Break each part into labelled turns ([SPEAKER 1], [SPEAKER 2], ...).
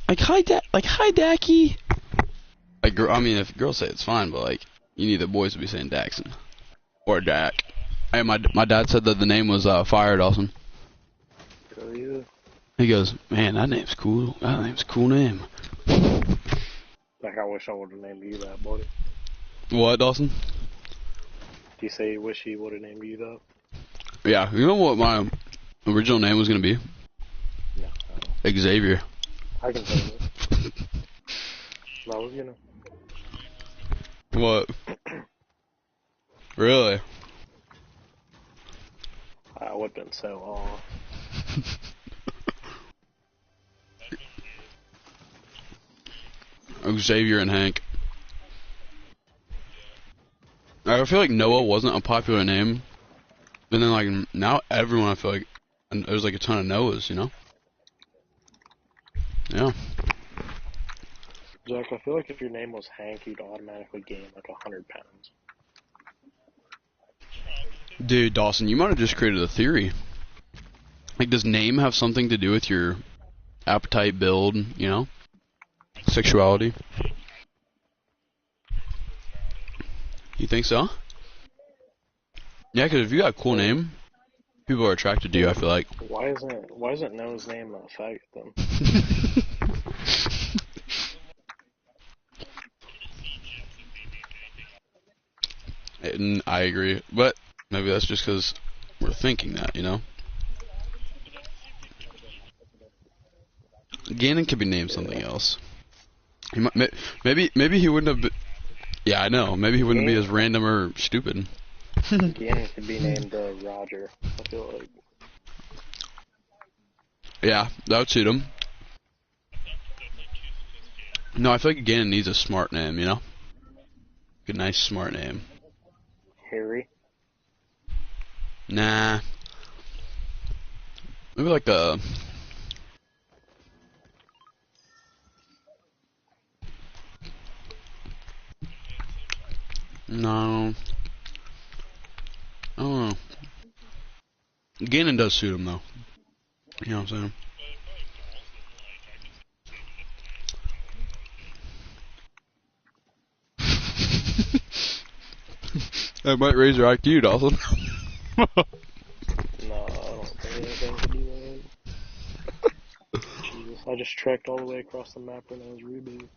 [SPEAKER 1] Like hi Dacky. Like I mean, if girls say it's fine, but like you need the boys to be saying Daxen or Dak. Hey, my dad said that the name was Fire Dawson.
[SPEAKER 2] Oh yeah.
[SPEAKER 1] He goes, man, that name's cool. That name's a cool name.
[SPEAKER 2] Like I wish I would have named you that, buddy.
[SPEAKER 1] What, Dawson?
[SPEAKER 2] Do you say you wish he would have named you that?
[SPEAKER 1] Yeah, you know what my original name was gonna be?
[SPEAKER 2] No.
[SPEAKER 1] Xavier.
[SPEAKER 2] I can tell you. I was gonna.
[SPEAKER 1] What? Really?
[SPEAKER 2] I would have been so off.
[SPEAKER 1] Xavier and Hank. I feel like Noah wasn't a popular name, but then like now everyone I feel like there's like a ton of Noahs, you know? Yeah.
[SPEAKER 2] Jack, I feel like if your name was Hank, you'd automatically gain like 100 pounds.
[SPEAKER 1] Dude, Dawson, you might have just created a theory. Like, does name have something to do with your appetite, build, you know? Sexuality? You think so? Yeah, because if you got a cool name, people are attracted to you, I feel like.
[SPEAKER 2] Why isn't Noah's name faggot then?
[SPEAKER 1] And I agree, but maybe that's just because we're thinking that, you know? Gannon could be named something else. He might, maybe he wouldn't have been... Yeah, I know. Maybe he wouldn't be as random or stupid.
[SPEAKER 2] Gannon could be named Roger, I feel like.
[SPEAKER 1] Yeah, that would suit him. No, I feel like Gannon needs a smart name, you know? A nice, smart name.
[SPEAKER 2] Harry?
[SPEAKER 1] Nah. Maybe like a... No. I don't know. Gannon does suit him, though. You know what I'm saying? That might raise your IQ, Dawson.
[SPEAKER 2] No, I don't think anything could do that. Jesus, I just trekked all the way across the map when I was rebooted.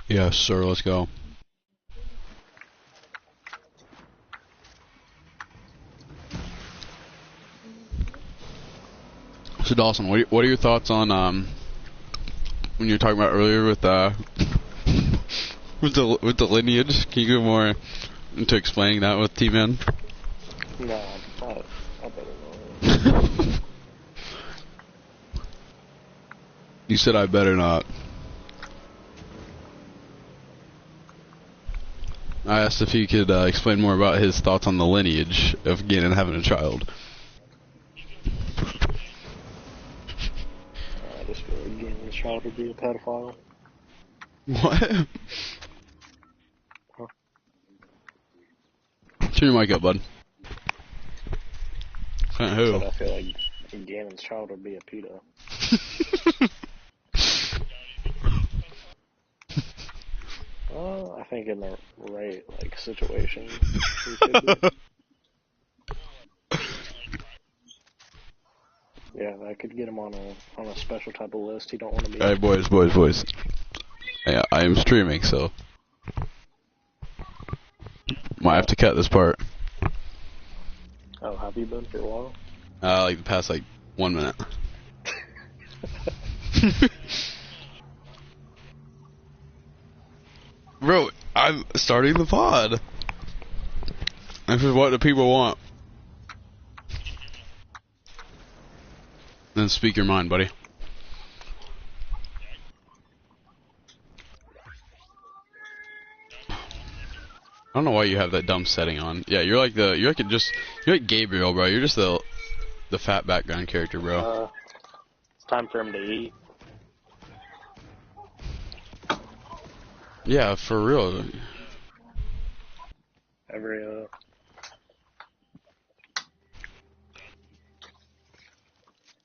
[SPEAKER 1] Yes, sir, let's go. So Dawson, what are your thoughts on when you were talking about earlier with with the lineage? Can you go more into explaining that with T-Man?
[SPEAKER 2] No, I better not.
[SPEAKER 1] You said I better not. I asked if he could explain more about his thoughts on the lineage of Gannon having a child.
[SPEAKER 2] I just feel like Gannon's child would be a pedophile.
[SPEAKER 1] What?
[SPEAKER 2] Huh?
[SPEAKER 1] Turn your mic up, bud. Who?
[SPEAKER 2] But I feel like Gannon's child would be a pedo. I think in the right situation, he could be. Yeah, that could get him on a special type of list. He don't want to be.
[SPEAKER 1] Hey, boys. Yeah, I am streaming, so might have to cut this part.
[SPEAKER 2] Oh, have you been for a while?
[SPEAKER 1] Like the past 1 minute. Bro, I'm starting the pod. This is what the people want. Then speak your mind, buddy. I don't know why you have that dumb setting on. Yeah, you're like Gabriel, bro. You're just the fat background character, bro.
[SPEAKER 2] It's time for him to eat.
[SPEAKER 1] Yeah, for real.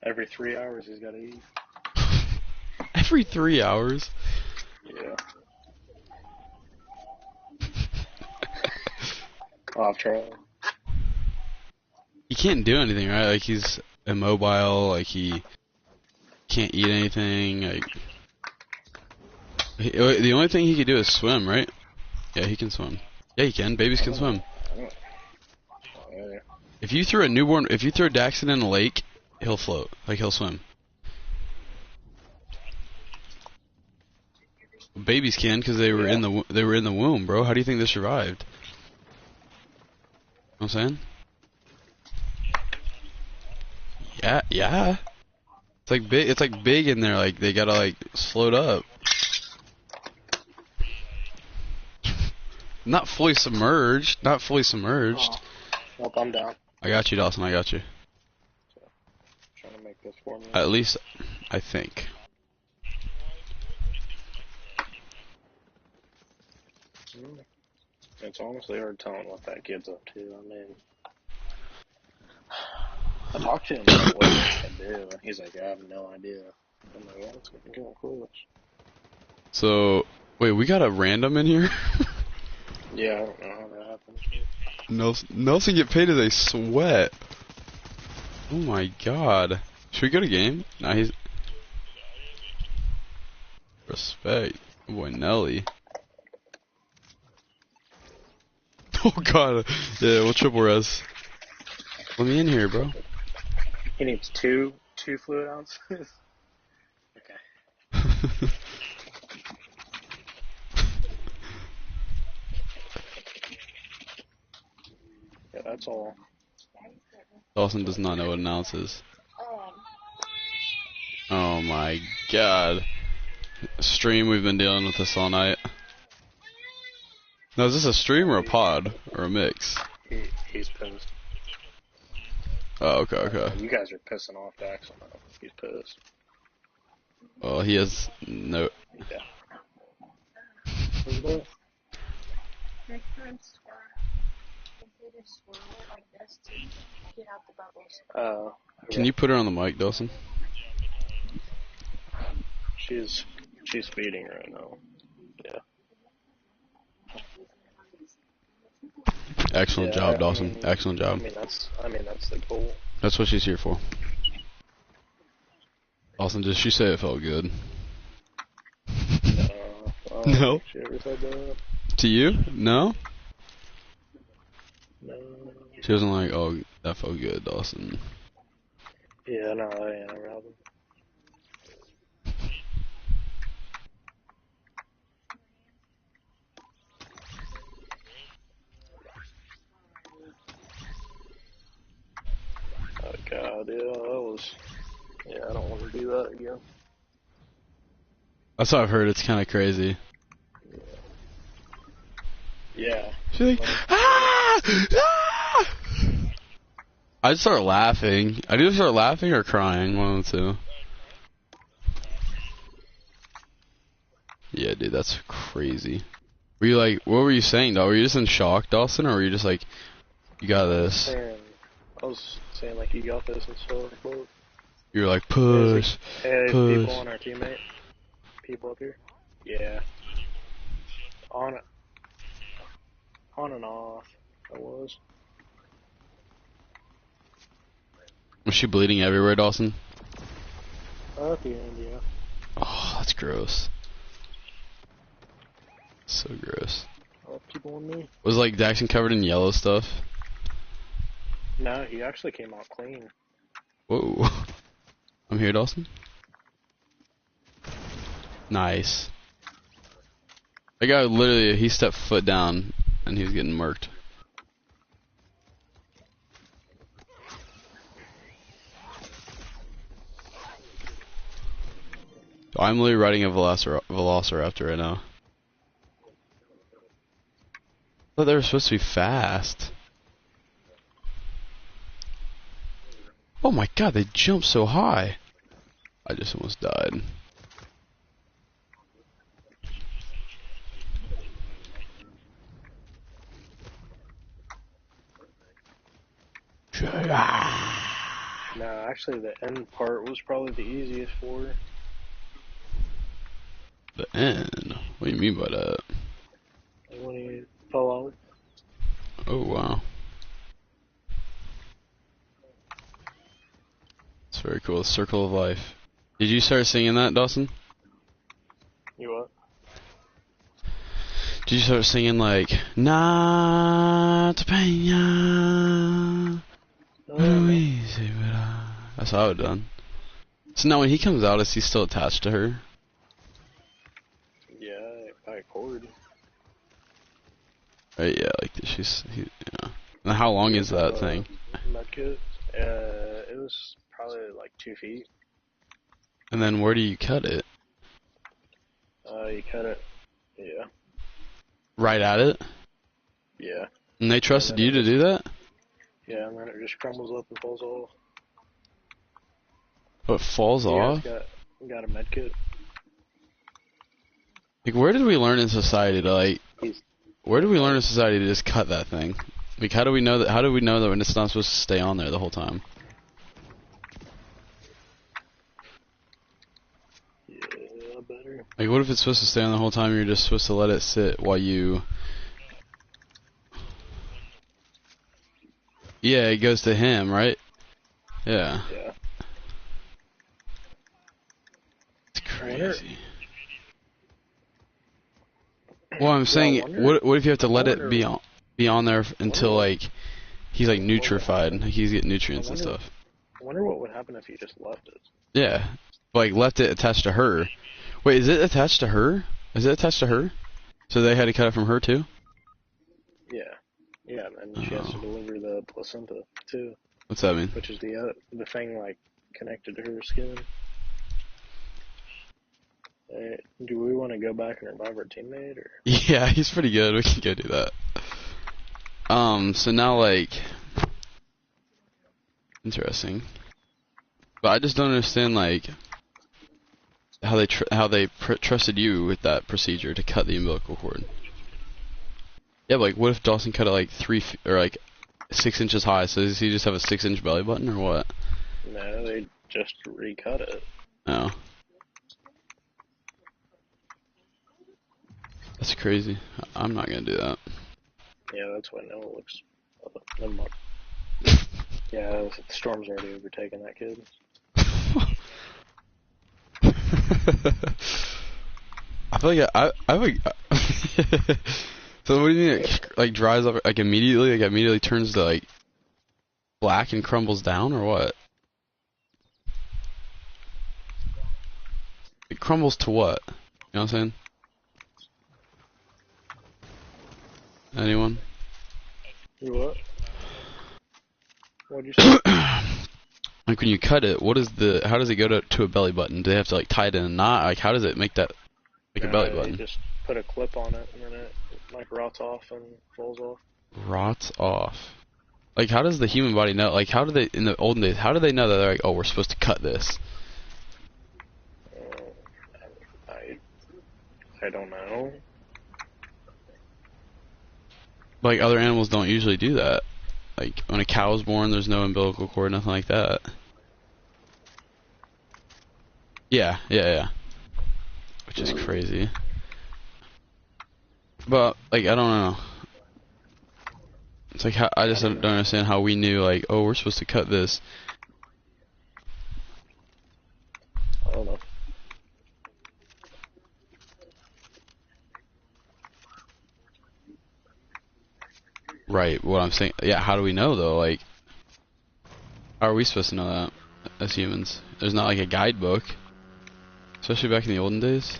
[SPEAKER 2] Every 3 hours he's got to eat.
[SPEAKER 1] Every 3 hours?
[SPEAKER 2] Yeah. I've tried.
[SPEAKER 1] He can't do anything, right? Like, he's immobile, like, he can't eat anything, like... The only thing he can do is swim, right? Yeah, he can swim. Yeah, he can. Babies can swim. If you throw Daxen in a lake, he'll float. Like, he'll swim. Babies can, because they were in the womb, bro. How do you think they survived? You know what I'm saying? Yeah. It's like big in there, like, they gotta, like, float up. Not fully submerged. Oh,
[SPEAKER 2] nope, I'm down.
[SPEAKER 1] I got you, Dawson. I got you.
[SPEAKER 2] So, trying to make this for me.
[SPEAKER 1] At least, I think.
[SPEAKER 2] It's honestly hard telling what that kid's up to. I mean, I talked to him about what he can do, and he's like, I have no idea. I'm like, well, it's getting kind of close.
[SPEAKER 1] So, wait, we got a random in here?
[SPEAKER 2] Yeah, I don't know how that happens.
[SPEAKER 1] Nelson get paid as a sweat. Oh my god. Should we go to game? Nah, he's... Respect. Oh boy, Nelly. Oh god. Yeah, we'll triple res. Let me in here, bro.
[SPEAKER 2] He needs two fluid ounces. Okay. Yeah, that's all.
[SPEAKER 1] Dawson does not know what an ounce is. Oh my god. Stream, we've been dealing with this all night. Now, is this a stream or a pod? Or a mix?
[SPEAKER 2] He's pissed.
[SPEAKER 1] Oh, okay.
[SPEAKER 2] You guys are pissing off Daxen. He's pissed.
[SPEAKER 1] Well, he has no...
[SPEAKER 2] Yeah. Who's that?
[SPEAKER 1] Can you put her on the mic, Dawson?
[SPEAKER 2] She's feeding right now. Yeah.
[SPEAKER 1] Excellent job, Dawson. Excellent job.
[SPEAKER 2] I mean that's the goal.
[SPEAKER 1] That's what she's here for. Dawson, did she say it felt good?
[SPEAKER 2] No. She ever said that?
[SPEAKER 1] To you? No?
[SPEAKER 2] No.
[SPEAKER 1] She wasn't like, oh, that felt good, Dawson.
[SPEAKER 2] Yeah, no, I am, Robin. Oh god, yeah, I don't want to do that again.
[SPEAKER 1] That's what I've heard, it's kind of crazy.
[SPEAKER 2] Yeah.
[SPEAKER 1] She's like, ah! Ah! I just start laughing. I either start laughing or crying, one of the two. Yeah, dude, that's crazy. Were you like, what were you saying, though? Were you just in shock, Dawson, or were you just like, you got this?
[SPEAKER 2] I was saying, like, you got this and so forth.
[SPEAKER 1] You were like, push,
[SPEAKER 2] hey,
[SPEAKER 1] push.
[SPEAKER 2] People on our teammate. People up here. Yeah. On and off. I was.
[SPEAKER 1] Was she bleeding everywhere, Dawson?
[SPEAKER 2] At the end, yeah.
[SPEAKER 1] Oh, that's gross. So gross.
[SPEAKER 2] People on me.
[SPEAKER 1] Was like Daxen covered in yellow stuff?
[SPEAKER 2] No, he actually came out clean.
[SPEAKER 1] Whoa. I'm here, Dawson. Nice. That guy literally, he stepped foot down and he was getting murked. I'm literally riding a Velociraptor right now. I thought they were supposed to be fast. Oh my god, they jump so high. I just almost died.
[SPEAKER 2] No, actually the end part was probably the easiest for her.
[SPEAKER 1] The end? What do you mean by that?
[SPEAKER 2] When he fell out.
[SPEAKER 1] Oh, wow. It's very cool. The Circle of Life. Did you start singing that, Dawson?
[SPEAKER 2] You what?
[SPEAKER 1] Did you start singing like Not Pena?
[SPEAKER 2] No.
[SPEAKER 1] Easy, but that's how I would done. So now when he comes out, is he still attached to her?
[SPEAKER 2] Yeah, by a cord.
[SPEAKER 1] Right, yeah, like yeah. And how long is that thing?
[SPEAKER 2] Medkit. It was probably like 2 feet.
[SPEAKER 1] And then where do you cut it?
[SPEAKER 2] You cut it. Yeah.
[SPEAKER 1] Right at it?
[SPEAKER 2] Yeah.
[SPEAKER 1] And they trusted you to do that?
[SPEAKER 2] Yeah, and then it just crumbles up and falls off.
[SPEAKER 1] But falls off?
[SPEAKER 2] Got a medkit.
[SPEAKER 1] Like, where did we learn in society to like? Where did we learn in society to just cut that thing? Like, how do we know that? How do we know that when it's not supposed to stay on there the whole time?
[SPEAKER 2] Yeah, better.
[SPEAKER 1] Like, what if it's supposed to stay on the whole time? And you're just supposed to let it sit while you. Yeah, it goes to him, right? Yeah.
[SPEAKER 2] Yeah.
[SPEAKER 1] It's crazy. Well, I'm saying, what if you have to let it be on there until like he's like nutrified, like he's getting nutrients and stuff.
[SPEAKER 2] I wonder what would happen if you just left it.
[SPEAKER 1] Yeah, like left it attached to her. Wait, is it attached to her? Is it attached to her? So they had to cut it from her too?
[SPEAKER 2] Yeah. Yeah, and she has to deliver the placenta too.
[SPEAKER 1] What's that mean?
[SPEAKER 2] Which is the thing like connected to her skin. Do we want to go back and revive our teammate, or?
[SPEAKER 1] Yeah, he's pretty good. We can go do that. So now like, interesting. But I just don't understand like how they trusted you with that procedure to cut the umbilical cord. Yeah, but like what if Dawson cut it like 3 feet or like 6 inches high? So does he just have a 6-inch belly button or what?
[SPEAKER 2] No, they just recut it.
[SPEAKER 1] Oh. That's crazy. I'm not gonna do that.
[SPEAKER 2] Yeah, that's why Noah looks. Never mind. Yeah, the storm's already overtaken that kid.
[SPEAKER 1] I feel like I would. So what do you mean? It, like dries up like immediately? Like immediately turns to like black and crumbles down, or what? It crumbles to what? You know what I'm saying? Anyone?
[SPEAKER 2] You what? What'd you say?
[SPEAKER 1] Like when you cut it, how does it go to a belly button? Do they have to like tie it in a knot? Like how does it make that like a belly button?
[SPEAKER 2] They just put a clip on it and then it like rots off and falls off.
[SPEAKER 1] Rots off. Like how does the human body know? Like how do they in the olden days? How do they know that they're like, oh, we're supposed to cut this?
[SPEAKER 2] I don't know.
[SPEAKER 1] Like other animals don't usually do that. Like when a cow is born, there's no umbilical cord, nothing like that. Yeah. Which is crazy. But like I don't know. It's like I just don't understand how we knew like, oh, we're supposed to cut this.
[SPEAKER 2] I don't know.
[SPEAKER 1] Right. What I'm saying. Yeah. How do we know though? Like, how are we supposed to know that as humans? There's not like a guidebook, especially back in the olden days.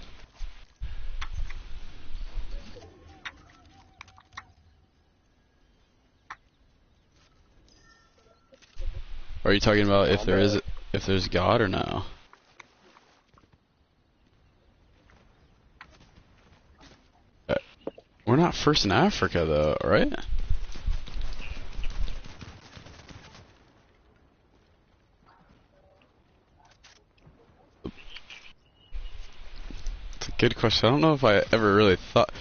[SPEAKER 1] Are you talking about if there's God or no? We're not first in Africa though, right? It's a good question. I don't know if I ever really thought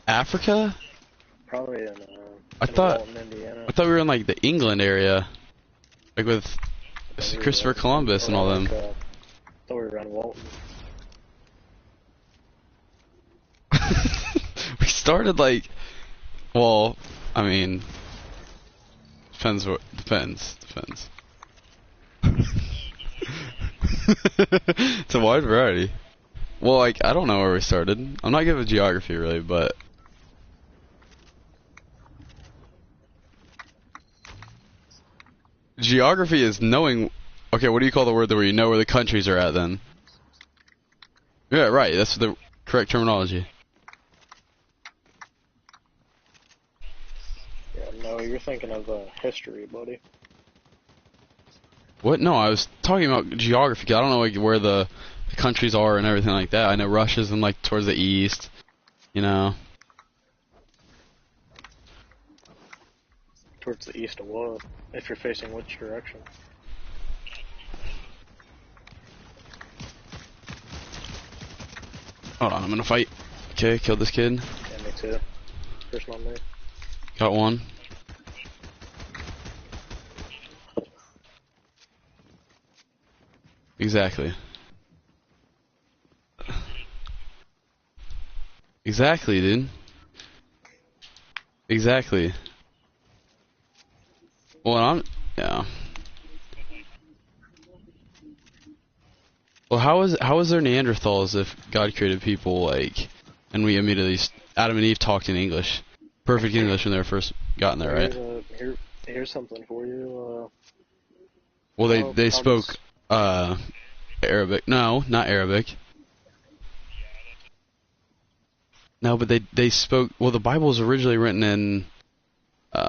[SPEAKER 1] Africa.
[SPEAKER 2] Probably in
[SPEAKER 1] Walton,
[SPEAKER 2] Indiana.
[SPEAKER 1] I thought we were in like the England area, like with Christopher Columbus and all them.
[SPEAKER 2] I thought we were around Walton.
[SPEAKER 1] started like, well, I mean, depends. It's a wide variety. Well, like, I don't know where we started. I'm not good with geography, really, but... Geography is knowing... Okay, what do you call the word where you know where the countries are at, then? Yeah, right, that's the correct terminology.
[SPEAKER 2] Yeah, no, you're thinking of history, buddy.
[SPEAKER 1] What? No, I was talking about geography. I don't know like, where the countries are and everything like that. I know Russia's in like towards the east, you know.
[SPEAKER 2] Towards the east of what? If you're facing which direction?
[SPEAKER 1] Hold on, I'm gonna fight. Okay, killed this kid.
[SPEAKER 2] Yeah, me too. First on me.
[SPEAKER 1] Got one. Exactly. Exactly, dude. Exactly. Well, yeah. Well, how is there Neanderthals if God created people like, and we immediately Adam and Eve talked in English, perfect English when they were first gotten there, right?
[SPEAKER 2] Here's something for you.
[SPEAKER 1] Well, they spoke Arabic. No, not Arabic. No, but they spoke. Well, the Bible was originally written in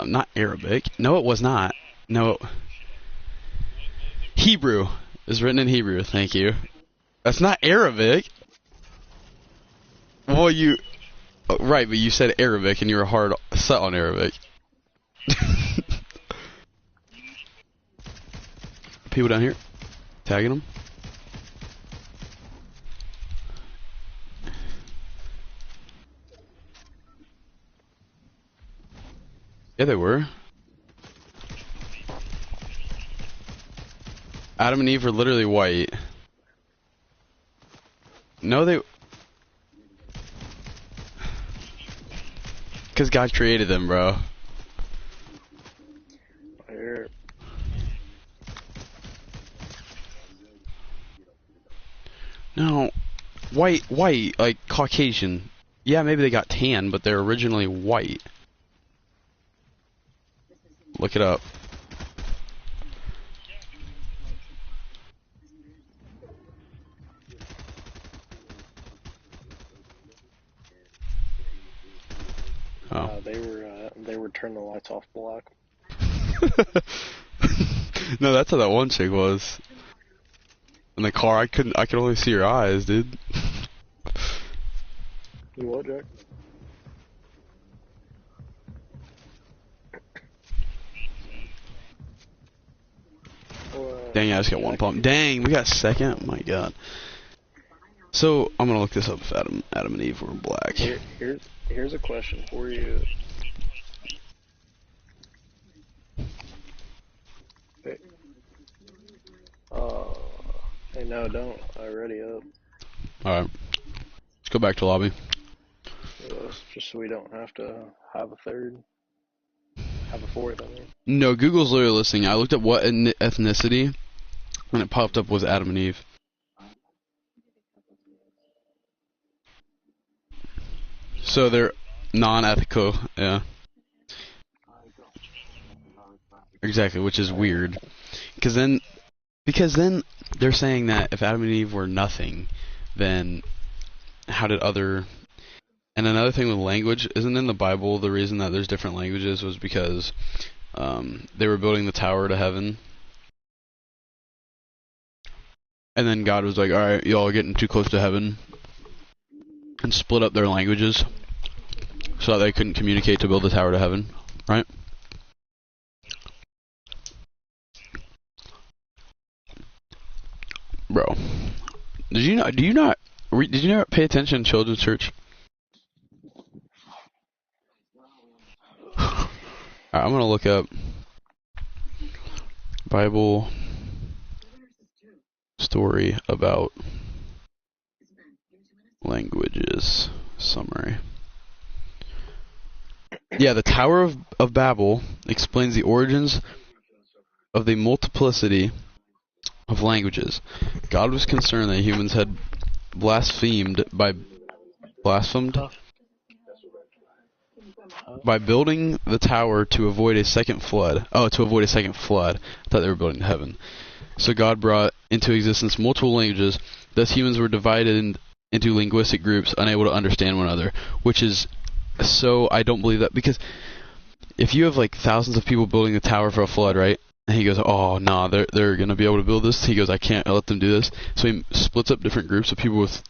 [SPEAKER 1] not Arabic. No, it was not. No, Hebrew. It was written in Hebrew. Thank you. That's not Arabic. Well, right, but you said Arabic and you were hard set on Arabic. People down here, tagging them. Yeah, they were. Adam and Eve were literally white. No, they... Because God created them, bro.
[SPEAKER 2] Here.
[SPEAKER 1] No. White, like Caucasian. Yeah, maybe they got tan, but they're originally white. Look it up. Oh.
[SPEAKER 2] They were turn the lights off black.
[SPEAKER 1] No, that's how that one chick was. In the car, I could only see her eyes, dude.
[SPEAKER 2] You what, Jack?
[SPEAKER 1] Dang, I just got one pump. Dang, we got second? Oh my god. So, I'm gonna look this up if Adam and Eve were black.
[SPEAKER 2] Here's a question for you. Hey, no, don't. I ready up.
[SPEAKER 1] Alright. Let's go back to lobby.
[SPEAKER 2] Just so we don't have to have a third. Have a fourth, I mean.
[SPEAKER 1] No, Google's literally listening. I looked at what ethnicity, and it popped up was Adam and Eve. So they're non-ethical, yeah. Exactly, which is weird. Because then they're saying that if Adam and Eve were nothing, then how did other... And another thing with language, isn't in the Bible the reason that there's different languages was because they were building the tower to heaven. And then God was like, alright, y'all are getting too close to heaven. And split up their languages so that they couldn't communicate to build the tower to heaven, right? Bro, did you not pay attention in children's church? Alright, I'm gonna look up Bible story about languages summary. Yeah, the Tower of Babel explains the origins of the multiplicity of languages. God was concerned that humans had blasphemed
[SPEAKER 2] Huh?
[SPEAKER 1] by building the tower to avoid a second flood. Oh, to avoid a second flood. I thought they were building heaven. So God brought into existence multiple languages. Thus humans were divided into linguistic groups, unable to understand one another, which is so I don't believe that, because if you have like thousands of people building a tower for a flood, right? And he goes, oh, nah, they're gonna be able to build this. He goes, I can't let them do this. So he splits up different groups of people with,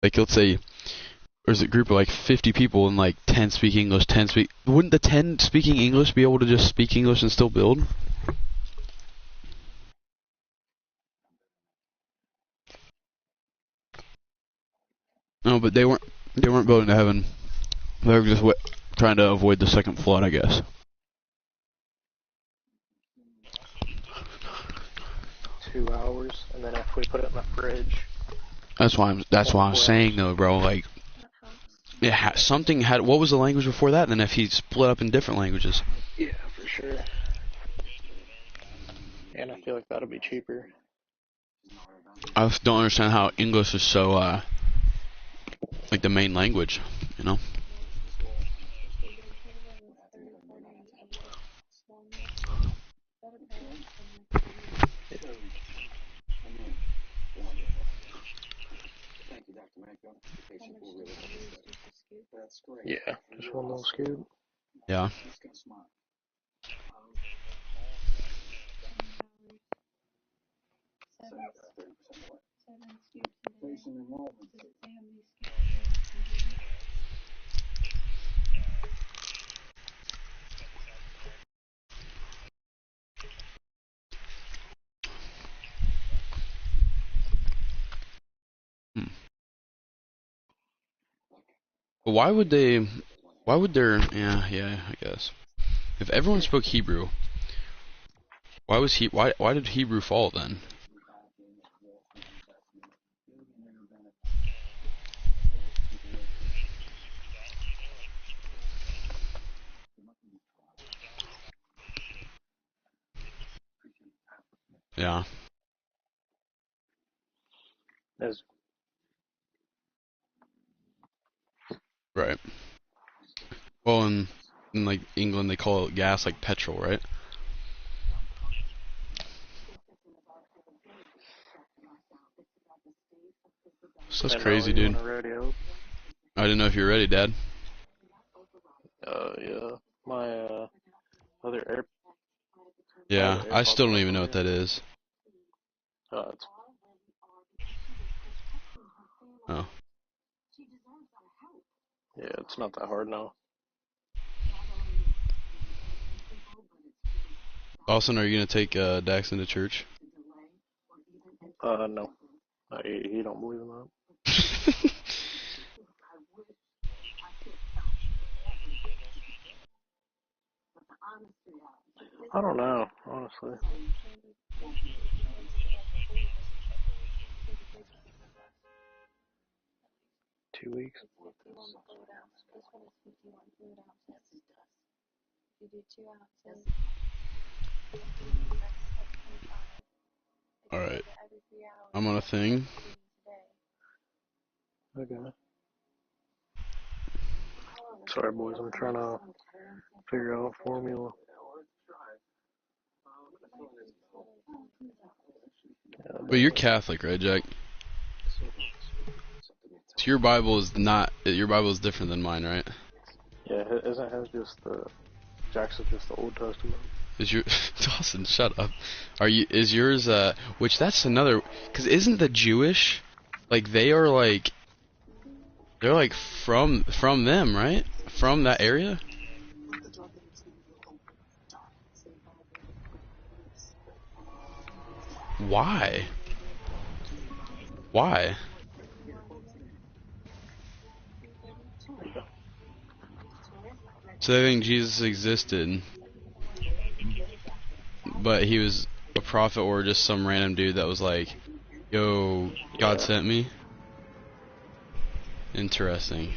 [SPEAKER 1] like, let's say, there's a group of like 50 people and like 10 speak English, 10 speak. Wouldn't the 10 speaking English be able to just speak English and still build? No, but they weren't. They weren't building to heaven. They were just trying to avoid the second flood, I guess.
[SPEAKER 2] 2 hours, and then if we put it in the fridge,
[SPEAKER 1] That's why I'm
[SPEAKER 2] 24
[SPEAKER 1] saying
[SPEAKER 2] hours.
[SPEAKER 1] though, bro. Like, something had. What was the language before that? And then if he split up in different languages.
[SPEAKER 2] Yeah, for sure. And I feel like that'll be cheaper.
[SPEAKER 1] I don't understand how English is so like the main language, you know?
[SPEAKER 2] Yeah, just one little scoop.
[SPEAKER 1] Yeah. Hmm. But why would they? Why would there? Yeah, I guess. If everyone spoke Hebrew, why was he? Why did Hebrew fall then? Yeah.
[SPEAKER 2] As
[SPEAKER 1] Right. Well, in like England, they call it gas like petrol, right? So that's
[SPEAKER 2] I know
[SPEAKER 1] crazy,
[SPEAKER 2] you
[SPEAKER 1] dude.
[SPEAKER 2] want to radio.
[SPEAKER 1] I didn't know if you were ready, Dad.
[SPEAKER 2] Yeah. My other air, my other
[SPEAKER 1] Yeah, I
[SPEAKER 2] AirPods
[SPEAKER 1] still
[SPEAKER 2] are
[SPEAKER 1] don't
[SPEAKER 2] up
[SPEAKER 1] even
[SPEAKER 2] on
[SPEAKER 1] know what
[SPEAKER 2] here.
[SPEAKER 1] that is.
[SPEAKER 2] It's
[SPEAKER 1] Oh.
[SPEAKER 2] yeah, it's not that hard now.
[SPEAKER 1] Dawson, are you gonna take Daxen to church?
[SPEAKER 2] No, he don't believe in that. I don't know, honestly. 2 weeks.
[SPEAKER 1] Alright. I'm on a thing.
[SPEAKER 2] Okay. Sorry, boys. I'm trying to figure out formula. Yeah,
[SPEAKER 1] But you're Catholic, right, Jack? So your Bible is not. Your Bible is different than mine, right?
[SPEAKER 2] yeah. Isn't his just the Jackson's just the Old Testament?
[SPEAKER 1] Is your Dawson? Shut up. Are you? Is yours? Which that's another. Because isn't the Jewish, like they are like, they're like from them, right? From that area. Why? Why? So they think Jesus existed, but he was a prophet or just some random dude that was like, "Yo, God
[SPEAKER 2] Yeah.
[SPEAKER 1] sent me." Interesting.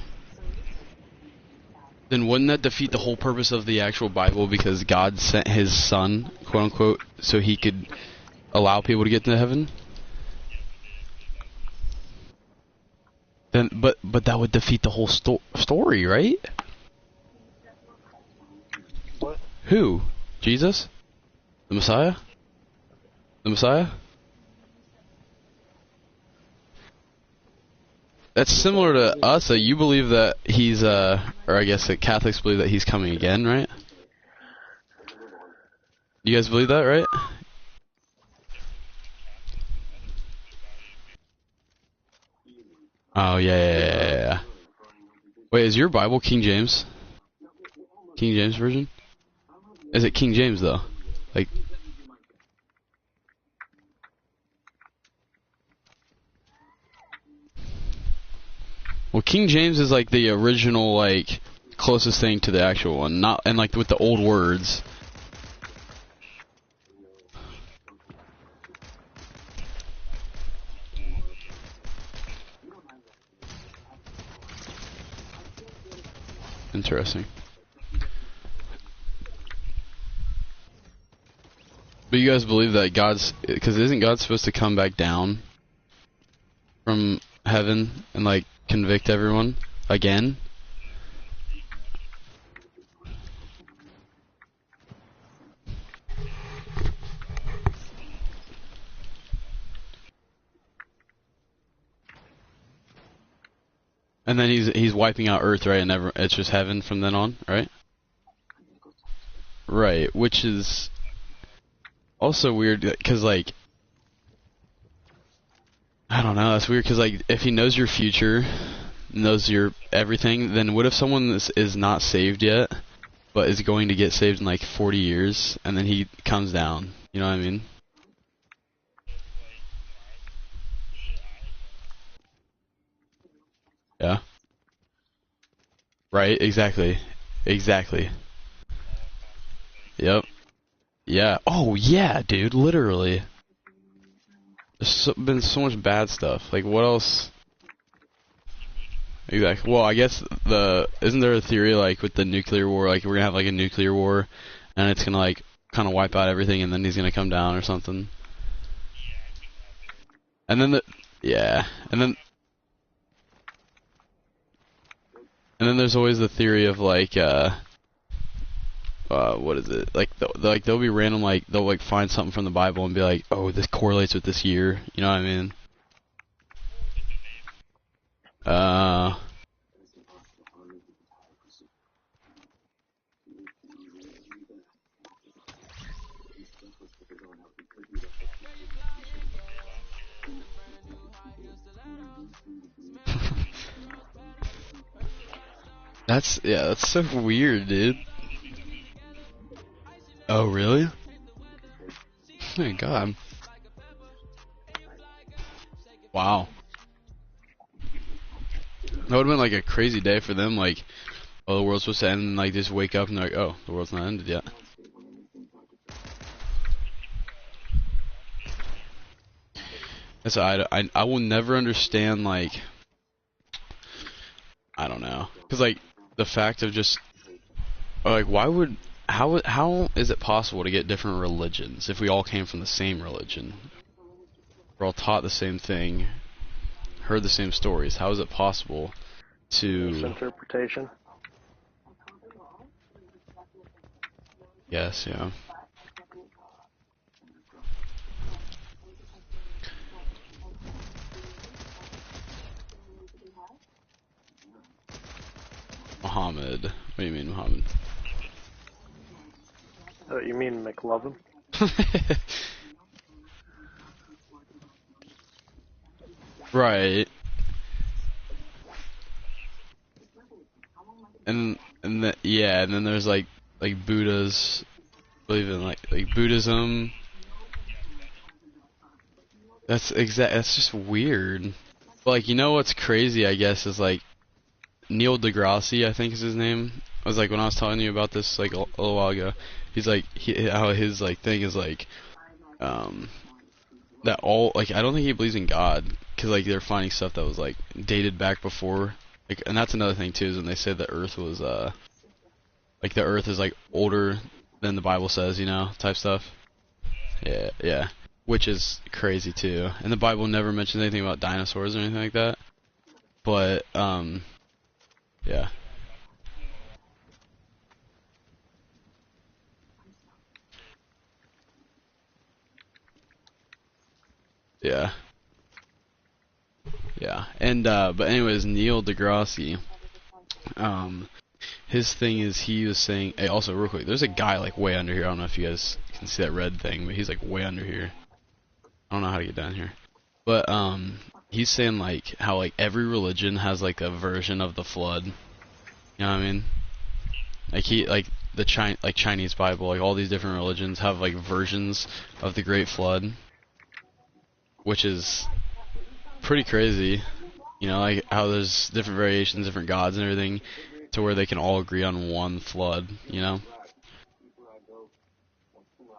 [SPEAKER 1] Then wouldn't that defeat the whole purpose of the actual Bible, because God sent his son, quote unquote, so he could allow people to get into heaven? Then, but that would defeat the whole story, right?
[SPEAKER 2] What?
[SPEAKER 1] Who? Jesus? The Messiah? The Messiah? That's similar to us. You believe that he's, or I guess that Catholics believe that he's coming again, right? You guys believe that, right? Oh, yeah. Wait, is your Bible King James? King James version? Is it King James, though? Like... Well, King James is like the original, like, closest thing to the actual one, not, and like with the old words. Interesting. But you guys believe that because isn't God supposed to come back down from heaven and like convict everyone again? And then he's wiping out Earth, right? And it's just heaven from then on, right? Right, which is also weird because, like, I don't know, that's weird because, like, if he knows your future, knows your everything, then what if someone is not saved yet, but is going to get saved in like 40 years, and then he comes down? You know what I mean? Yeah. Right, exactly. Exactly. Yep. Yeah. Oh, yeah, dude, literally. There's been so much bad stuff. Like, what else? Exactly. Well, I guess isn't there a theory, like, with the nuclear war, like, we're gonna have, like, a nuclear war, and it's gonna, like, kind of wipe out everything, and then he's gonna come down or something? And then yeah. And then there's always the theory of, like, what is it? Like, they'll be random, like, they'll, like, find something from the Bible and be like, oh, this correlates with this year. You know what I mean? That's so weird, dude. Oh, really? Oh my God. Wow. That would've been like a crazy day for them, like, oh, the world's supposed to end, and like just wake up and they're like, oh, the world's not ended yet. That's I will never understand, like, I don't know, cause like the fact of just like how is it possible to get different religions if we all came from the same religion? We're all taught the same thing, heard the same stories. How is it possible to
[SPEAKER 2] misinterpretation?
[SPEAKER 1] Yes, yeah. Muhammad. What do you mean, Muhammad?
[SPEAKER 2] You mean McLovin?
[SPEAKER 1] Right. Yeah, and then there's like Buddha's believe in like Buddhism. That's just weird. But like, you know what's crazy, I guess, is like Neil deGrasse, I think is his name. I was like, when I was telling you about this like a little while ago, he's like how his like thing is like that all, like, I don't think he believes in God, because like they're finding stuff that was like dated back before, like, and that's another thing too, is when they said the Earth was Like the Earth is like older than the Bible says, you know, type stuff. Yeah, yeah. Which is crazy too. And the Bible never mentions anything about dinosaurs or anything like that. But yeah. Yeah. Yeah. And but anyways, Neil deGrasse, his thing is he was saying, hey, also real quick, there's a guy like way under here. I don't know if you guys can see that red thing, but he's like way under here. I don't know how to get down here. But he's saying like how like every religion has like a version of the flood. You know what I mean? Like the Chinese Bible, like all these different religions have like versions of the Great Flood, which is pretty crazy. You know, like how there's different variations, different gods and everything, to where they can all agree on one flood, you know?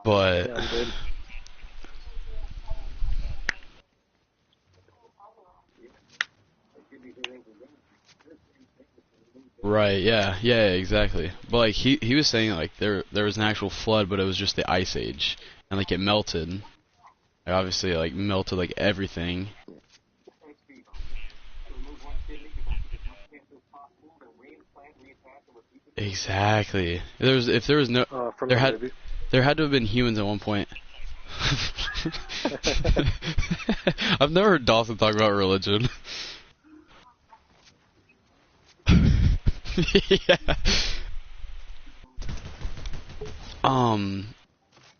[SPEAKER 1] But
[SPEAKER 2] Yeah, I'm good.
[SPEAKER 1] right, yeah, yeah, exactly. But like he was saying like there was an actual flood, but it was just the ice age, and like it melted. Like, obviously, like melted like everything. Exactly. If there was no
[SPEAKER 2] From
[SPEAKER 1] there
[SPEAKER 2] the
[SPEAKER 1] had
[SPEAKER 2] movie.
[SPEAKER 1] there had to have been humans at one point. I've never heard Dawson talk about religion. Yeah.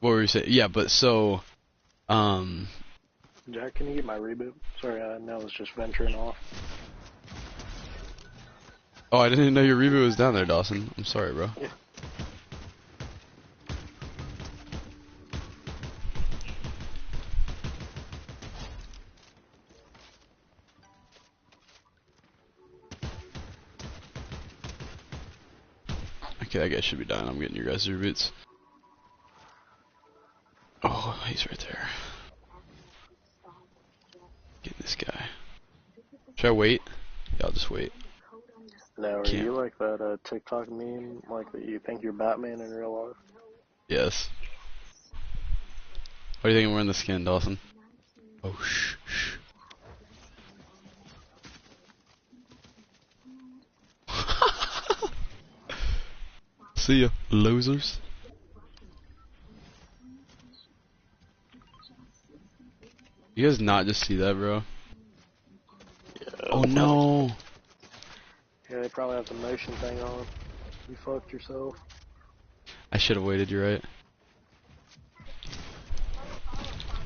[SPEAKER 1] What were you saying? Yeah, but so, um,
[SPEAKER 2] Jack, can you get my reboot? Sorry, I was just venturing off.
[SPEAKER 1] oh, I didn't know your reboot was down there, Dawson. I'm sorry, bro.
[SPEAKER 2] Yeah.
[SPEAKER 1] Okay, that guy should be done. I'm getting your guys' reboots. Oh, he's right there. Getting this guy. Should I wait? Yeah, I'll just wait.
[SPEAKER 2] Now, are
[SPEAKER 1] Can't.
[SPEAKER 2] you like that TikTok meme, like that you think you're Batman in real life?
[SPEAKER 1] Yes. What do you think I'm wearing the skin, Dawson? Oh, shh, shh. See ya, losers. You guys not just see that, bro? Oh no!
[SPEAKER 2] Yeah, they probably have the motion thing on. You fucked yourself.
[SPEAKER 1] I should have waited. You're right.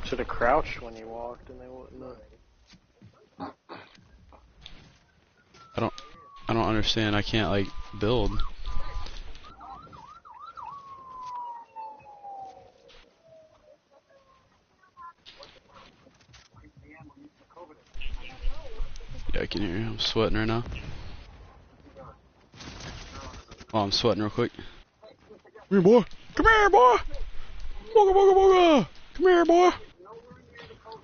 [SPEAKER 2] Should have crouched when you walked, and they wouldn't have.
[SPEAKER 1] I don't understand. I can't like build. Yeah, I can hear you. I'm sweating right now. Oh, I'm sweating real quick. Come here, boy. Come here, boy. Booga, booga, booga. Come here, boy.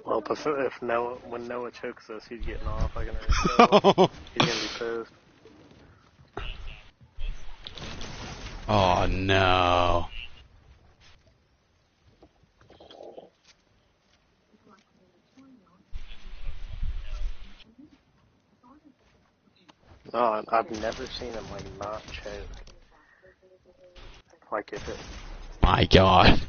[SPEAKER 2] Well, if Noah, when Noah chokes us, he's getting off. I can already tell. He's gonna be pissed.
[SPEAKER 1] Oh no.
[SPEAKER 2] No, I've never seen him like not choke. Like if it.
[SPEAKER 1] My God.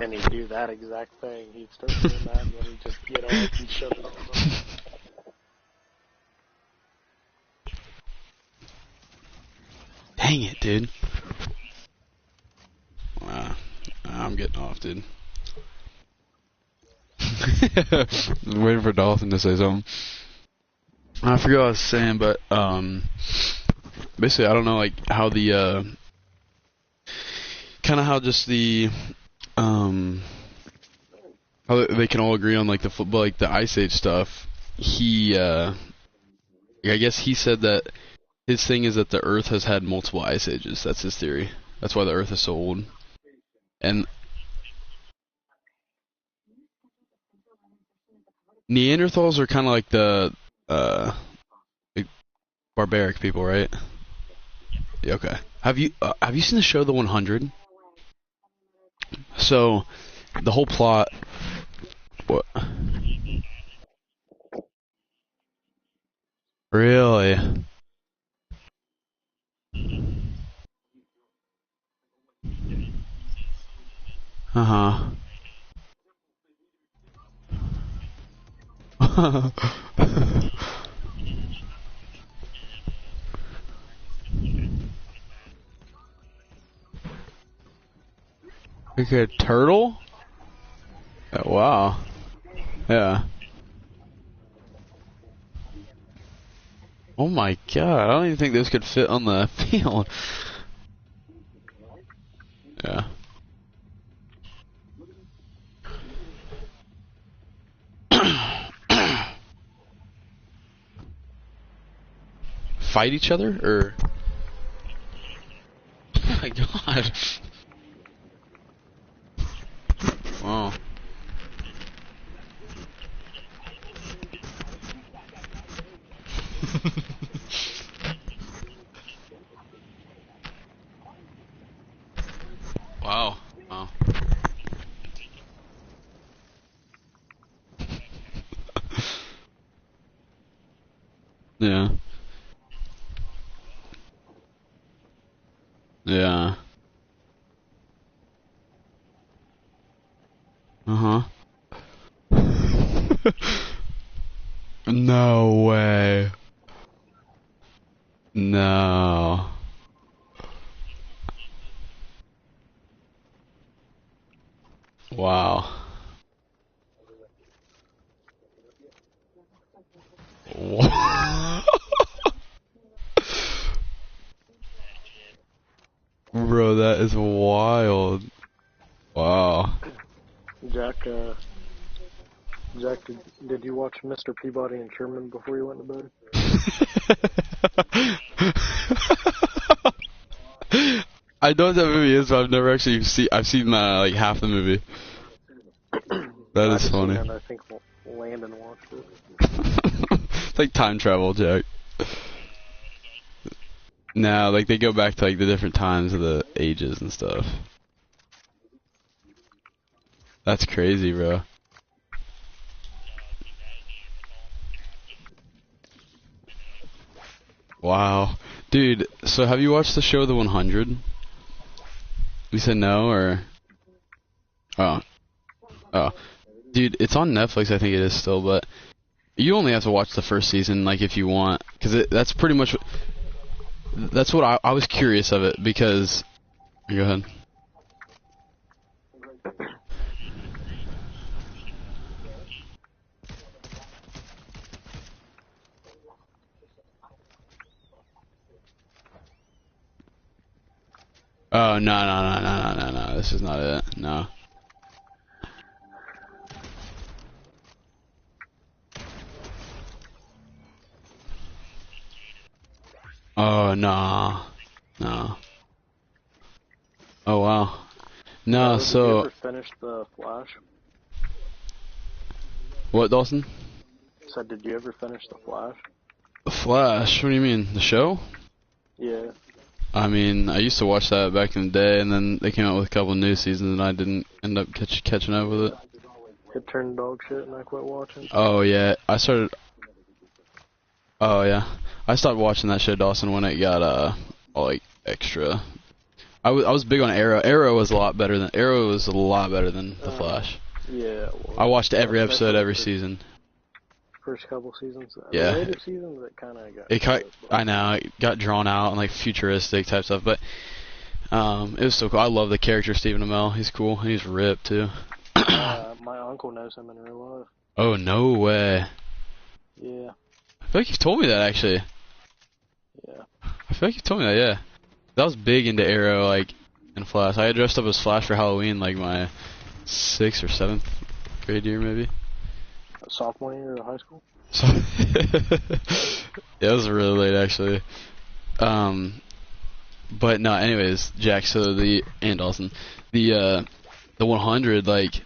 [SPEAKER 2] And he'd do that exact thing. He'd start doing that, and then he'd just get off and shove it on them.
[SPEAKER 1] Dang it, dude. I'm getting off, dude. I'm waiting for Dawson to say something. I forgot what I was saying, but basically I don't know like how the kind of how just the how they can all agree on like the football, like the Ice Age stuff. He I guess he said that his thing is that the Earth has had multiple ice ages. That's his theory. That's why the Earth is so old. And Neanderthals are kind of like the like barbaric people, right? Yeah, okay. Have you seen the show The 100? So the whole plot. What? Really? Uh huh. Like a turtle? Oh, wow. Yeah. Oh my god, I don't even think this could fit on the field. Yeah. Fight each other, or? Oh my god. Wow. Wow. Wow. Yeah. Yeah. Uh-huh. No way. No. Wow. Wha- Bro, that is wild. Wow.
[SPEAKER 2] Jack, did you watch Mr. Peabody and Sherman before you went to bed?
[SPEAKER 1] I know what that movie is, but I've never actually I've seen like half the movie. That
[SPEAKER 2] I
[SPEAKER 1] is
[SPEAKER 2] just seen
[SPEAKER 1] funny.
[SPEAKER 2] it and I think Landon watched it.
[SPEAKER 1] It's like time travel, Jack. No, like they go back to like the different times of the ages and stuff. That's crazy, bro. Wow. Dude, so have you watched the show The 100? You said no, or? Oh. Oh. Dude, it's on Netflix, I think it is still, but you only have to watch the first season, like, if you want, because that's pretty much, that's what I was curious of it, because, go ahead. Oh, no, this is not it, no. Oh, no. No. Oh, wow. No,
[SPEAKER 2] Did you
[SPEAKER 1] so,
[SPEAKER 2] ever finish The Flash?
[SPEAKER 1] what, Dawson?
[SPEAKER 2] Said, did you ever finish The Flash?
[SPEAKER 1] Flash, what do you mean, the show?
[SPEAKER 2] Yeah.
[SPEAKER 1] I mean, I used to watch that back in the day, and then they came out with a couple of new seasons, and I didn't end up catching up with it.
[SPEAKER 2] It turned dog shit and I quit watching.
[SPEAKER 1] Oh, yeah, oh, yeah. I stopped watching that show, Dawson, when it got, all, like, extra. I was big on Arrow. Arrow was a lot better than The Flash.
[SPEAKER 2] Yeah, well,
[SPEAKER 1] I watched every episode,
[SPEAKER 2] especially
[SPEAKER 1] every
[SPEAKER 2] the
[SPEAKER 1] season.
[SPEAKER 2] first couple seasons.
[SPEAKER 1] Yeah.
[SPEAKER 2] The later seasons, it kind of got.
[SPEAKER 1] I know, it got drawn out and, like, futuristic type stuff, but, it was so cool. I love the character Stephen Amell. He's cool, and he's ripped, too.
[SPEAKER 2] My uncle knows him in real life.
[SPEAKER 1] Oh, no way.
[SPEAKER 2] Yeah.
[SPEAKER 1] I feel like you've told me that, actually.
[SPEAKER 2] Yeah.
[SPEAKER 1] I feel like you've told me that, yeah. That was big into Arrow, like, and Flash. I had dressed up as Flash for Halloween, like, my 6th or 7th grade year, maybe.
[SPEAKER 2] Sophomore year of high school?
[SPEAKER 1] So yeah, it was really late, actually. But no, anyways, Jack, so and Dawson, the 100, like,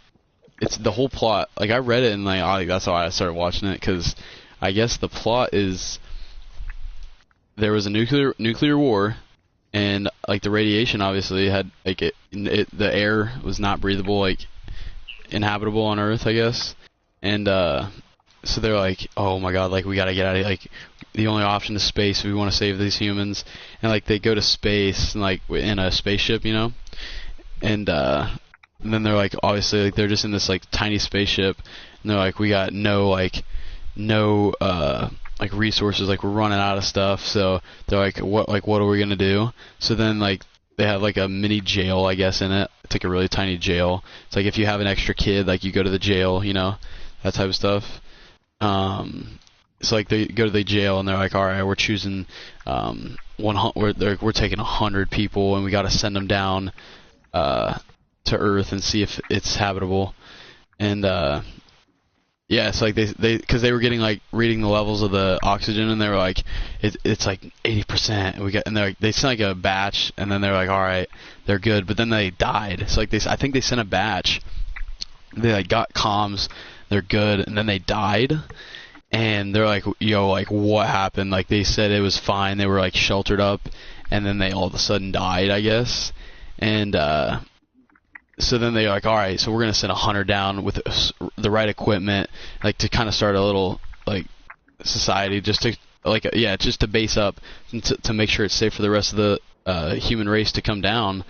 [SPEAKER 1] it's the whole plot. Like I read it and that's why I started watching it, because I guess the plot is there was a nuclear war, and like the radiation obviously had like the air was not breathable, like inhabitable on Earth, I guess. And so they're like, oh my god, like we gotta get out of here. Like the only option is space. We want to save these humans, and like they go to space and like in a spaceship, you know. And then they're like, obviously, like they're just in this like tiny spaceship, and they're like, we got no like resources, like we're running out of stuff. So they're like, what are we gonna do? So then like they have like a mini jail, I guess, in it. It's like a really tiny jail. It's like if you have an extra kid, like you go to the jail, you know, that type of stuff. So like they go to the jail and they're like, all right, we're choosing we're taking 100 people and we got to send them down to Earth and see if it's habitable. And yeah, it's like they because they were getting like reading the levels of the oxygen, and they were like it's like 80%, and they're like, they sent like a batch, and then they're like, all right, they're good, but then they died. So like I think they sent a batch, they like got comms, they're good, and then they died. And they're like, yo, like what happened? Like they said it was fine, they were like sheltered up, and then they all of a sudden died, I guess. And so then they're like, all right, so we're gonna send 100 down with the right equipment, like to kind of start a little like society, just to like just to base up and to make sure it's safe for the rest of the human race to come down.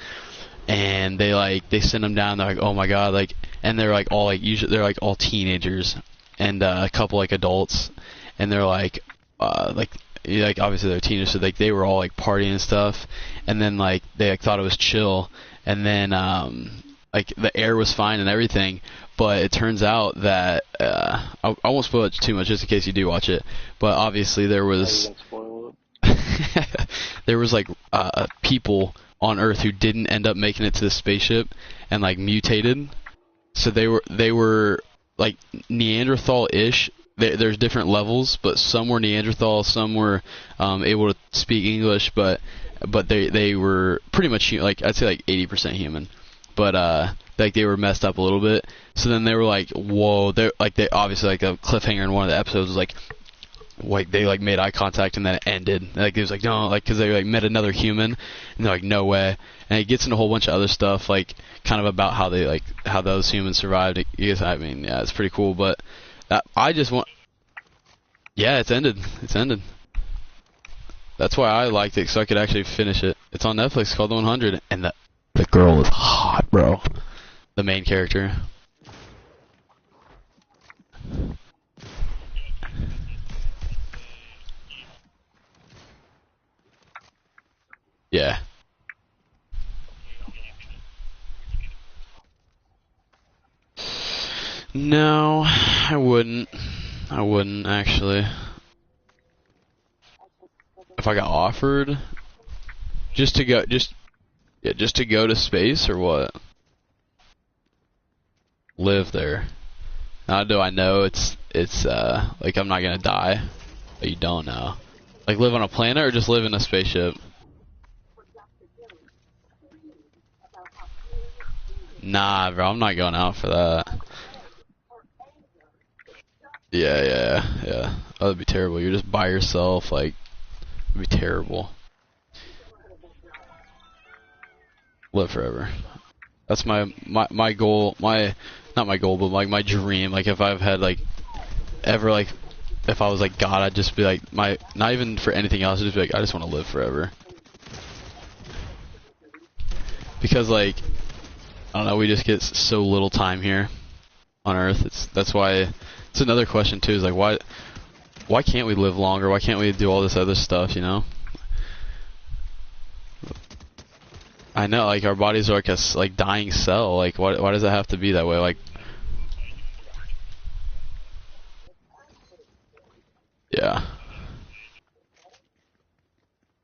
[SPEAKER 1] And they send them down. They're like, oh my god, like, and they're like all like usually they're like all teenagers and a couple like adults, and they're like obviously they're teenagers, so like they were all like partying and stuff, and then like they like thought it was chill, and then like the air was fine and everything, but it turns out that I won't spoil it too much just in case you do watch it, but obviously there was there was like people on Earth who didn't end up making it to the spaceship and like mutated, so they were like Neanderthal-ish. There's different levels, but some were Neanderthal, some were able to speak English, but they were pretty much like I'd say like 80% human, but like they were messed up a little bit. So then they were like, whoa, they obviously like a cliffhanger in one of the episodes was like they like made eye contact and then it ended. Like it was like no, like because they like met another human and they're like no way. And it gets into a whole bunch of other stuff like kind of about how they like how those humans survived. I mean, yeah, it's pretty cool. But I just want, yeah, it's ended. It's ended. That's why I liked it, so I could actually finish it. It's on Netflix, called The 100, and the girl is hot, bro. The main character. Yeah. No, I wouldn't. I wouldn't actually. If I got offered, just to go to space or what? Live there. Now do I know it's like I'm not gonna die, but you don't know. Like live on a planet or just live in a spaceship? Nah, bro, I'm not going out for that. Yeah. Oh, that'd be terrible. You're just by yourself, like, it'd be terrible. Live forever. That's my goal, not my goal, but like my dream. Like if I've had like, ever like, if I was like God, I'd just be like, not even for anything else, I'd just be like, I just want to live forever. Because like, I don't know, we just get so little time here on Earth. That's why. It's another question too. Is like why can't we live longer? Why can't we do all this other stuff? You know. I know, like our bodies are like a like dying cell. Like why does it have to be that way? Like. Yeah.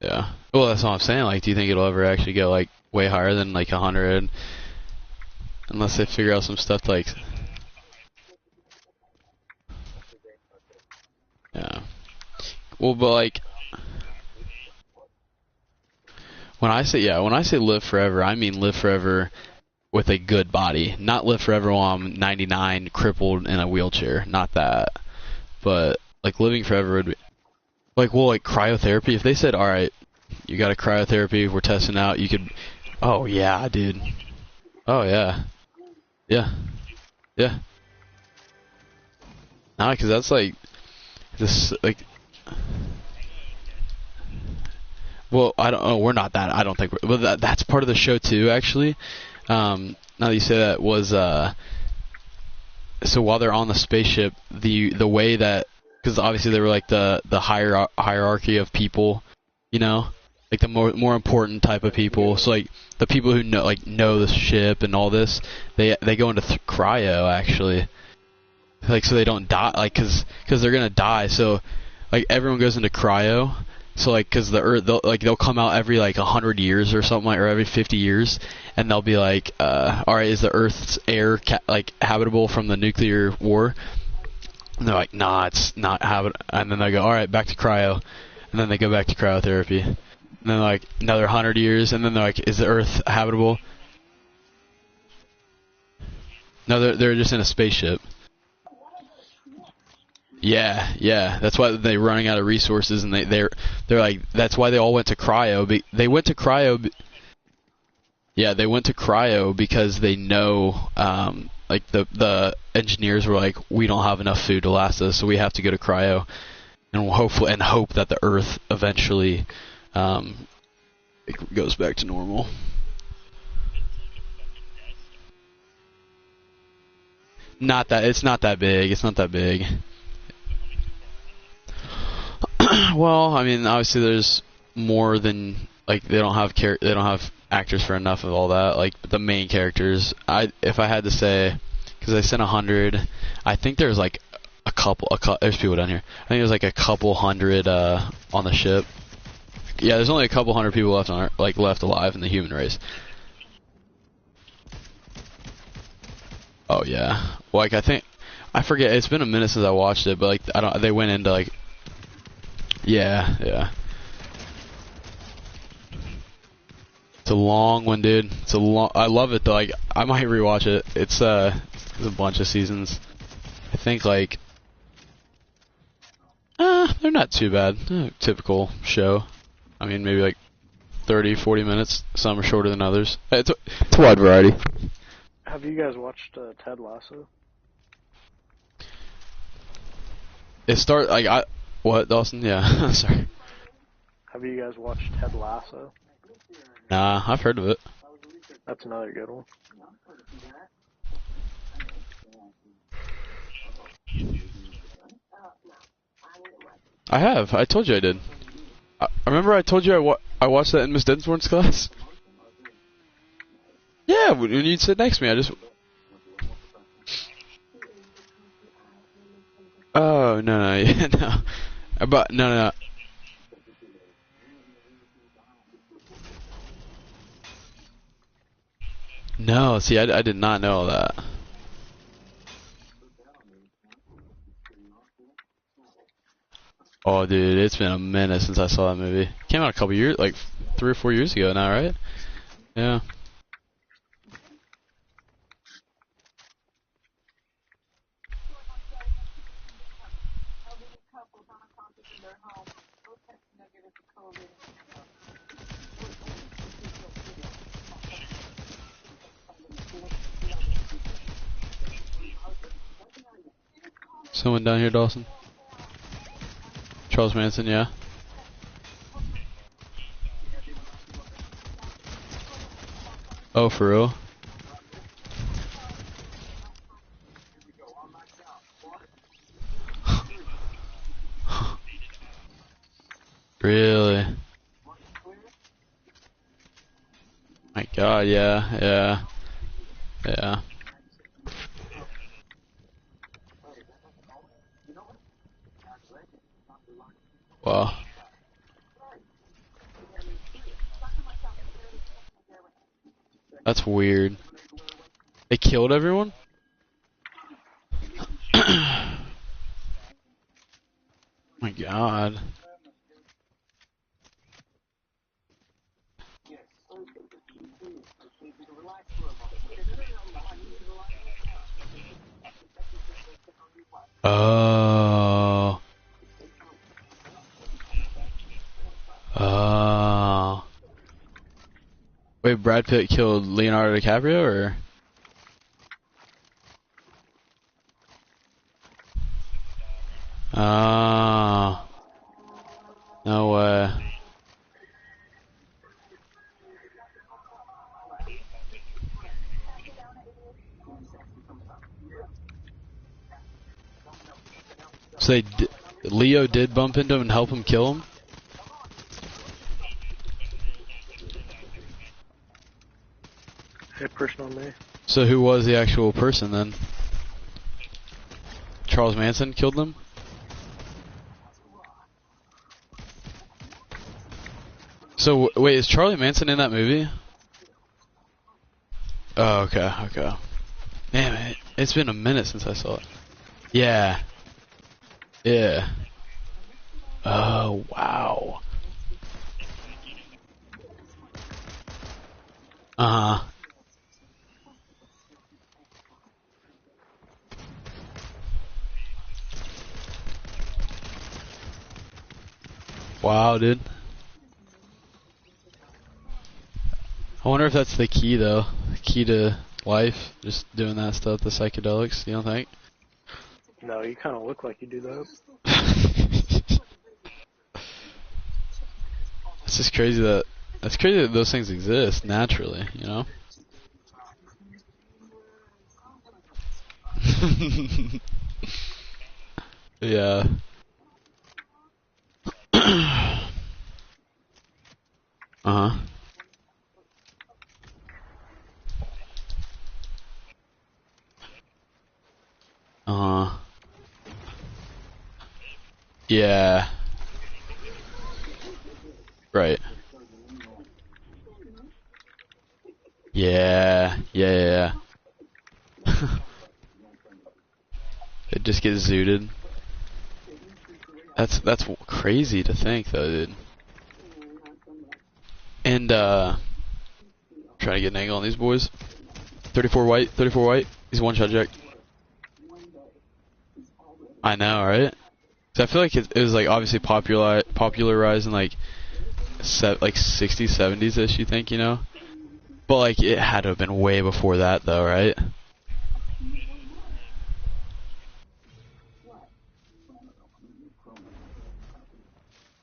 [SPEAKER 1] Yeah. Well, that's what I'm saying. Like, do you think it'll ever actually go like way higher than like 100? Unless they figure out some stuff to, like. Yeah. Well, but like, when I say live forever, I mean live forever with a good body. Not live forever while I'm 99, crippled in a wheelchair. Not that. But like living forever would be like, well, like cryotherapy. If they said, all right, you got a cryotherapy, we're testing out, you could. Oh yeah, dude. Oh yeah. Yeah. Yeah. Nah, because that's like this like. Well, I don't know. We're not that. I don't think. But that's part of the show too, actually. Now that you say that, was so while they're on the spaceship, the way that, because obviously they were like the hierarchy of people, you know, like the more important type of people. So like the people who know the ship and all this, they go into cryo actually, like so they don't die, like because they're gonna die. So like everyone goes into cryo. So like, cause the Earth, they'll come out every like 100 years or something, like, or every 50 years, and they'll be like, all right, is the Earth's air like habitable from the nuclear war? And they're like, nah, it's not habitable. And then they go, all right, back to cryo, and then they go back to cryotherapy. And then like another 100 years, and then they're like, is the Earth habitable? No, they're just in a spaceship. Yeah. That's why they're running out of resources, and they're like, that's why they all went to cryo. They went to cryo. Yeah, they went to cryo because they know, like the engineers were like, we don't have enough food to last us, so we have to go to cryo, and hope that the Earth eventually, it goes back to normal. It's not that big. It's not that big. Well, I mean, obviously there's more than like they don't have actors for enough of all that. Like the main characters, if I had to say, because I sent 100, I think there's like a couple. There's people down here. I think there's like a couple hundred on the ship. Yeah, there's only a couple hundred people left left alive in the human race. Oh yeah, well, like I forget. It's been a minute since I watched it, but like I don't. They went into like. Yeah. It's a long one, dude. I love it though. Like I might rewatch it. It's a bunch of seasons. I think like they're not too bad. Typical show. I mean maybe like 30, 40 minutes. Some are shorter than others. It's a wide variety.
[SPEAKER 2] Have you guys watched Ted Lasso?
[SPEAKER 1] What, Dawson? Yeah. Sorry.
[SPEAKER 2] Have you guys watched Ted Lasso?
[SPEAKER 1] Nah, I've heard of it.
[SPEAKER 2] That's another good one.
[SPEAKER 1] I have. I told you I did. I remember I told you I watched that in Miss Densmore's class. Yeah, when you'd sit next to me, I just. Oh no, yeah, no. But no. No, see, I did not know that. Oh, dude, it's been a minute since I saw that movie. Came out a couple years, like 3 or 4 years ago now, right? Yeah. Someone down here, Dawson? Charles Manson, yeah. Oh, for real? Really? My God, yeah. Wow. That's weird. They killed everyone? My God. Oh. Oh. Wait, Brad Pitt killed Leonardo DiCaprio, or? Oh. No way. So Leo did bump into him and help him kill him?
[SPEAKER 2] Hit person on me.
[SPEAKER 1] So who was the actual person then? Charles Manson killed them? So wait, is Charlie Manson in that movie? Oh, okay, okay. Man, it's been a minute since I saw it. Yeah. Yeah. Oh, wow. Uh-huh. Wow, dude. I wonder if that's the key, though. The key to life, just doing that stuff, the psychedelics, you don't think?
[SPEAKER 2] No, you kind of look like you do that.
[SPEAKER 1] It's just crazy that those things exist naturally, you know? Yeah. Uh-huh. Uh-huh. Yeah. Right. Yeah. Yeah, yeah. It just gets zooted. That's crazy to think, though, dude. And trying to get an angle on these boys. 34 white, 34 white. He's one shot jack. I know, right? So I feel like it was like obviously popularized in like 60s, 70s ish. You think, you know? But like it had to have been way before that, though, right?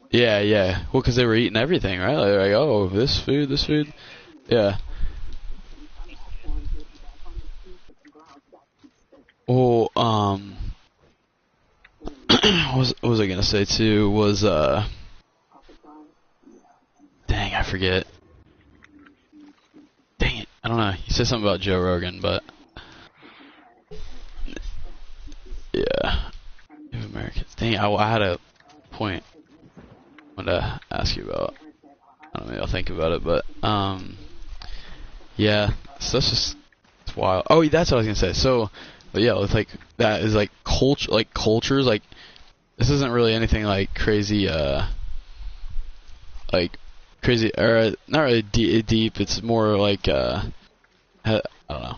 [SPEAKER 1] Yeah, yeah. Well, because they were eating everything, right? Like, oh, this food, this food. Yeah. Well, what was I gonna say too? Was dang, I forget. Dang it, I don't know. He said something about Joe Rogan, but yeah, Native Americans. Dang, I had a point I wanted to ask you about. I don't know, maybe I'll think about it, but yeah, so that's just it's wild. Oh, that's what I was gonna say. So, but yeah, it's like that is like cultures. Like this isn't really anything like crazy. Like crazy or not really deep. It's more like I don't know.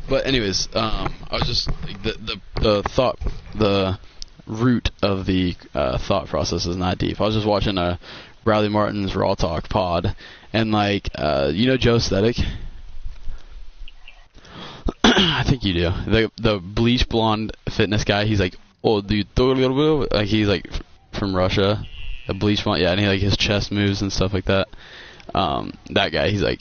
[SPEAKER 1] But anyways, I was just like, the thought the root of the thought process is not deep. I was just watching Bradley Martin's Raw Talk pod, and like you know Joe Aesthetic. I think you do. The bleach blonde fitness guy. He's like, oh, dude, like he's like from Russia. A bleach blonde, yeah, and he like his chest moves and stuff like that. That guy, he's like,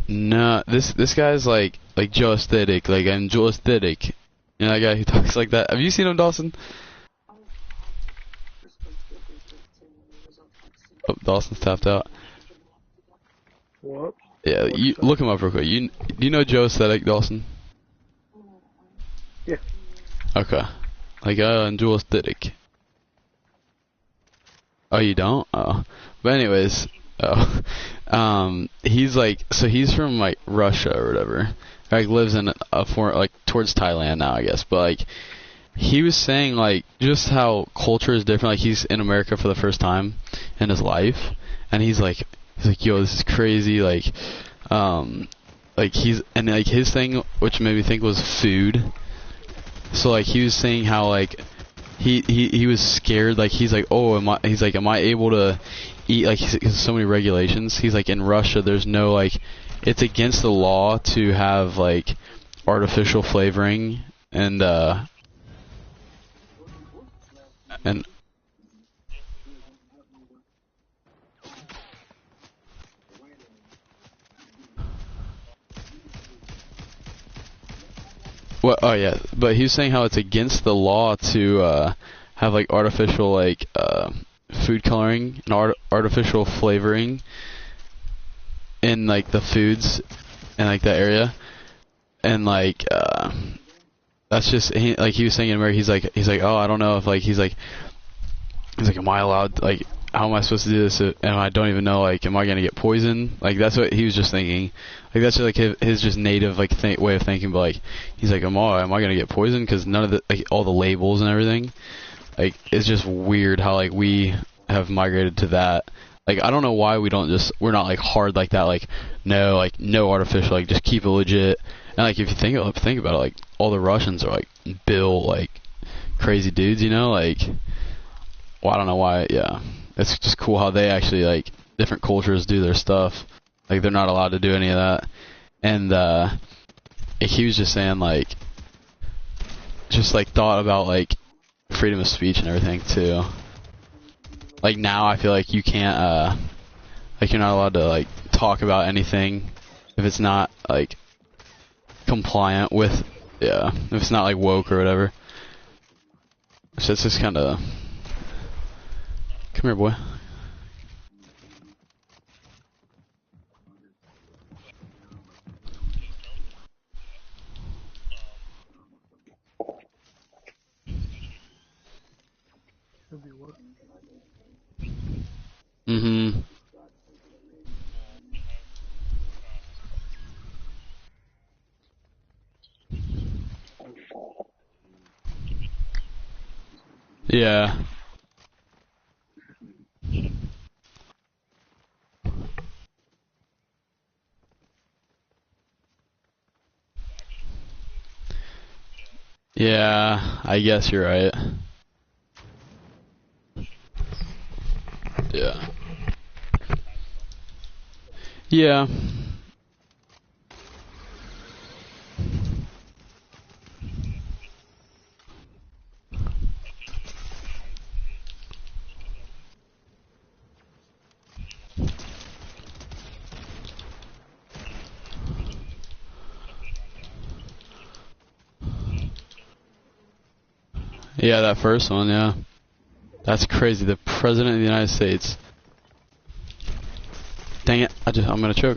[SPEAKER 1] no, this guy's like Joe Aesthetic. Like I'm Joe Aesthetic. You know that guy who talks like that. Have you seen him, Dawson? Oh, Dawson's tapped out.
[SPEAKER 2] What?
[SPEAKER 1] Yeah, you look him up real quick. Do you know Joe Aesthetic, Dawson?
[SPEAKER 2] Yeah.
[SPEAKER 1] Okay. Like Joe Aesthetic. Oh, you don't? Oh. But anyways, he's like, so he's from like Russia or whatever. Like lives in a foreign, like towards Thailand now, I guess. But like, he was saying like just how culture is different. Like he's in America for the first time in his life, and he's like, yo, this is crazy. Like, like his thing, which made me think was food. So like he was saying how like he was scared, like he's like, oh, am I able to eat, like there's so many regulations. He's like, in Russia there's no, like, it's against the law to have like artificial flavoring and well, oh yeah, but he was saying how it's against the law to have like artificial, like food coloring and artificial flavoring in like the foods in like that area, and like that's just like he was saying in America. He's like, oh, I don't know if like he's like, am I allowed, like, how am I supposed to do this, and I don't even know, like, am I gonna get poisoned? Like, that's what he was just thinking. Like, that's like his just native like way of thinking. But like, he's like, am I gonna get poisoned? Because none of the, like, all the labels and everything, like, it's just weird how like we have migrated to that. Like, I don't know why we're not like hard like that. Like no artificial. Like, just keep it legit. And like, if you think about it, like, all the Russians are like built like crazy dudes, you know, like. Well, I don't know why. Yeah, it's just cool how they actually, like, different cultures do their stuff. Like, they're not allowed to do any of that. And he was just saying, like, just like thought about like freedom of speech and everything too. Like, now I feel like you can't like, you're not allowed to like talk about anything if it's not like compliant with, yeah, if it's not like woke or whatever. So it's just kind of. Come here, boy. Mm-hmm. Yeah. Yeah, I guess you're right. Yeah. Yeah. Yeah, that first one, yeah. That's crazy. The President of the United States. Dang it. I'm gonna choke.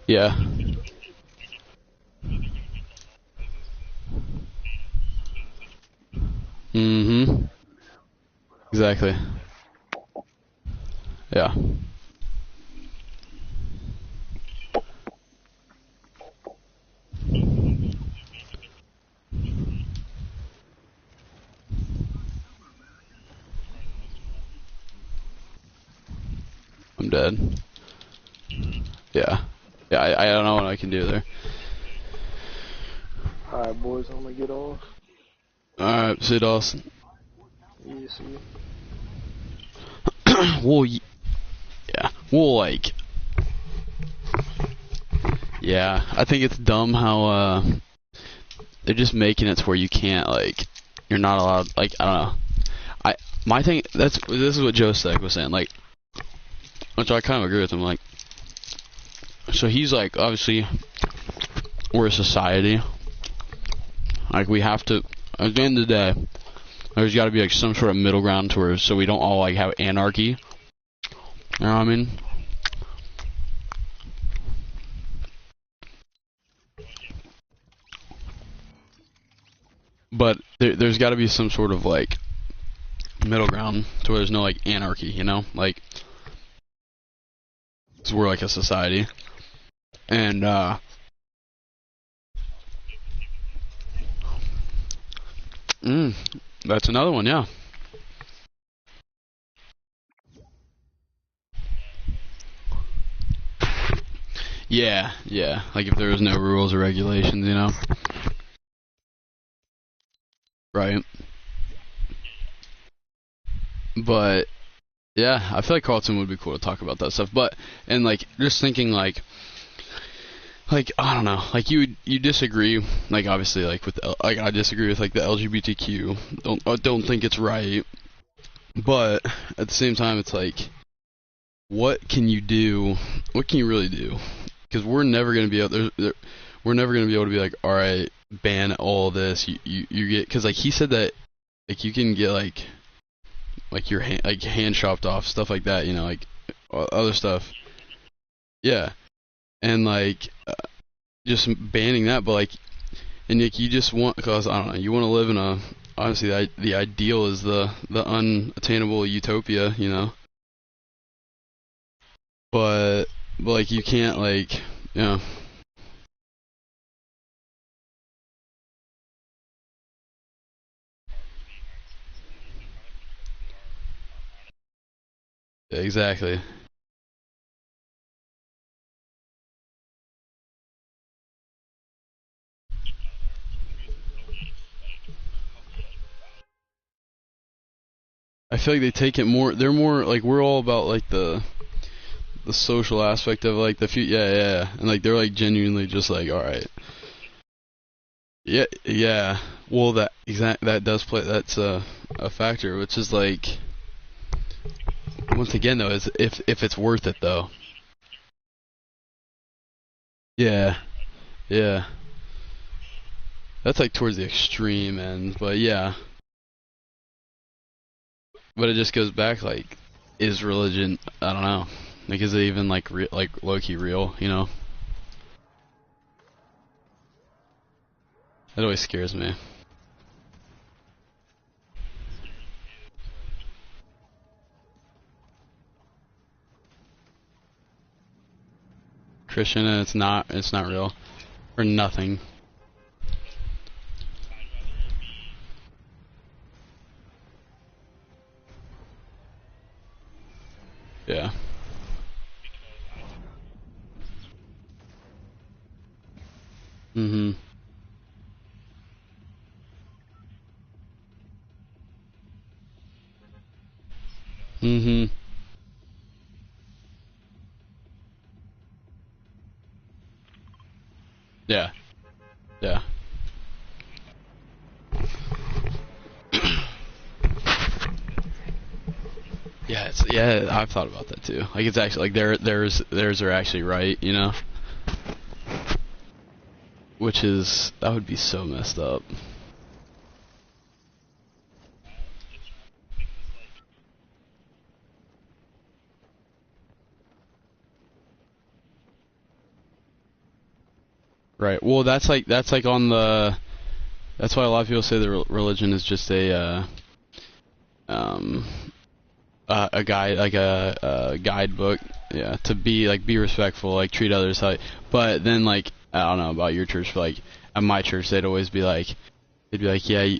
[SPEAKER 1] Yeah. Mm-hmm. Exactly. Yeah. I'm dead. Yeah. Yeah, I don't know what I can do there.
[SPEAKER 2] Alright, boys, I'm gonna get off.
[SPEAKER 1] Alright, see you, Dawson.
[SPEAKER 2] Yeah, see you.
[SPEAKER 1] Well, yeah. Well, like, yeah, I think it's dumb how they're just making it to where you can't, like, you're not allowed, like, I don't know. My thing, this is what Joe Stack was saying, like, which I kind of agree with him, like, so he's like, obviously, we're a society, like, we have to, at the end of the day, there's got to be like some sort of middle ground to where, so we don't all like have anarchy. You know what I mean? But there's got to be some sort of like middle ground to where there's no like anarchy. You know, like, 'cause we're like a society, and Mm, that's another one, yeah. Yeah, yeah. Like if there was no rules or regulations, you know? Right. But yeah, I feel like Carlton would be cool to talk about that stuff. But and like just thinking like I don't know, like you disagree, like obviously like with like I disagree with like the LGBTQ. I don't think it's right. But at the same time, it's like, what can you do? What can you really do? Because we're never gonna be able. We're never gonna be able to be like, all right, ban all this. You get because like he said that like you can get like your hand chopped off, stuff like that. You know, like other stuff. Yeah, and like just banning that, but like, and like you just want, because I don't know, you want to live in a, honestly the ideal is the unattainable utopia, you know. But like you can't like, you know. Exactly. I feel like they take it more. They're more like we're all about like the social aspect of like the few. Yeah, yeah, and like they're like genuinely just like, all right. Yeah, yeah. Well, that does play. That's a factor, which is like once again though, is if it's worth it though. Yeah, yeah. That's like towards the extreme end, but yeah. But it just goes back like, is religion? I don't know. Like, is it even like like low key real? You know? That always scares me. Christian, and it's not real, or nothing. Yeah. Mhm. Mhm. Yeah. Yeah. Yeah. Yeah. I've thought about that too. Like it's actually like theirs are actually right. You know, which is that would be so messed up. Right. Well, that's like on the. That's why a lot of people say that religion is just um a guide, like a guidebook, yeah, to be respectful, like treat others how. But then like I don't know about your church, but like at my church they'd be like, yeah,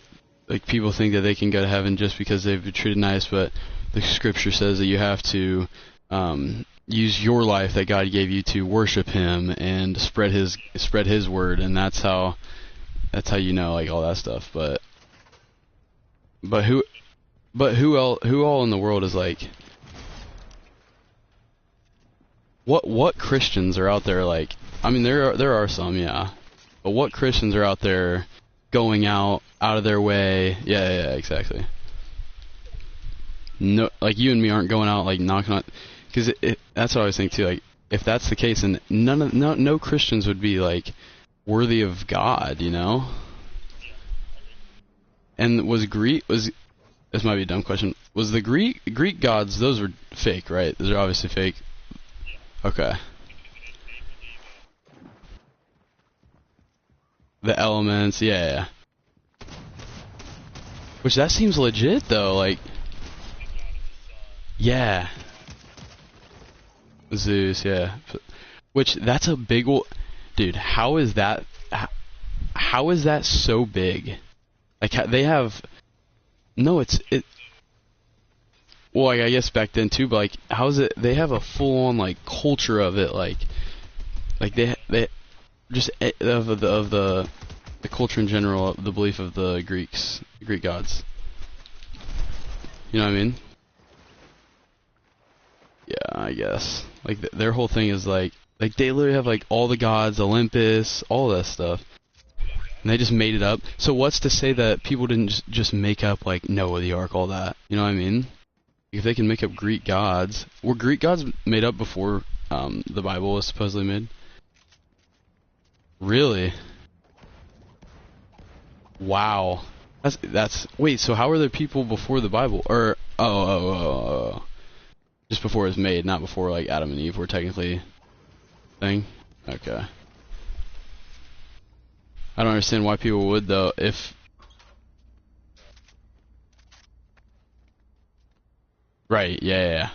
[SPEAKER 1] like people think that they can go to heaven just because they've been treated nice, but the scripture says that you have to use your life that God gave you to worship Him and spread His word, and that's how you know like all that stuff. But who who all in the world is like what Christians are out there like? I mean, there are some, yeah, but what Christians are out there going out of their way? Yeah, yeah, exactly. No, like you and me aren't going out like knocking on, because that's what I always think too. Like if that's the case, then no Christians would be like worthy of God, you know. And was this might be a dumb question. Was the Greek gods, those were fake, right? Those are obviously fake. Okay. The elements, yeah, yeah. Which that seems legit though, like yeah. Zeus, yeah. Which that's a big dude, how is that so big? Like they have no, it. Well, like, I guess back then too, but like, how's it? They have a full-on like culture of it, like they just of the culture in general, the belief of the Greek gods. You know what I mean? Yeah, I guess. Like their whole thing is like they literally have like all the gods, Olympus, all that stuff, and they just made it up. So what's to say that people didn't just make up like Noah, the Ark, all that? You know what I mean? If they can make up Greek gods, were Greek gods made up before the Bible was supposedly made? Really? Wow. That's wait. So how were there people before the Bible? Or just before it was made, not before like Adam and Eve were technically thing. Okay. I don't understand why people would though. If right, yeah.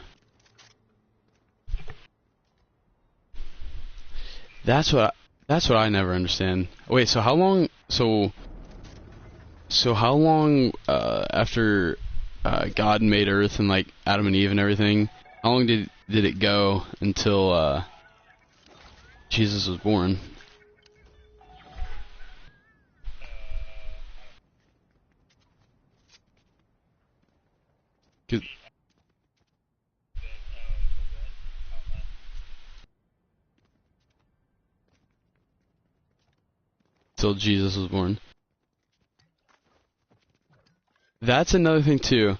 [SPEAKER 1] That's what I never understand. Wait, so how long? So how long after God made Earth and like Adam and Eve and everything? How long did it go until Jesus was born? 'Cause- Till Jesus was born. That's another thing too.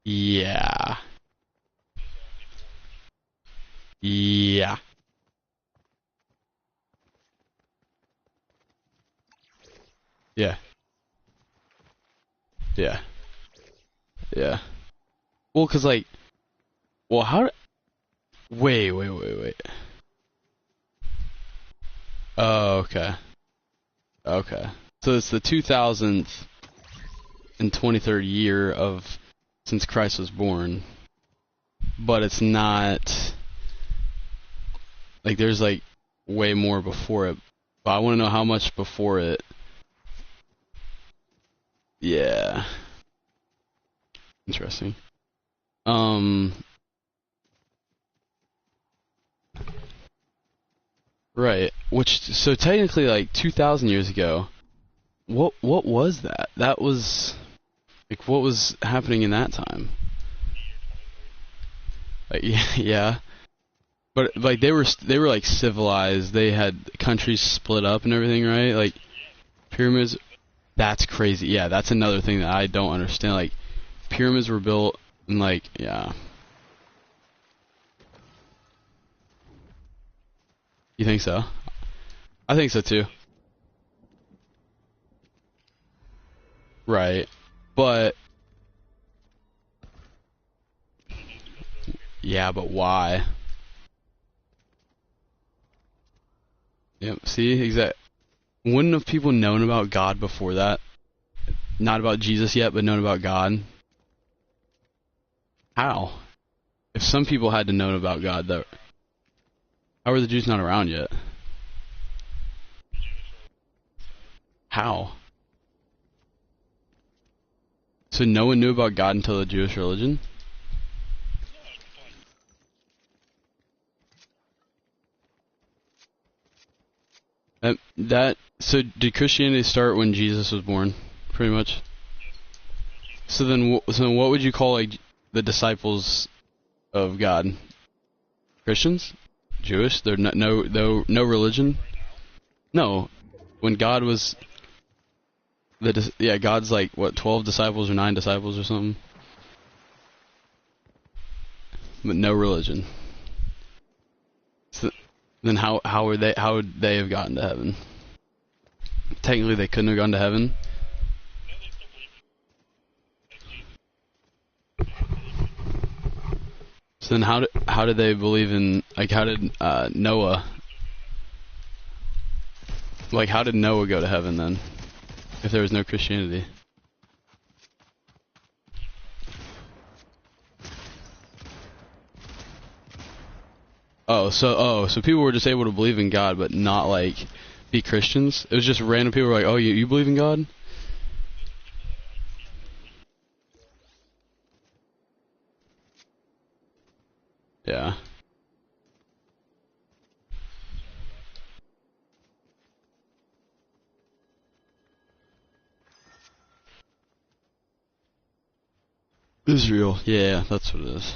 [SPEAKER 1] Yeah. Yeah. Yeah. Yeah. Yeah. Well, 'cause like, well, wait. Oh, okay. Okay. So it's the 2000th and 23rd year of since Christ was born, but it's not like there's like way more before it. But I want to know how much before it. Yeah. Interesting. Um. Right. Which so technically like 2,000 years ago. What was that? That was like what was happening in that time? Like, yeah. But like they were like civilized. They had countries split up and everything, right? Like pyramids. That's crazy. Yeah, that's another thing that I don't understand. Like pyramids were built and like yeah. You think so? I think so too. Right. But yeah, but why? Yep. See, exact. Wouldn't have people known about God before that? Not about Jesus yet, but known about God. How? If some people had to know about God, though, how are the Jews not around yet? How? So no one knew about God until the Jewish religion? So did Christianity start when Jesus was born? Pretty much. So then what would you call like the disciples of God? Christians? Jewish? They're not no religion? No. When God was God's like what 12 disciples or 9 disciples or something, but no religion. So then how would they have gotten to heaven? Technically, they couldn't have gone to heaven. So then how did they believe in like how did Noah how did Noah go to heaven then if there was no Christianity? So people were just able to believe in God, but not like be Christians. It was just random people were like, oh, you believe in God? Yeah. Israel. Yeah, that's what it is.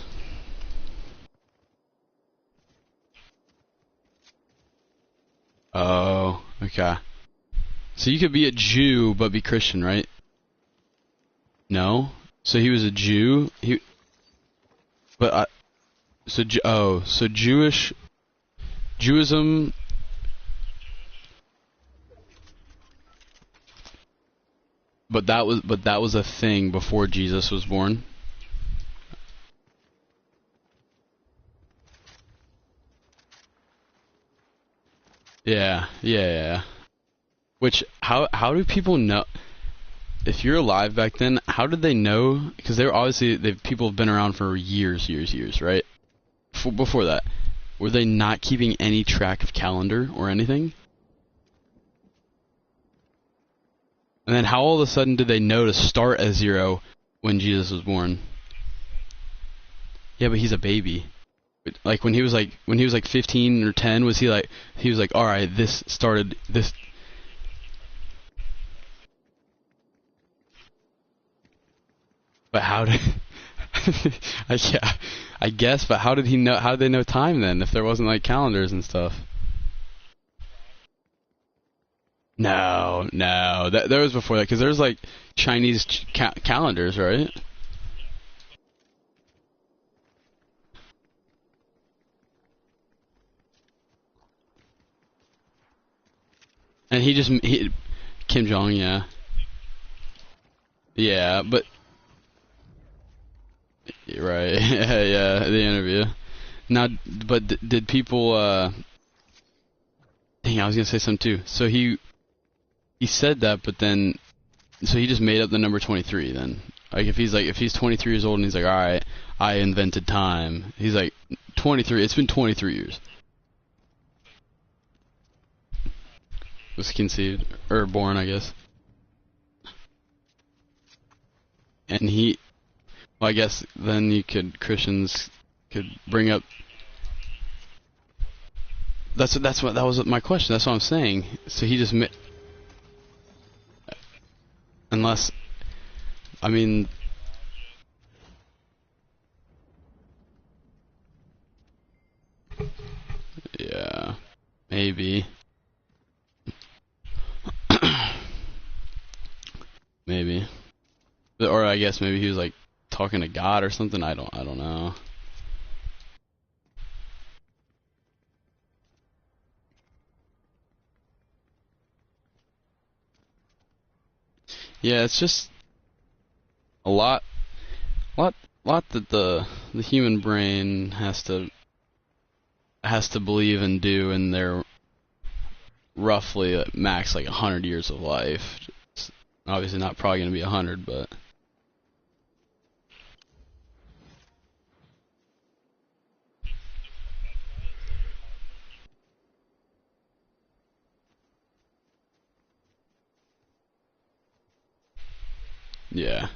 [SPEAKER 1] Oh, okay. So you could be a Jew but be Christian, right? No. So he was a Jew. But so Jewism. But that was a thing before Jesus was born. Yeah. Which how do people know? If you're alive back then, how did they know? Because they're obviously people have been around for years, right? Before that, were they not keeping any track of calendar or anything? And then how all of a sudden did they know to start at 0 when Jesus was born? Yeah, but he's a baby. Like when he was like 15 or 10, he was like, all right, this started this. But how did? Yeah, I guess. But how did he know? How did they know time then? If there wasn't like calendars and stuff. No, that was before that because there's like Chinese calendars, right? And Kim Jong, yeah, yeah, but right, yeah, the interview. Now, but did people? Dang, I was gonna say something too. So he said that, but then so he just made up the number 23. Then, like if he's 23 years old and he's like, all right, I invented time. He's like 23. It's been 23 years. Was conceived or born, I guess. And well, I guess then Christians could bring up. That was my question. That's what I'm saying. So he just unless I mean yeah, maybe. Maybe. Or I guess maybe he was like talking to God or something. I don't know. Yeah, it's just a lot lot that the human brain has to believe and do in their roughly max like 100 years of life. It's obviously not probably going to be 100, but yeah,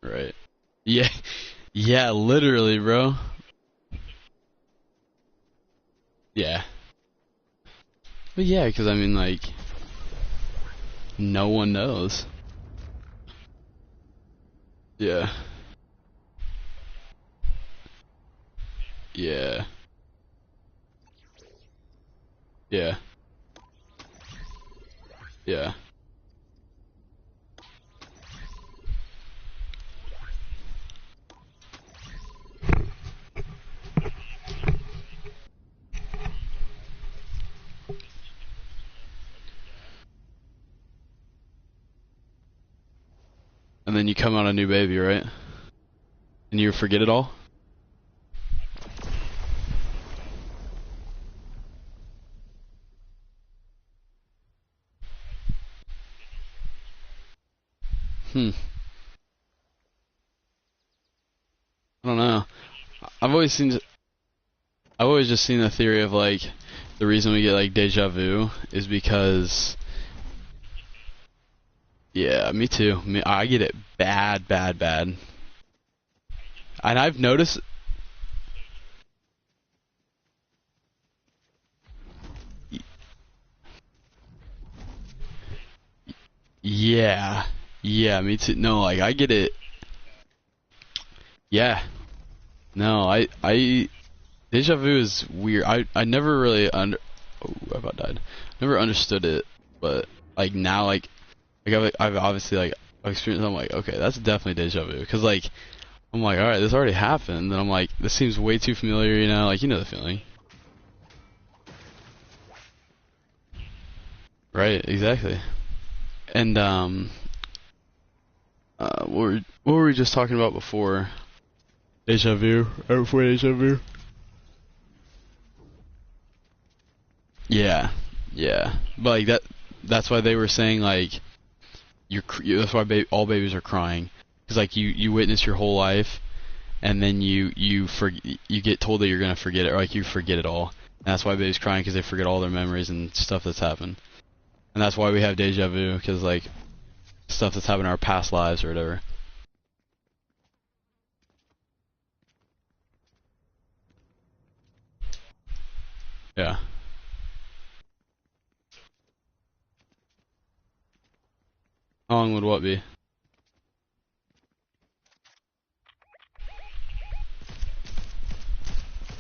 [SPEAKER 1] right. Yeah, yeah, literally, bro. Yeah, but yeah, because I mean, like, no one knows. Yeah, yeah, yeah, yeah. And then you come out a new baby, right? And you forget it all. Hmm. I don't know. I've always seen. I've always just seen the theory of like the reason we get like deja vu is because yeah, me too. I get it bad, bad, bad. And I've noticed yeah. Yeah, me too. No, like I get it. Yeah. No, I deja vu is weird. I never really oh, I about died. Never understood it, but like now I've obviously like I've experienced it, I'm like, okay, that's definitely deja vu because like I'm like, all right, this already happened, and I'm like, this seems way too familiar, you know, like you know the feeling. Right, exactly. And what were we just talking about before? Deja vu, right before deja vu. Yeah, yeah. But like that's why they were saying like that's why all babies are crying because like you witness your whole life and then you get told that you're gonna forget it or like you forget it all. And that's why babies crying because they forget all their memories and stuff that's happened. And that's why we have deja vu because like stuff that's happened in our past lives or whatever. Yeah. How long would what be?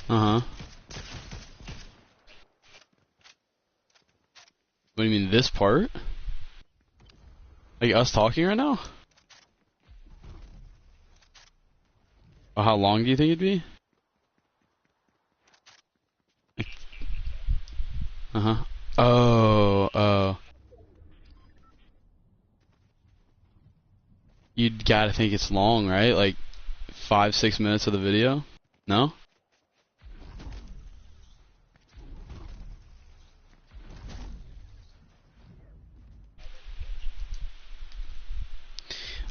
[SPEAKER 1] Uh huh. What do you mean this part? Like us talking right now? Or how long do you think it'd be? Uh huh. Oh, oh. You'd gotta think it's long, right? Like 5, 6 minutes of the video? No?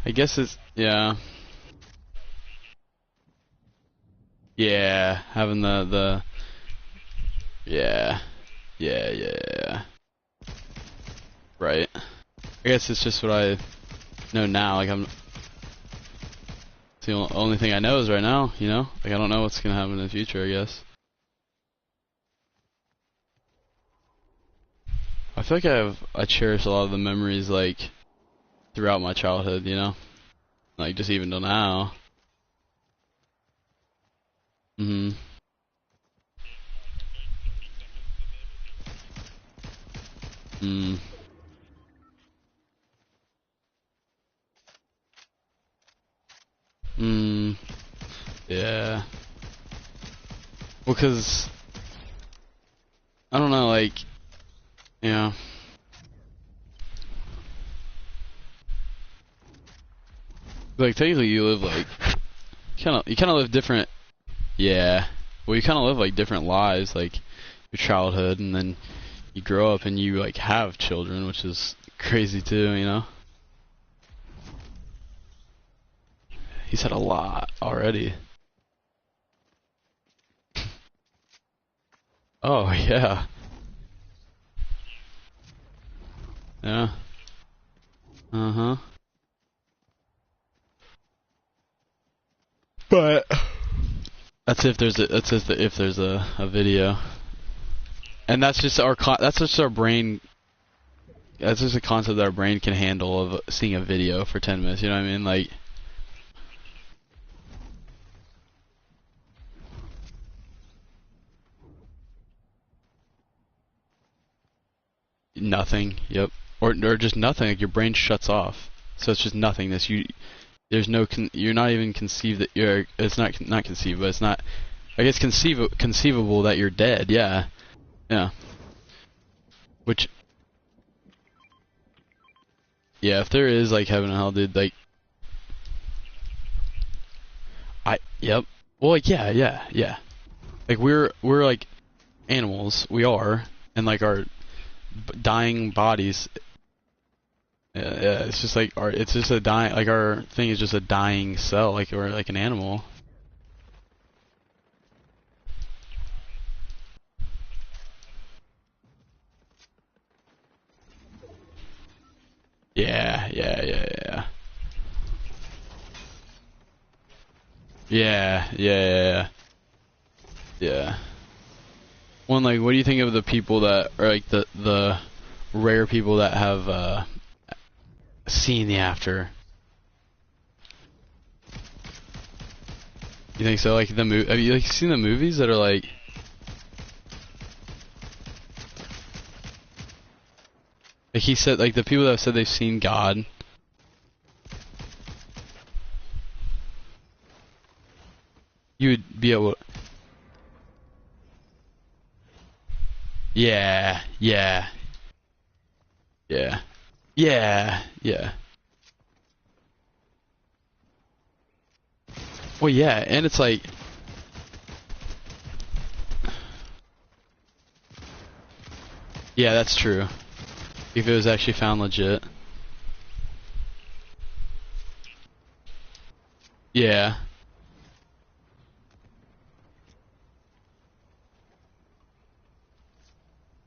[SPEAKER 1] I guess it's yeah. Yeah, having the yeah. Yeah, yeah. Right. I guess it's just what I know now. Like it's the only thing I know is right now, you know? Like I don't know what's gonna happen in the future, I guess. I feel like I cherish a lot of the memories like throughout my childhood, you know? Like just even till now. Mhm. Mm. Mm. Yeah. Well, 'cause I don't know, like, yeah. Like technically you live like you kind of live different. Yeah. Well, you kind of live like different lives, like your childhood, and then you grow up and you like have children, which is crazy too, you know. He's had a lot already. Oh yeah, yeah. Uh huh. But if there's a video, and that's just that's just our brain. That's just a concept that our brain can handle of seeing a video for 10 minutes. You know what I mean? Like nothing. Yep. Or just nothing. Like your brain shuts off. So it's just nothingness. There's no you're not even conceived that you're it's not conceived, but it's not I guess conceivable that you're dead. Yeah. Yeah. Which yeah, if there is like heaven and hell, dude, like yep. Well, like yeah. Like we're like animals. We are, and like our dying bodies. Yeah, it's just like it's just a dying like our thing is just a dying cell. Like we're like an animal. Yeah, yeah, yeah, yeah. Yeah, yeah, yeah, yeah. Yeah. Well, like, what do you think of the people that are like the rare people that have seen the after? You think so? Like have you like seen the movies that are like he said, like the people that have said they've seen God? You would be able. Yeah, yeah, yeah, yeah, yeah. Well, yeah, and it's like, yeah, that's true. If it was actually found legit. Yeah.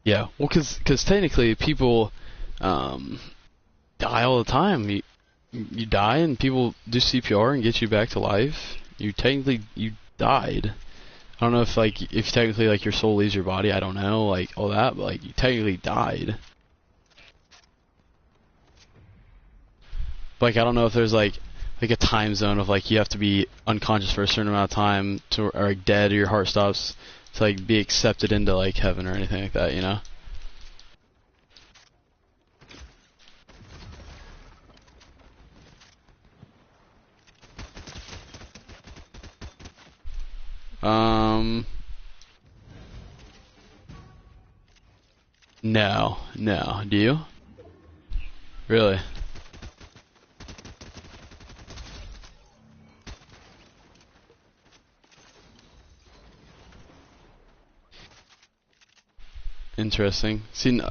[SPEAKER 1] Yeah. Well, cause technically people, um, die all the time. You die and people do CPR and get you back to life. You died. I don't know if technically like your soul leaves your body. I don't know like all that, but like you technically died. But, like I don't know if there's like a time zone of like you have to be unconscious for a certain amount of time to or like dead or your heart stops to like be accepted into like heaven or anything like that. You know? Um. No. No. Do you? Really? Interesting. See,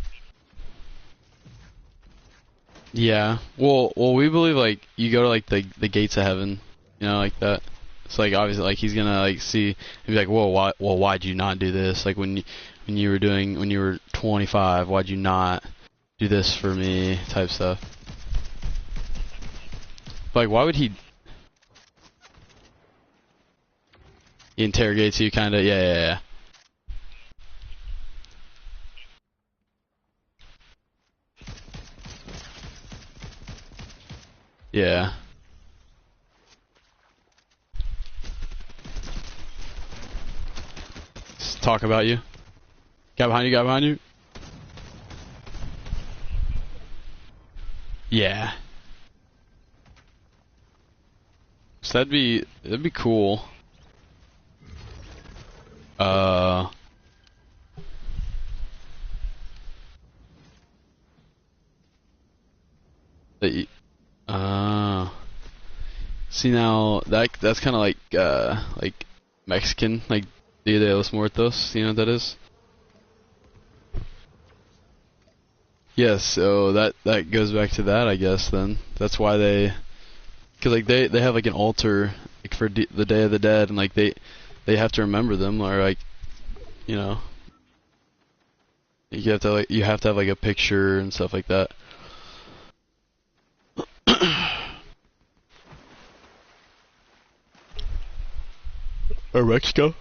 [SPEAKER 1] yeah. Well, we believe like you go to like the gates of heaven, you know, like that. It's like obviously like he's gonna like see and be like, whoa, why'd you not do this? Like when you were 25, why'd you not do this for me? Type stuff. But, like, why would he interrogates you? Kind of. Yeah, yeah, yeah. Yeah. Just talk about you. Got behind you. Got behind you. Yeah. So that'd be cool. Uh. That you, uh. See now that's kind of like Mexican like Dia de los Muertos. You know what that is? Yes. So that goes back to that, I guess. Then that's why cause like they have like an altar like for the Day of the Dead, and like they have to remember them, or like you know you have to have like a picture and stuff like that. Or Mexico?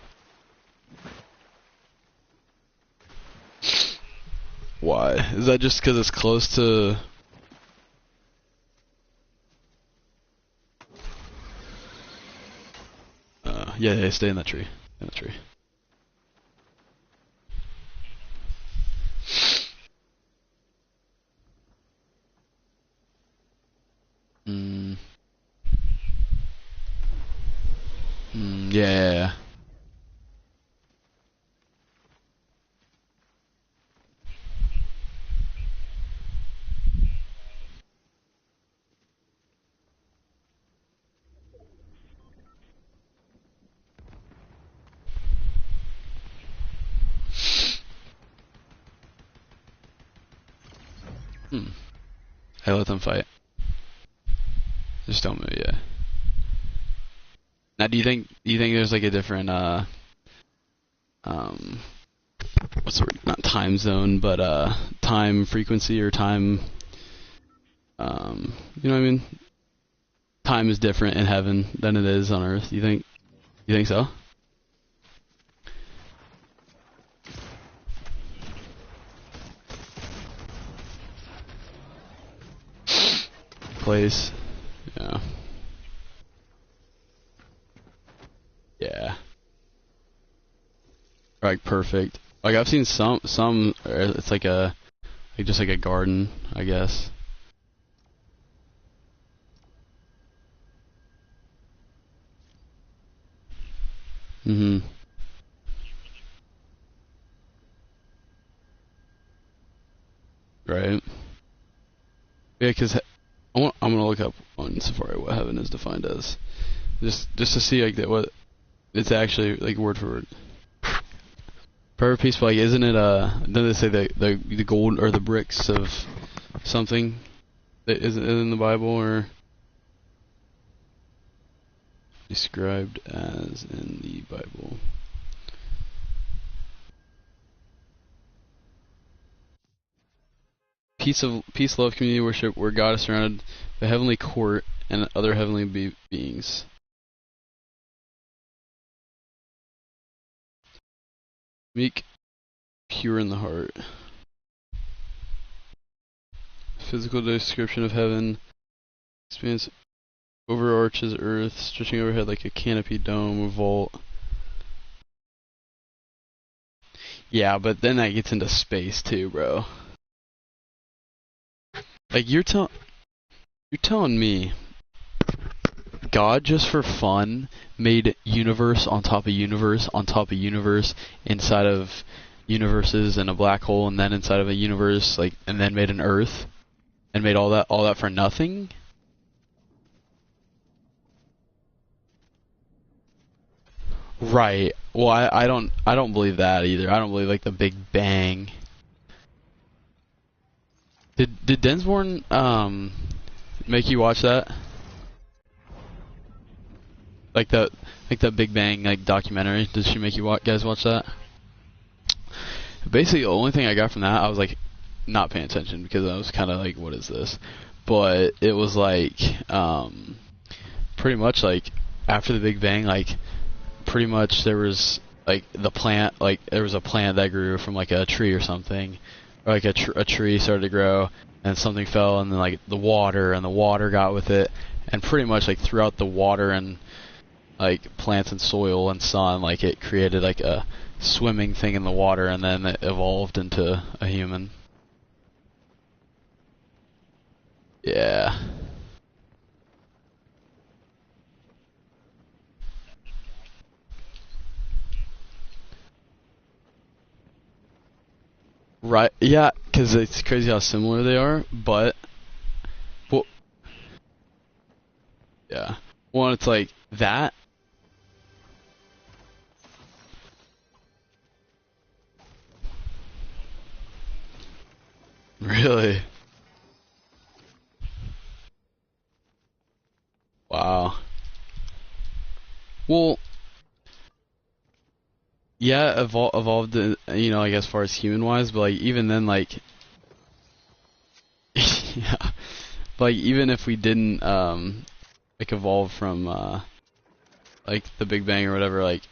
[SPEAKER 1] Why? Is that just because it's close to? Yeah, yeah, stay in that tree. In that tree. Mm, yeah, yeah, yeah. Hmm. Hey, let them fight. Just don't move, yeah. Now, do you think there's like a different um what's the word? Not time zone, but time frequency or time You know what I mean? Time is different in heaven than it is on earth. You think? You think so? Place. Yeah. Yeah. Like perfect. Like I've seen some. It's like just like a garden, I guess. Mhm. Right. Yeah, because I'm gonna look up on Safari what heaven is defined as, just to see like that what it's actually like word for word. Perfect peace, but like, isn't it? Doesn't it say the gold or the bricks of something that isn't in the Bible or described as in the Bible? Peace, love, community, worship, where God is surrounded by heavenly court and other heavenly beings. Meek, pure in the heart. Physical description of heaven. Expanse overarches earth, stretching overhead like a canopy, dome, or vault. Yeah, but then that gets into space too, bro. Like you're telling me God just for fun made universe on top of universe on top of universe inside of universes and a black hole and then inside of a universe like and then made an earth and made all that for nothing? Right. Well, I don't believe that either. I don't believe like the Big Bang. Did Densborn make you watch that? Like the Big Bang like documentary? Did she make you guys watch that? Basically, the only thing I got from that, I was like not paying attention because I was kind of like, what is this? But it was like pretty much like after the Big Bang, like pretty much there was like the plant, like there was a plant that grew from like a tree or something, or like a tree started to grow and something fell and then like the water got with it, and pretty much like throughout the water and like plants and soil and sun, like it created like a swimming thing in the water and then it evolved into a human. Yeah. Right. Yeah, because it's crazy how similar they are, but well, yeah. One, it's like that. Really? Wow. Well, yeah, evolved, you know, like as far as human wise, but like even then, like, yeah, but like even if we didn't like evolve from like the Big Bang or whatever, like,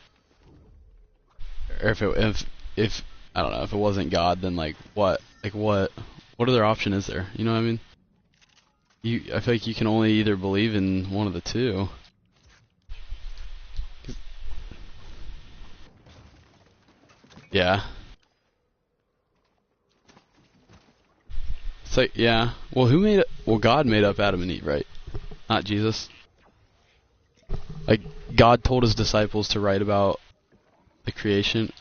[SPEAKER 1] or if I don't know if it wasn't God, then like what other option is there? You know what I mean? I feel like you can only either believe in one of the two. Yeah. It's like, yeah. Well, who made it? Well, God made up Adam and Eve, right? Not Jesus. Like, God told his disciples to write about the creation.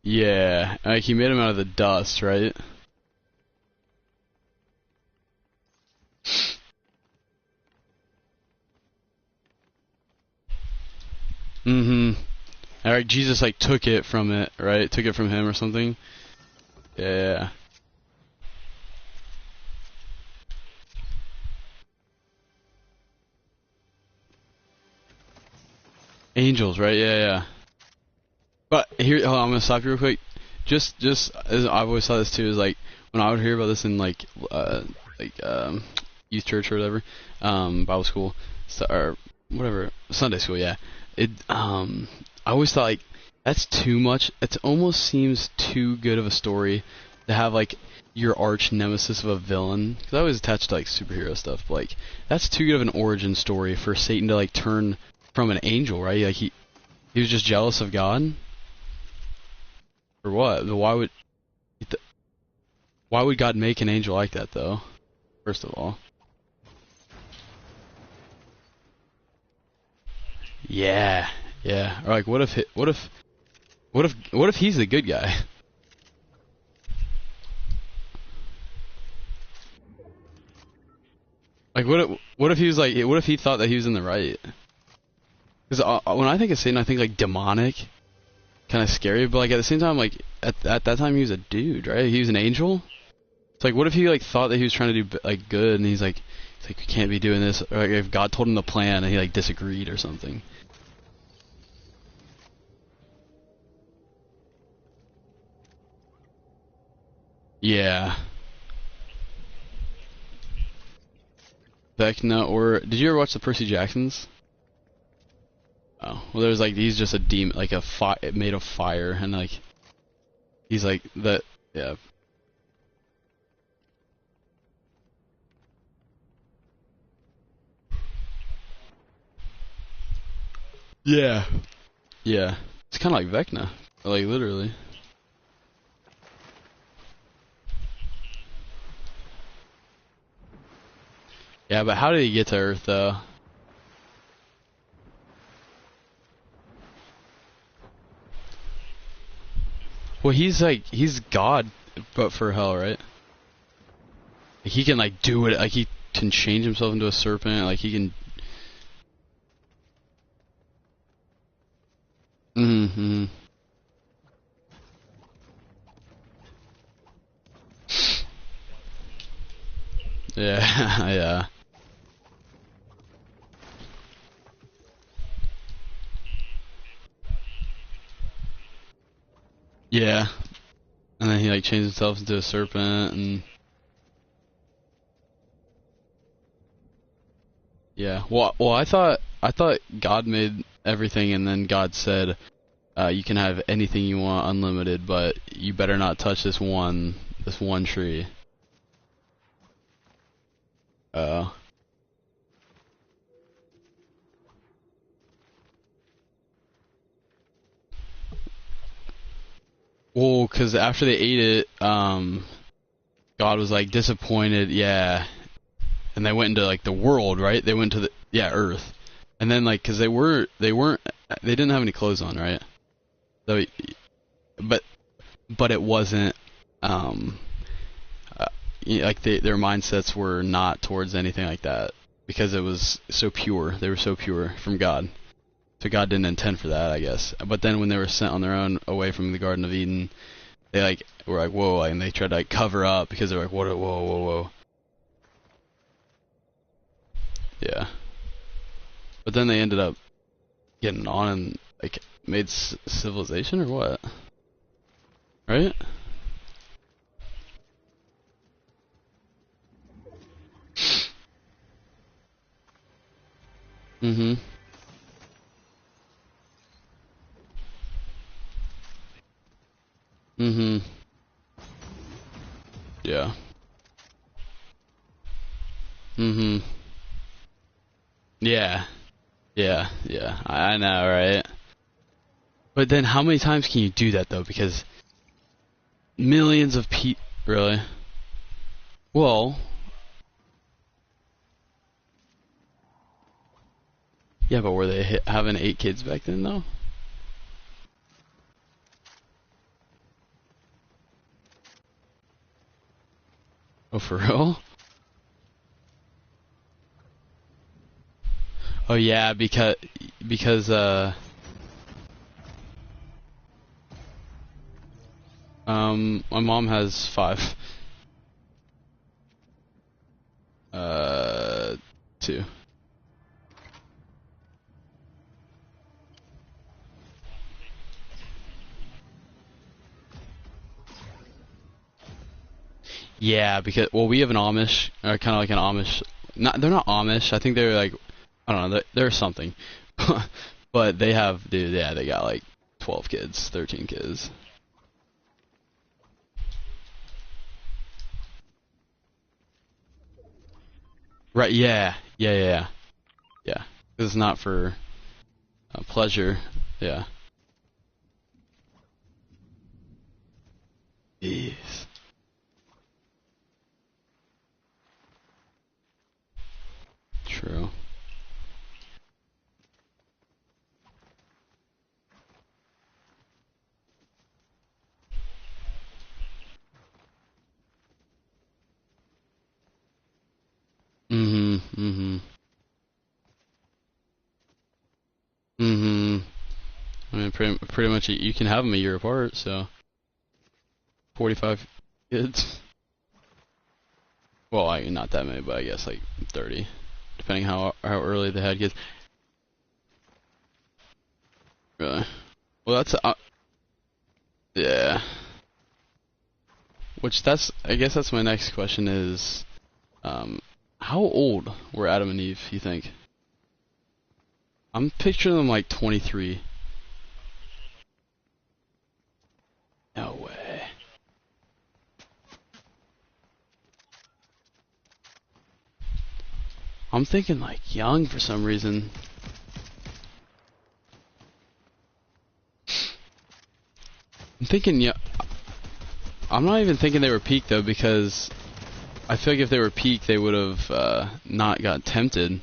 [SPEAKER 1] Yeah. Like, he made them out of the dust, right? Mm-hmm. Alright, Jesus, like, took it from it, right? Took it from him or something. Yeah. Angels, right? Yeah, yeah. But here, hold on, I'm gonna stop you real quick. Just as I've always thought this too is like when I would hear about this in like youth church or whatever, Bible school, or whatever, Sunday school, yeah. I always thought like that's too much. It almost seems too good of a story to have like your arch nemesis of a villain. Because I always attached to like superhero stuff, but like that's too good of an origin story for Satan to like turn from an angel, right? Like he was just jealous of God. For what? Why would God make an angel like that though? First of all. Yeah, yeah. Or like, what if he's the good guy? Like, what if he was like, what if he thought that he was in the right? Because when I think of Satan, I think like demonic, kind of scary. But like at the same time, like at that time he was a dude, right? He was an angel. It's like, what if he like thought that he was trying to do like good, and he's like, we can't be doing this. Or like, if God told him the plan and he like disagreed or something. Yeah. Vecna, or did you ever watch the Percy Jacksons? Oh, well, there's like he's just a demon, like a made of fire, and like he's like that. Yeah. Yeah. Yeah. It's kind of like Vecna, like literally. Yeah, but how did he get to Earth though? Well, he's God, but for hell, right? Like, he can like do it. Like he can change himself into a serpent. Like he can. Mm-hmm. Yeah. Yeah. Yeah. And then he like changed himself into a serpent, and yeah. Well, I thought God made everything, and then God said, you can have anything you want, unlimited, but you better not touch this one tree. Uh, well, because after they ate it, God was like disappointed, yeah, and they went into like the world, right? They went to the Earth, and then like because they didn't have any clothes on, right? So, but it wasn't um uh, like their mindsets were not towards anything like that because it was so pure. They were so pure from God. So God didn't intend for that, I guess. But then when they were sent on their own away from the Garden of Eden, they like were like, whoa, and they tried to like cover up because they're like, whoa, whoa, whoa, whoa. Yeah. But then they ended up getting on and like made civilization or what? Right? Mm-hmm. Mm-hmm. Yeah. Mm-hmm. Yeah. Yeah. Yeah. I know, right? But then how many times can you do that though? Because millions of people, really? Well, yeah, but were they having 8 kids back then though? Oh, for real? Oh yeah, because my mom has 5. 2. Yeah, because well, we have an Amish, or kind of like an Amish. Not they're not Amish. I think they're like I don't know. They're something, but they have dude. Yeah, they got like 12 kids, 13 kids. Right? Yeah, yeah, yeah, yeah. Yeah. It's not for pleasure. Yeah. Jeez. True. Mhm. Mhm. Mhm. I mean, pretty much you can have them a year apart, so 45 kids. Well, not that many, but I guess like 30, depending how early they had kids. Really? Well, that's yeah. Which I guess that's my next question is, um, how old were Adam and Eve? You think? I'm picturing them like 23. No way. I'm thinking like young for some reason. I'm thinking yeah. I'm not even thinking they were peak though because I feel like if they were peak they would have not got tempted.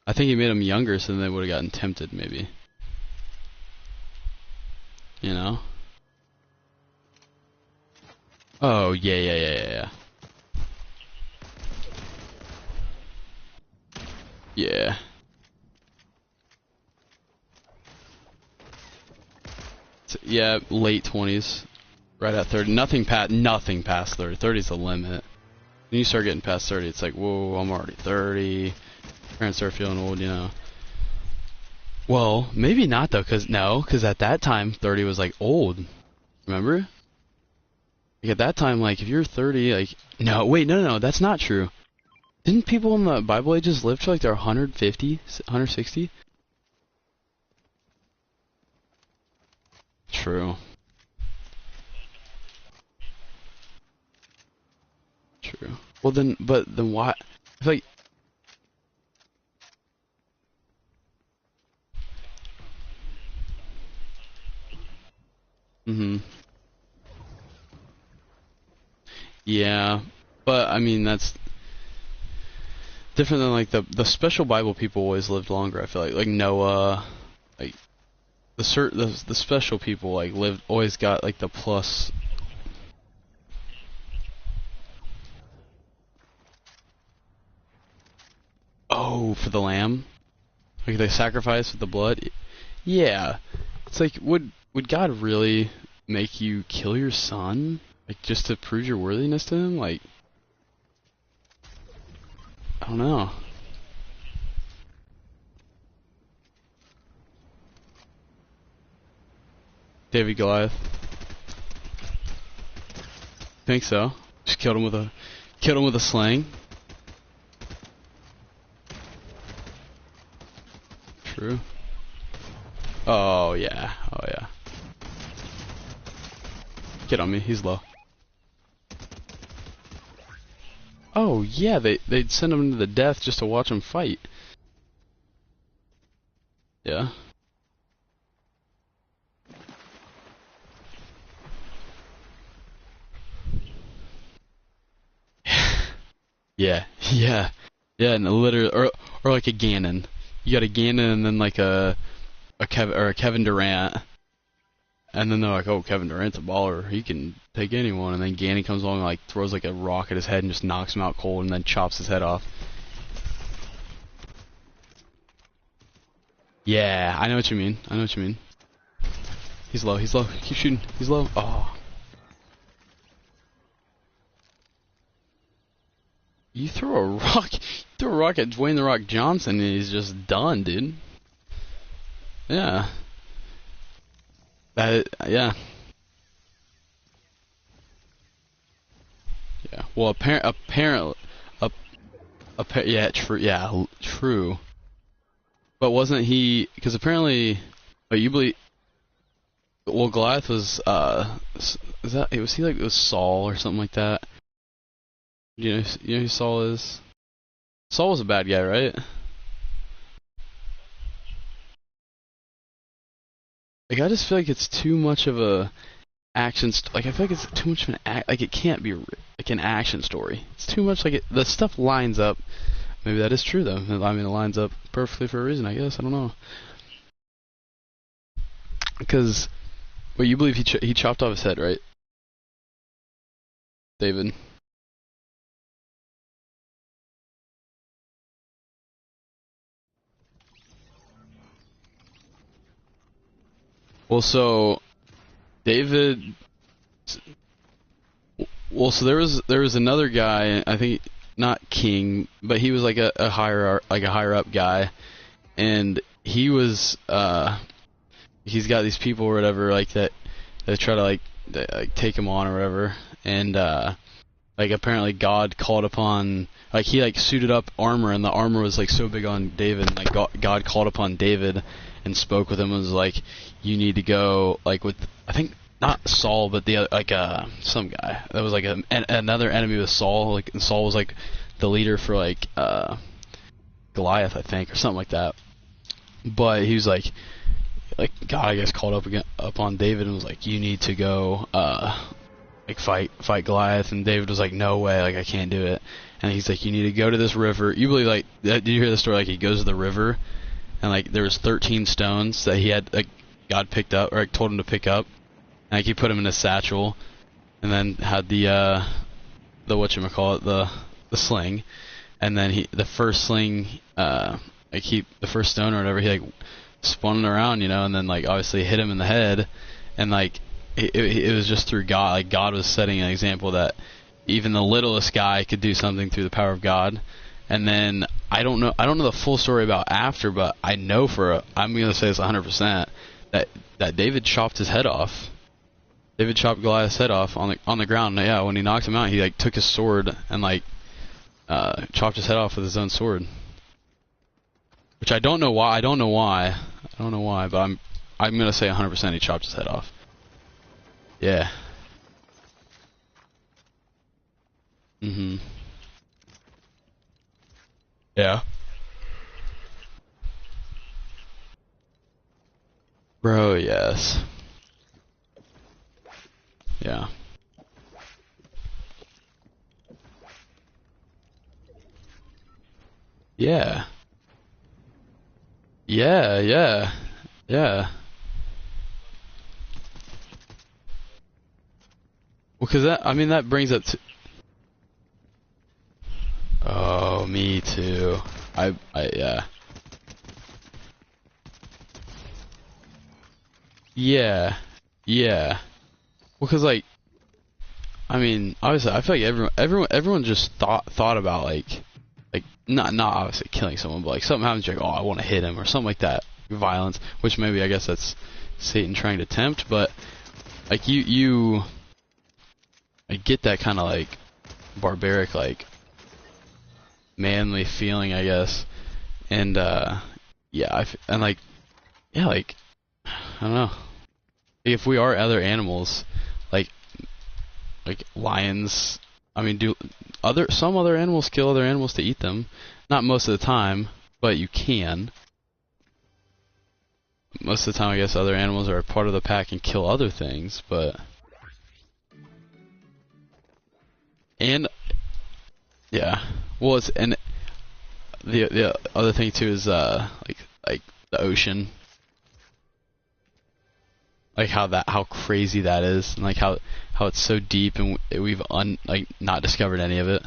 [SPEAKER 1] I think he made them younger so then they would have gotten tempted maybe. You know? Oh yeah yeah yeah yeah yeah. Yeah. Yeah, late 20s, right at 30. Nothing past 30. 30 is the limit. When you start getting past 30, it's like, whoa, I'm already 30. Parents start feeling old, you know. Well, maybe not though, cause at that time 30 was like old. Remember? Like at that time, like if you're 30, like no, wait, no, that's not true. Didn't people in the Bible ages live to like they're 150, 160? True. True. Well then, but then why? I feel like, mhm. Yeah, but I mean that's different than like the special Bible people always lived longer. I feel like Noah, like the special people like lived always got like the plus. Oh, for the lamb, like they sacrifice with the blood. Yeah, it's like would God really make you kill your son like just to prove your worthiness to him? Like I don't know. David Goliath. Think so? Just killed him with a sling. True. Oh yeah. Oh yeah. Get on me. He's low. Oh yeah. They'd send him to the death just to watch him fight. Yeah. Yeah. Yeah. Yeah. And literally, or like a Ganon. You got a Ganon and then like a Kevin Durant. And then they're like, oh, Kevin Durant's a baller. He can take anyone. And then Ganon comes along and like throws like a rock at his head and just knocks him out cold and then chops his head off. Yeah, I know what you mean. I know what you mean. He's low. He's low. Keep shooting. He's low. Oh. You throw a rock. You throw a rock at Dwayne the Rock Johnson and he's just done, dude. Yeah. Yeah. Yeah. Well, apparently, yeah, true, yeah, true. But wasn't he? Because apparently, you believe? Well, Goliath was. Is that? Was he like it was Saul or something like that? You know who Saul is? Saul was a bad guy, right? Like I just feel like it's too much of a like I feel like it's too much of an like it can't be like an action story. It's too much like the stuff lines up. Maybe that is true though. I mean, it lines up perfectly for a reason. I guess I don't know. Because, well, you believe he chopped off his head, right, David? Well, so David. Well, so there was another guy. I think not king, but he was like a higher up guy, and he was he's got these people or whatever like that try to like take him on or whatever, and like apparently God called upon like he like suited up armor, and the armor was like so big on David, and like God called upon David and spoke with him and was like, you need to go like with I think not Saul but the other, like some guy that was like another enemy with Saul, like, and Saul was like the leader for like Goliath I think or something like that, but he was like God I guess called up on David and was like, you need to go like fight Goliath, and David was like, no way, like I can't do it, and he's like, you need to go to this river. You believe like did you hear the story like he goes to the river and like there was 13 stones that he had like God picked up or like, told him to pick up, and like he put them in a satchel, and then had the whatchamacallit, the sling, and then the first sling like the first stone or whatever, he like spun it around, you know, and then like obviously hit him in the head, and like it was just through God. Like God was setting an example that even the littlest guy could do something through the power of God. And then I don't know the full story about after, but I know I'm gonna say it's 100% that David chopped his head off. David chopped Goliath's head off on the ground. Yeah, when he knocked him out, he like took his sword and like chopped his head off with his own sword. Which I don't know why. But I'm gonna say 100% he chopped his head off. Yeah. Yeah. Bro, yes. Yeah. Yeah. Yeah. Well, cause that brings up to. Oh, me too. Yeah. Yeah. Yeah. Well, cause like, I mean, obviously, I feel like everyone just thought about like not obviously killing someone, but like something happens, you're like, oh, I want to hit him or something like that, violence. Which maybe I guess that's Satan trying to tempt, but like you I get that kind of like barbaric, like manly feeling, I guess, and yeah, and like yeah, like I don't know, if we are other animals, like lions. I mean, some other animals kill other animals to eat them? Not most of the time, but you can. Most of the time, I guess other animals are a part of the pack and kill other things, but and yeah, well, and the other thing too is like the ocean, like how crazy that is, and like how it's so deep, and we've like not discovered any of it.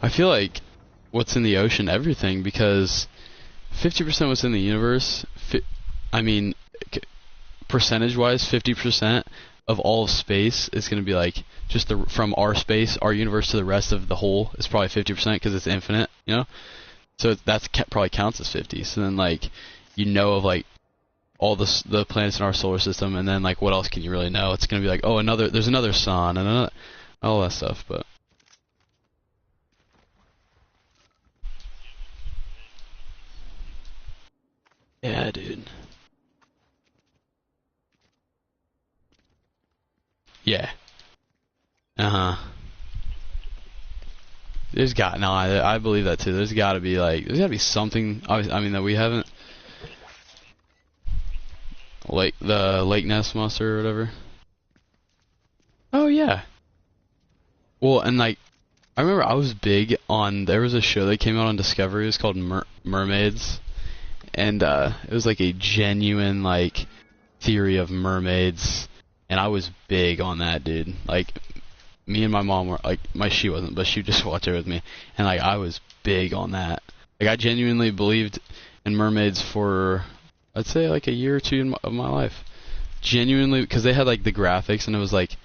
[SPEAKER 1] I feel like what's in the ocean, everything, because 50% what's in the universe. I mean, percentage-wise, 50% of all of space is going to be like just from our space, our universe to the rest of the whole is probably 50% because it's infinite, you know. So probably counts as 50. So then like you know of like all the planets in our solar system, and then like what else can you really know? It's gonna be like, oh, there's another sun and all that stuff. But yeah, dude. Yeah. Uh-huh. I believe that too. There's gotta be something, I mean, that we haven't, like the Lake Ness monster or whatever. Oh yeah. Well, and like, I remember I was big on, there was a show that came out on Discovery, it was called Mermaids, and it was like a genuine like theory of mermaids, and I was big on that, dude. Like, me and my mom were like, she wasn't, but she would just watch it with me, and like I was big on that. Like I genuinely believed in mermaids for, I'd say like a year or two of my life. Genuinely, because they had like the graphics, and it was like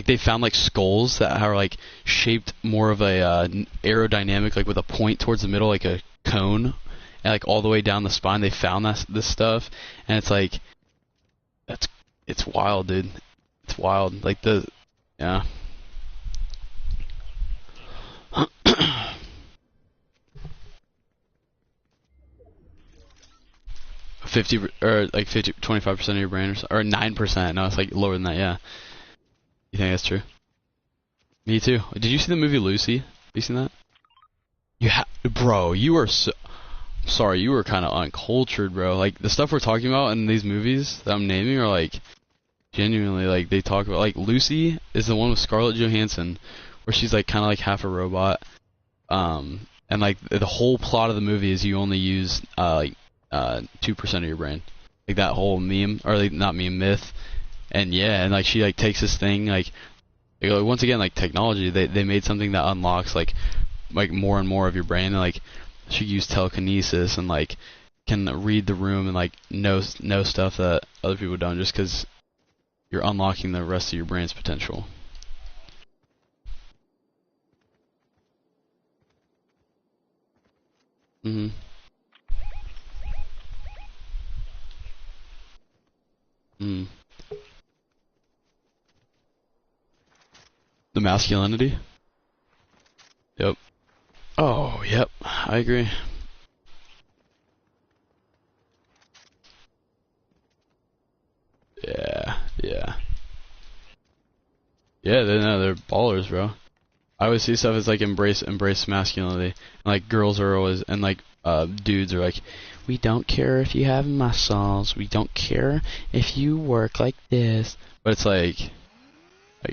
[SPEAKER 1] they found like skulls that are like shaped more of a aerodynamic, like with a point towards the middle, like a cone, and like all the way down the spine. They found this stuff, and it's like it's wild, dude. It's wild. Like yeah. 50 or like 25% of your brain or 9%. No, it's like lower than that. Yeah. You think that's true? Me too. Did you see the movie Lucy? Have you seen that? Bro, you are so sorry. You were kind of uncultured, bro. Like the stuff we're talking about in these movies that I'm naming are like genuinely like they talk about. Like Lucy is the one with Scarlett Johansson, where she's like kind of like half a robot. And like the whole plot of the movie is you only use 2% of your brain. Like that whole meme, or like not meme, myth. And yeah, and like she like takes this thing like once again, like technology, they made something that unlocks like more and more of your brain, and like she used telekinesis and like can read the room and like know stuff that other people don't, just because you're unlocking the rest of your brain's potential. Mhm. Mhm. The masculinity. Yep. Oh, yep. I agree. Yeah. Yeah. Yeah, they're ballers, bro. I always see stuff as like embrace masculinity, and like girls are always, and like dudes are like, we don't care if you have muscles, we don't care if you work like this, but it's like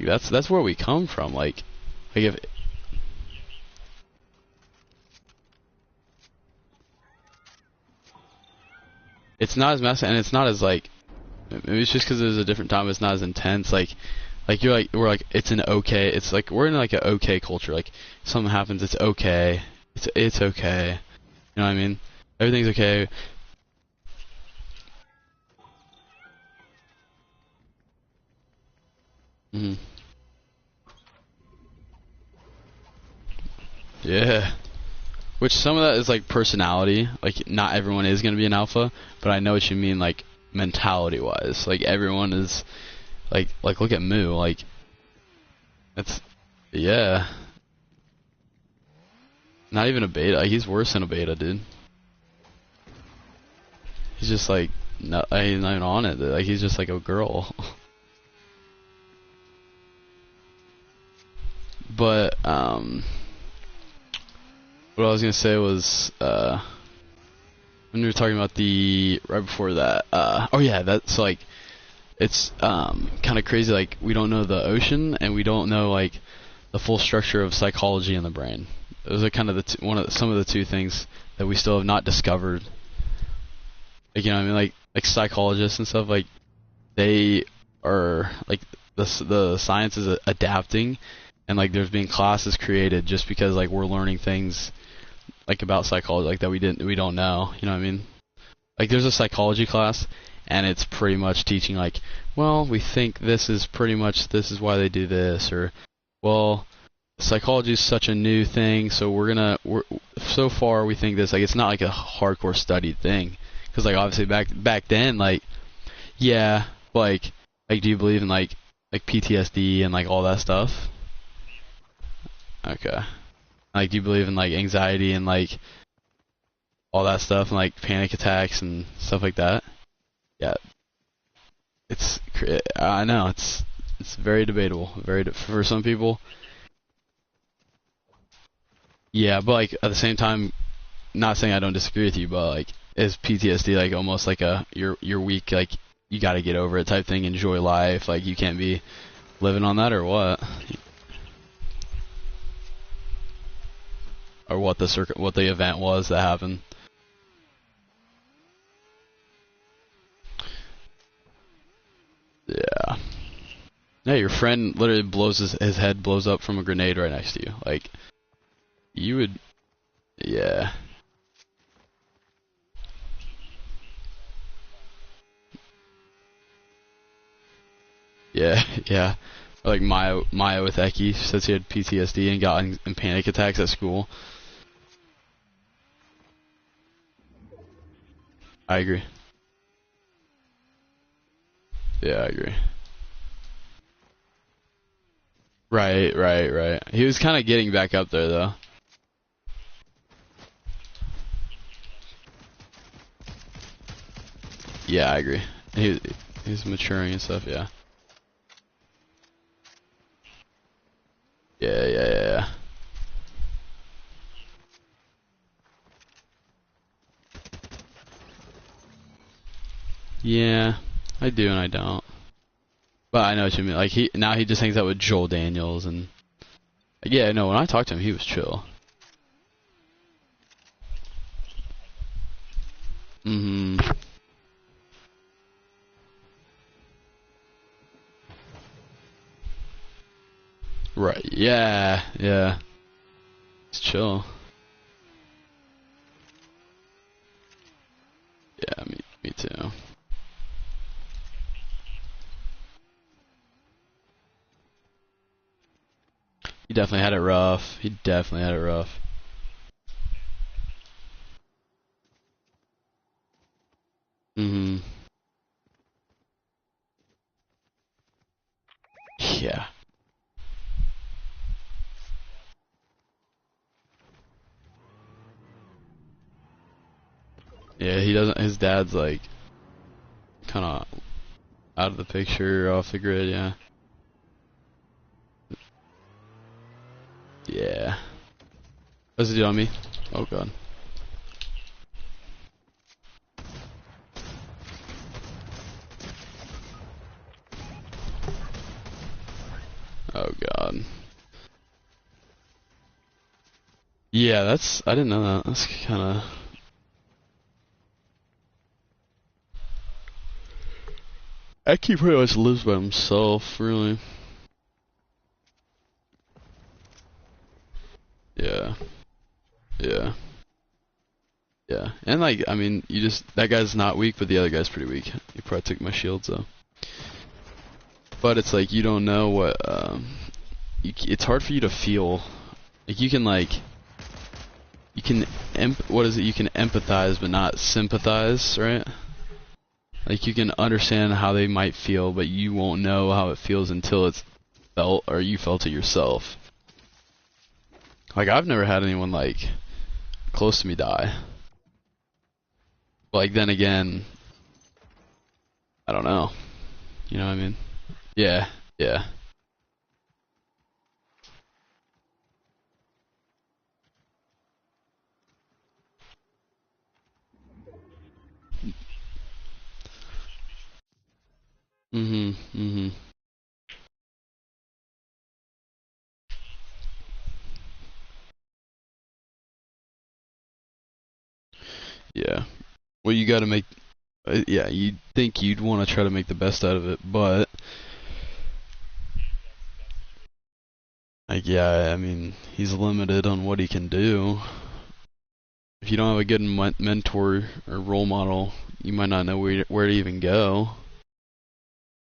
[SPEAKER 1] that's where we come from, like if it's not as masculine, and it's not as like, maybe it's just because it was a different time, it's not as intense, like we're like, it's an okay, it's like we're in like an okay culture, like if something happens, it's okay, it's okay, you know what I mean, everything's okay. Mhm. Yeah. Which some of that is like personality. Like not everyone is gonna be an alpha, but I know what you mean. Like mentality wise, like everyone is like look at Moo. Like that's yeah. Not even a beta. Like, he's worse than a beta, dude. He's just like he's not even on it. Like he's just like a girl. But what I was gonna say was when we were talking about the right before that. Oh yeah, that's like it's kind of crazy. Like we don't know the ocean, and we don't know like the full structure of psychology in the brain. Those are kind of some of the two things that we still have not discovered. Like, you know what I mean? Like psychologists and stuff, like they are like the science is adapting, and like there's being classes created just because like we're learning things like about psychology like that we don't know. You know what I mean? Like there's a psychology class, and it's pretty much teaching like, well, we think this is why they do this, or well, psychology is such a new thing, so we're so far we think this, like, it's not like a hardcore studied thing, because like obviously back then, like, yeah, like do you believe in like PTSD and like all that stuff? Okay. Like, do you believe in like anxiety and like all that stuff and like panic attacks and stuff like that? Yeah. I know it's very debatable, for some people. Yeah, but like at the same time, not saying I don't disagree with you, but like, is PTSD like almost like you're weak, like you got to get over it type thing, enjoy life, like you can't be living on that, or what? Or what the event was that happened? Yeah. Yeah, your friend literally blows his head blows up from a grenade right next to you. Like, you would, yeah. Yeah, yeah. Or like Maya with Eki says he had PTSD and got in panic attacks at school. I agree. Yeah, I agree. Right. He was kind of getting back up there though. Yeah, I agree. He's maturing and stuff. Yeah. Yeah. Yeah, I do and I don't. But I know what you mean. Like now he just hangs out with Joel Daniels and yeah, no, when I talked to him he was chill. Mm-hmm. Right. Yeah. It's chill. Yeah, me too. He definitely had it rough. He definitely had it rough. Mm-hmm. Yeah. Yeah, he doesn't. His dad's like kind of out of the picture, off the grid. Yeah. Yeah. What's it do on me? Oh god. Oh god. Yeah, I didn't know that. That's kind of. Eki pretty much lives by himself, really. Yeah. Yeah. Yeah. And like, I mean, that guy's not weak, but the other guy's pretty weak. He probably took my shield, so. But it's like, you don't know what, it's hard for you to feel. Like, what is it? You can empathize, but not sympathize, right? Like, you can understand how they might feel, but you won't know how it feels until it's felt, or you felt it yourself. Like, I've never had anyone, like, close to me die. Like, then again, I don't know. You know what I mean? Yeah. Mm-hmm. Yeah. Well, you gotta make, yeah, you'd think you'd want to try to make the best out of it, but, like, yeah, I mean, he's limited on what he can do. If you don't have a good mentor or role model, you might not know where to even go.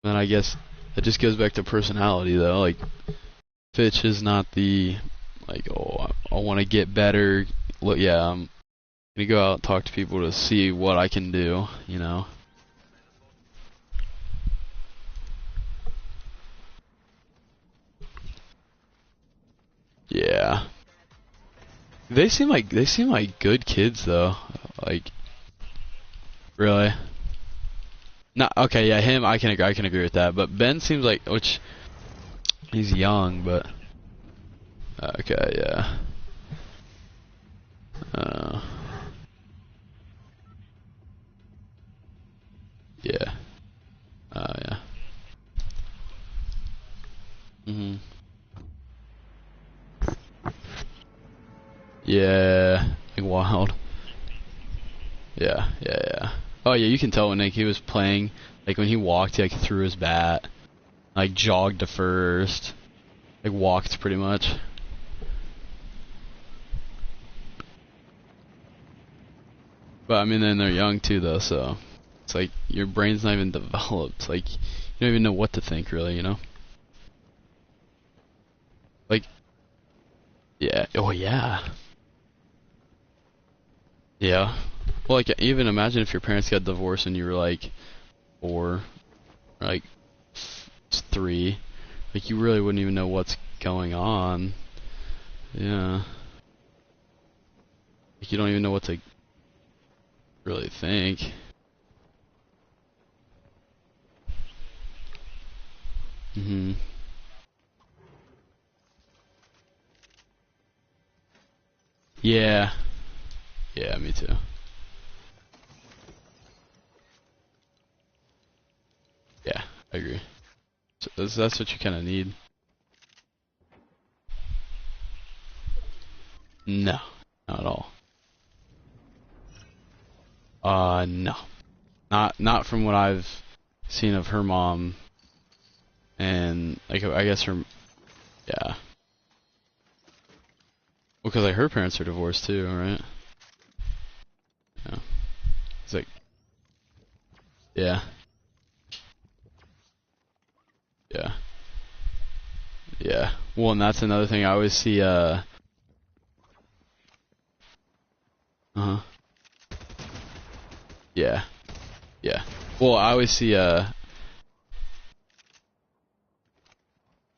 [SPEAKER 1] Then I guess it just goes back to personality, though. Like, Fitch is not the like, oh, I want to get better. Look, yeah, I'm gonna go out and talk to people to see what I can do, you know. Yeah. They seem like good kids though. Like, really. Not okay, yeah, him I can agree with that. But Ben seems like, which he's young, but okay, yeah. Uh, yeah. Yeah. Mhm. Yeah. Like wild. Yeah, yeah, yeah. Oh yeah, you can tell when like he was playing, like when he walked, he like threw his bat, like jogged to first, like walked pretty much. But I mean, then they're young too, though, so it's like your brain's not even developed. Like you don't even know what to think, really, you know? Like, yeah, oh yeah, yeah. Well, like even imagine if your parents got divorced and you were like 4, or like 3, like you really wouldn't even know what's going on. Yeah, like you don't even know what to really think. Mhm. Yeah. Yeah, me too. Yeah, I agree. So that's what you kind of need. No, not at all. No, not from what I've seen of her mom, and like I guess her, yeah. Well, because like her parents are divorced too, right? Yeah. It's like, yeah, yeah, yeah. Well, and that's another thing I always see. Uh-huh. Yeah, yeah. Well, I always see.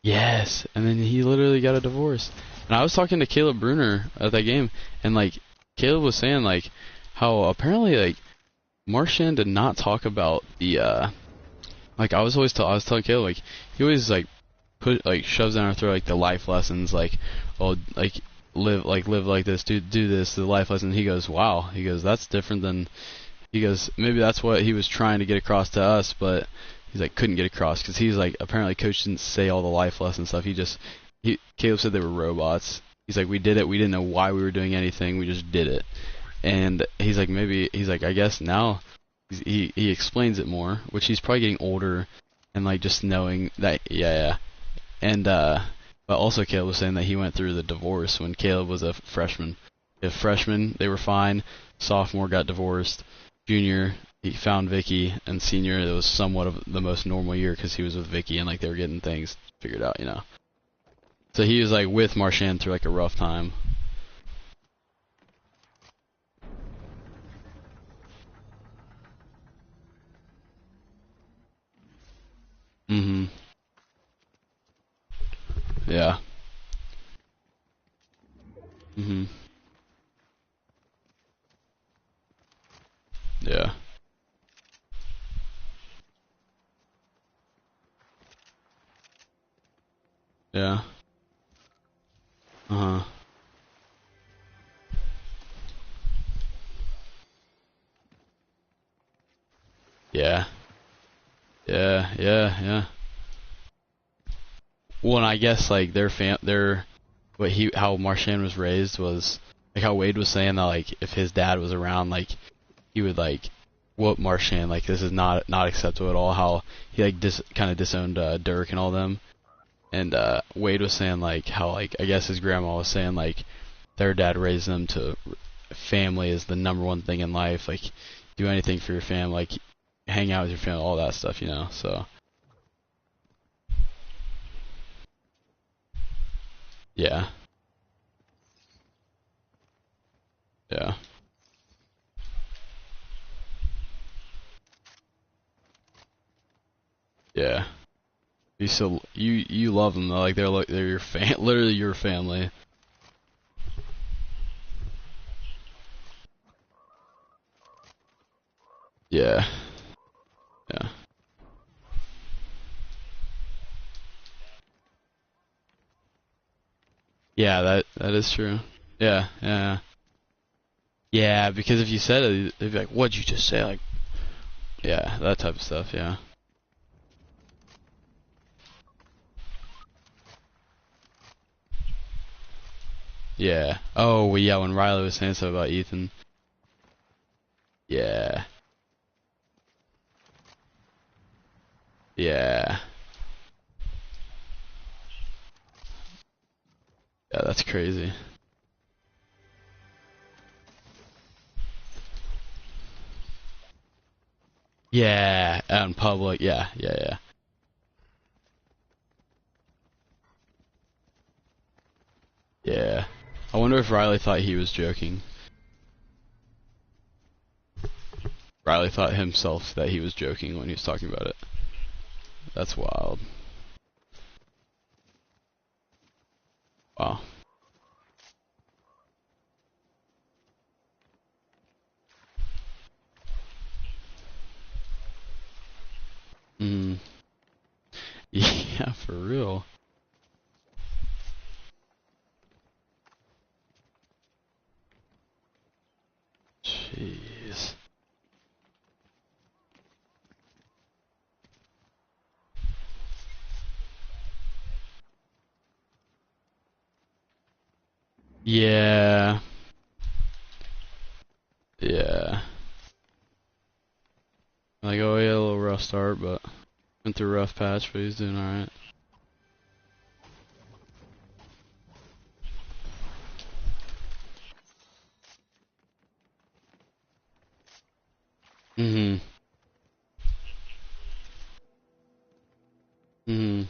[SPEAKER 1] Yes, and then he literally got a divorce. And I was talking to Caleb Bruner at that game, and like Caleb was saying like how apparently like Marshan did not talk about the like I was telling Caleb like he always like put like shoves down our throat like the life lessons like oh like live like this do this the life lesson. He goes wow, he goes that's different than, he goes maybe that's what he was trying to get across to us, but he's like couldn't get across because he's like apparently coach didn't say all the life lesson stuff. Caleb said they were robots. He's like we did it, we didn't know why we were doing anything, we just did it. And he's like maybe he's like I guess now he explains it more, which he's probably getting older and like just knowing that yeah. And but also Caleb was saying that he went through the divorce when Caleb was a freshman. If freshman they were fine, sophomore got divorced, junior he found Vicky, and senior it was somewhat of the most normal year because he was with Vicky and like they were getting things figured out, you know. So he was like with Marshan through like a rough time. Mhm. Yeah. Mhm. Yeah. Yeah. Uh huh. Yeah. Yeah. Yeah. Yeah. Well, and I guess like their what he how Marshan was raised was like how Wade was saying that like if his dad was around like he would like whoop Marshan, like this is not acceptable at all, how he like kind of disowned Dirk and all them. And Wade was saying like how like I guess his grandma was saying like their dad raised them to family is the number one thing in life, like do anything for your family, like hang out with your family, all that stuff, you know. So Yeah. Yeah. Yeah. You love them though, like they're your literally your family. Yeah. Yeah. Yeah, that is true. Yeah, yeah. Yeah, because if you said it, they'd be like, "What'd you just say?" Like, yeah, that type of stuff. Yeah. Yeah. Oh, well, yeah. When Riley was saying stuff about Ethan. Yeah. Yeah. Yeah, that's crazy. Yeah, out in public. Yeah, yeah, yeah. Yeah. I wonder if Riley thought he was joking. Riley thought himself that he was joking when he was talking about it. That's wild. Wow. Mm. Yeah, for real. Jeez. Yeah. Yeah. Like, oh, yeah, a little rough start, but went through a rough patch, but he's doing alright. Mm-hmm. Mm-hmm.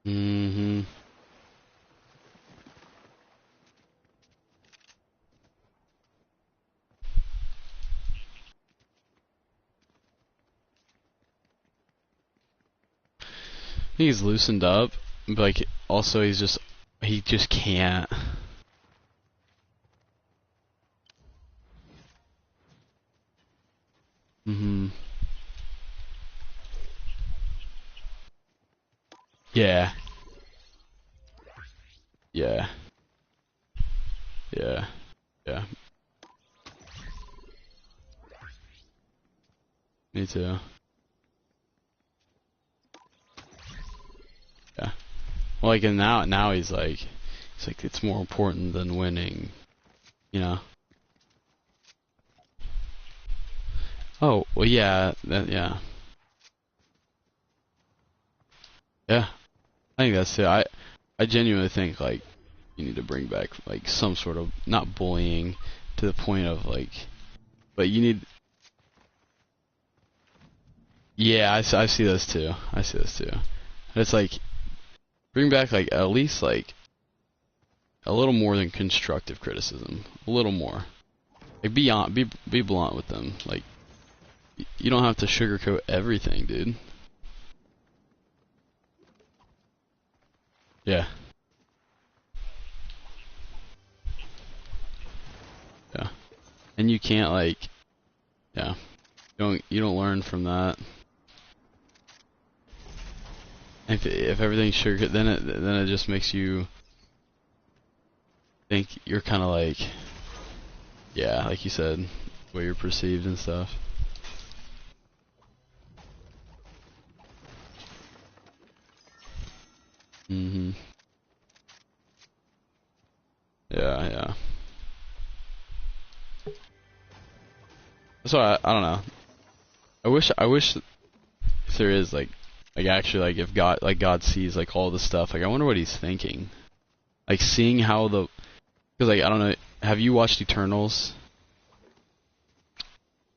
[SPEAKER 1] Mm-hmm. He's loosened up, but like, also he just can't. Mm-hmm. Yeah. Yeah. Yeah. Yeah. Me too. Yeah. Well, like, and now he's like, it's more important than winning, you know? Oh, well, yeah, yeah. Yeah. I think that's it. I genuinely think, like, you need to bring back, like, some sort of, not bullying to the point of, like, but you need, yeah, I see those too. I see those too. And it's like, bring back, like, at least, like, a little more than constructive criticism. A little more. Like, be blunt with them. Like, you don't have to sugarcoat everything, dude. Yeah. Yeah. And you can't, like, yeah. You don't learn from that. If everything's sugar, then it just makes you think you're kind of like, yeah, like you said, the way you're perceived and stuff. Mhm. Yeah, yeah. That's why I don't know. I wish there is like actually like if God sees like all the stuff. Like I wonder what he's thinking. Like seeing how because like I don't know. Have you watched Eternals?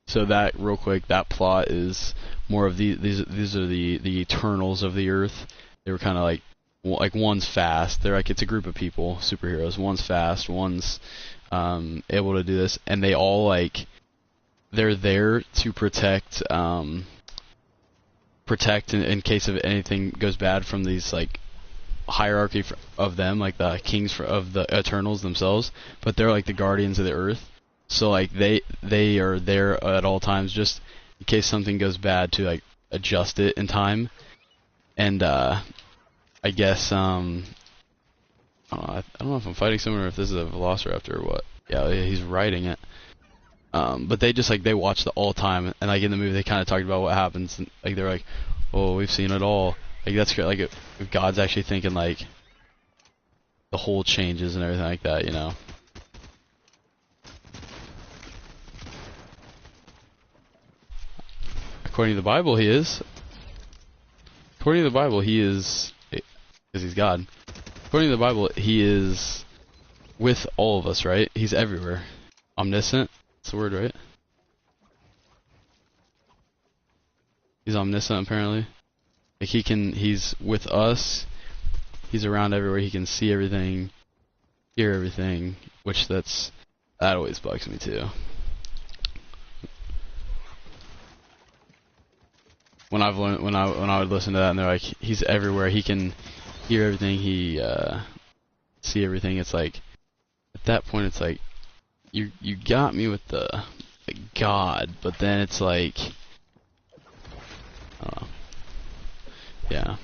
[SPEAKER 1] So that real quick, that plot is more of these are the Eternals of the Earth. They were kind of like like one's fast. They're like, it's a group of people, superheroes. One's fast, one's able to do this, and they all like they're there to protect in case of anything goes bad from these like hierarchy of them, like the kings of the Eternals themselves. But they're like the guardians of the Earth, so like they are there at all times just in case something goes bad to like adjust it in time. And I guess I don't know if I'm fighting someone or if this is a Velociraptor or what. Yeah, he's riding it. But they just like they watch the all time, and like in the movie they kind of talked about what happens, and like they're like, oh, we've seen it all. Like that's great. Like if God's actually thinking like the whole changes and everything like that, you know. According to the Bible, he is. According to the Bible, he is, because he's God. According to the Bible, he is with all of us, right? He's everywhere. Omniscient. That's the word, right? He's omniscient, apparently. Like he's with us. He's around everywhere. He can see everything, hear everything, which that always bugs me too. When I would listen to that and they're like, he's everywhere. He can hear everything. He see everything. It's like at that point, it's like you got me with the God, but then it's like, I don't know. Yeah.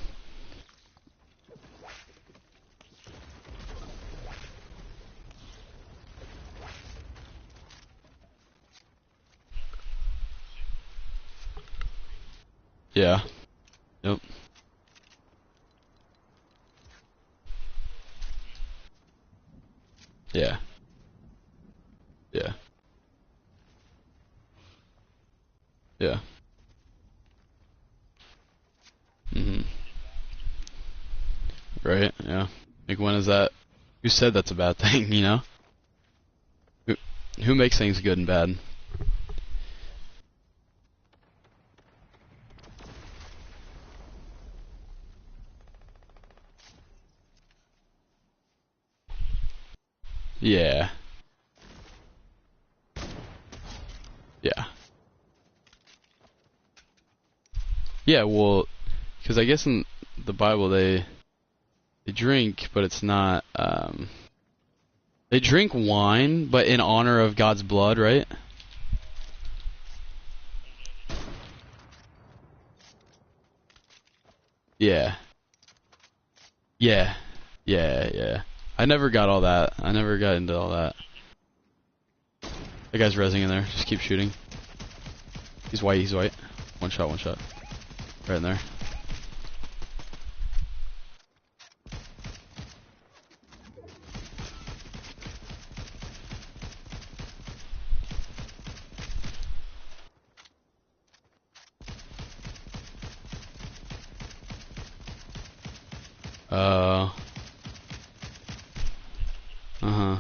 [SPEAKER 1] Yeah. Yep. Yeah. Yeah. Yeah. Mhm. Right. Yeah. Like when is that? Who said that's a bad thing? You know? Who who makes things good and bad? Yeah. Yeah. Yeah. Well, because I guess in the Bible they drink, but it's not. They drink wine, but in honor of God's blood, right? Yeah. Yeah. Yeah. Yeah. I never got all that. I never got into all that. That guy's rezzing in there. Just keep shooting. He's white. He's white. One shot. One shot. Right in there. Uh. Uh huh.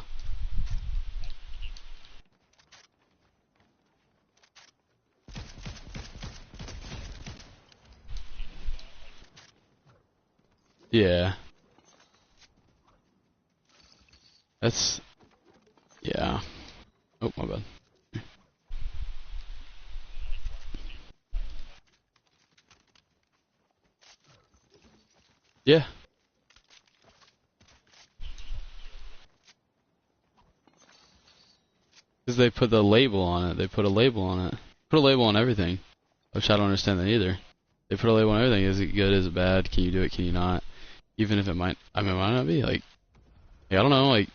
[SPEAKER 1] Yeah. That's. Yeah. Oh, my bad. Yeah. Because they put the label on it. They put a label on it. Put a label on everything. Which I don't understand that either. They put a label on everything. Is it good? Is it bad? Can you do it? Can you not? Even if it might. I mean, it might not be. Like, I don't know. Like,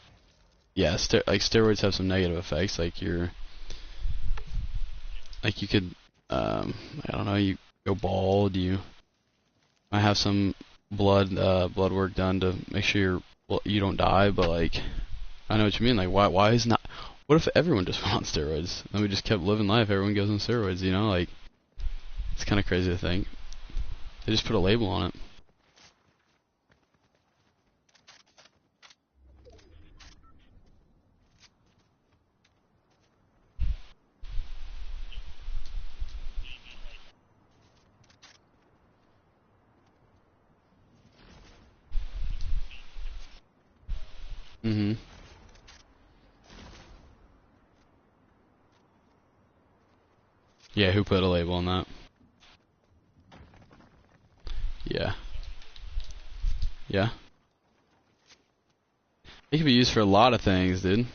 [SPEAKER 1] yeah, like steroids have some negative effects. Like like you could, I don't know. You go bald. You might have some blood work done to make sure you don't die. But like, I know what you mean. Like, why is not? What if everyone just went on steroids? Then we just kept living life. Everyone goes on steroids. You know, like it's kind of crazy to think. They just put a label on it. Mm-hmm. Yeah, who put a label on that? Yeah. Yeah. It can be used for a lot of things, dude.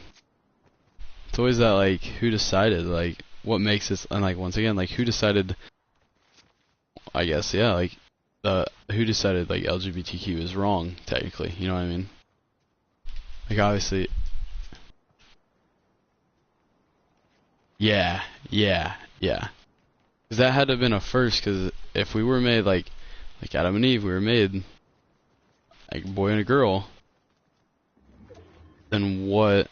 [SPEAKER 1] It's always that, like, who decided, like, what makes this, and, like, once again, like, who decided, I guess, yeah, like, who decided, like, LGBTQ is wrong, technically, you know what I mean? Like, obviously, yeah, yeah, yeah. Because that had to have been a first, because if we were made, like Adam and Eve, we were made, like, a boy and a girl, then what,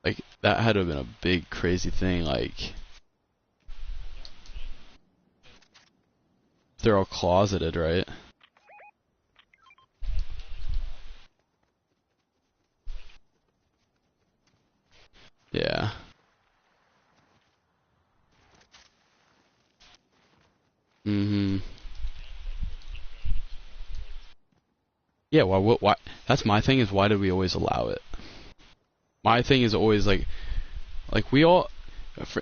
[SPEAKER 1] like, that had to have been a big, crazy thing, like, they're all closeted, right? Yeah. Mm-hmm. Yeah, why, that's my thing, is why do we always allow it? My thing is always, like we all,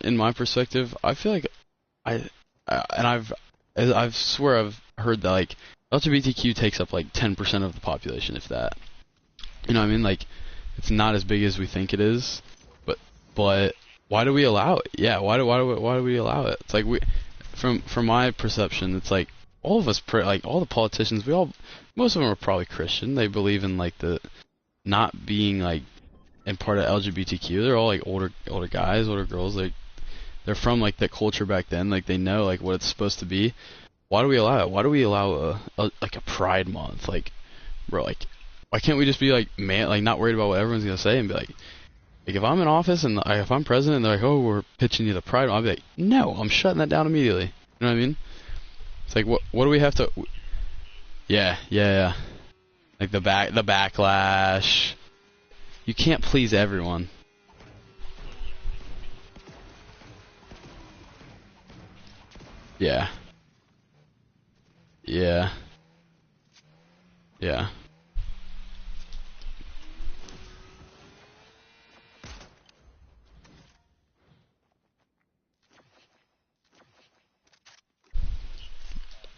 [SPEAKER 1] in my perspective, I feel like and I've swear I've heard that, like, LGBTQ takes up like 10% of the population, if that. You know what I mean? Like, it's not as big as we think it is, but why do we allow it? Yeah, why do we allow it? It's like, from my perception, it's like all of us, like all the politicians, most of them are probably Christian. They believe in, like, the not being, like, and part of LGBTQ. They're all, like, older guys, older girls. Like, they're from, like, the culture back then. Like, they know, like, what it's supposed to be. Why do we allow it? Why do we allow like a Pride Month? Like, bro, like, why can't we just be, like, man, like, not worried about what everyone's gonna say, and be like, if I'm in office and, if I'm president, and they're like, oh, we're pitching you the Pride Month, I'll be like, no, I'm shutting that down immediately. You know what I mean? It's like, what do we have to? Yeah, yeah, yeah. Like the backlash. You can't please everyone. Yeah. Yeah. Yeah.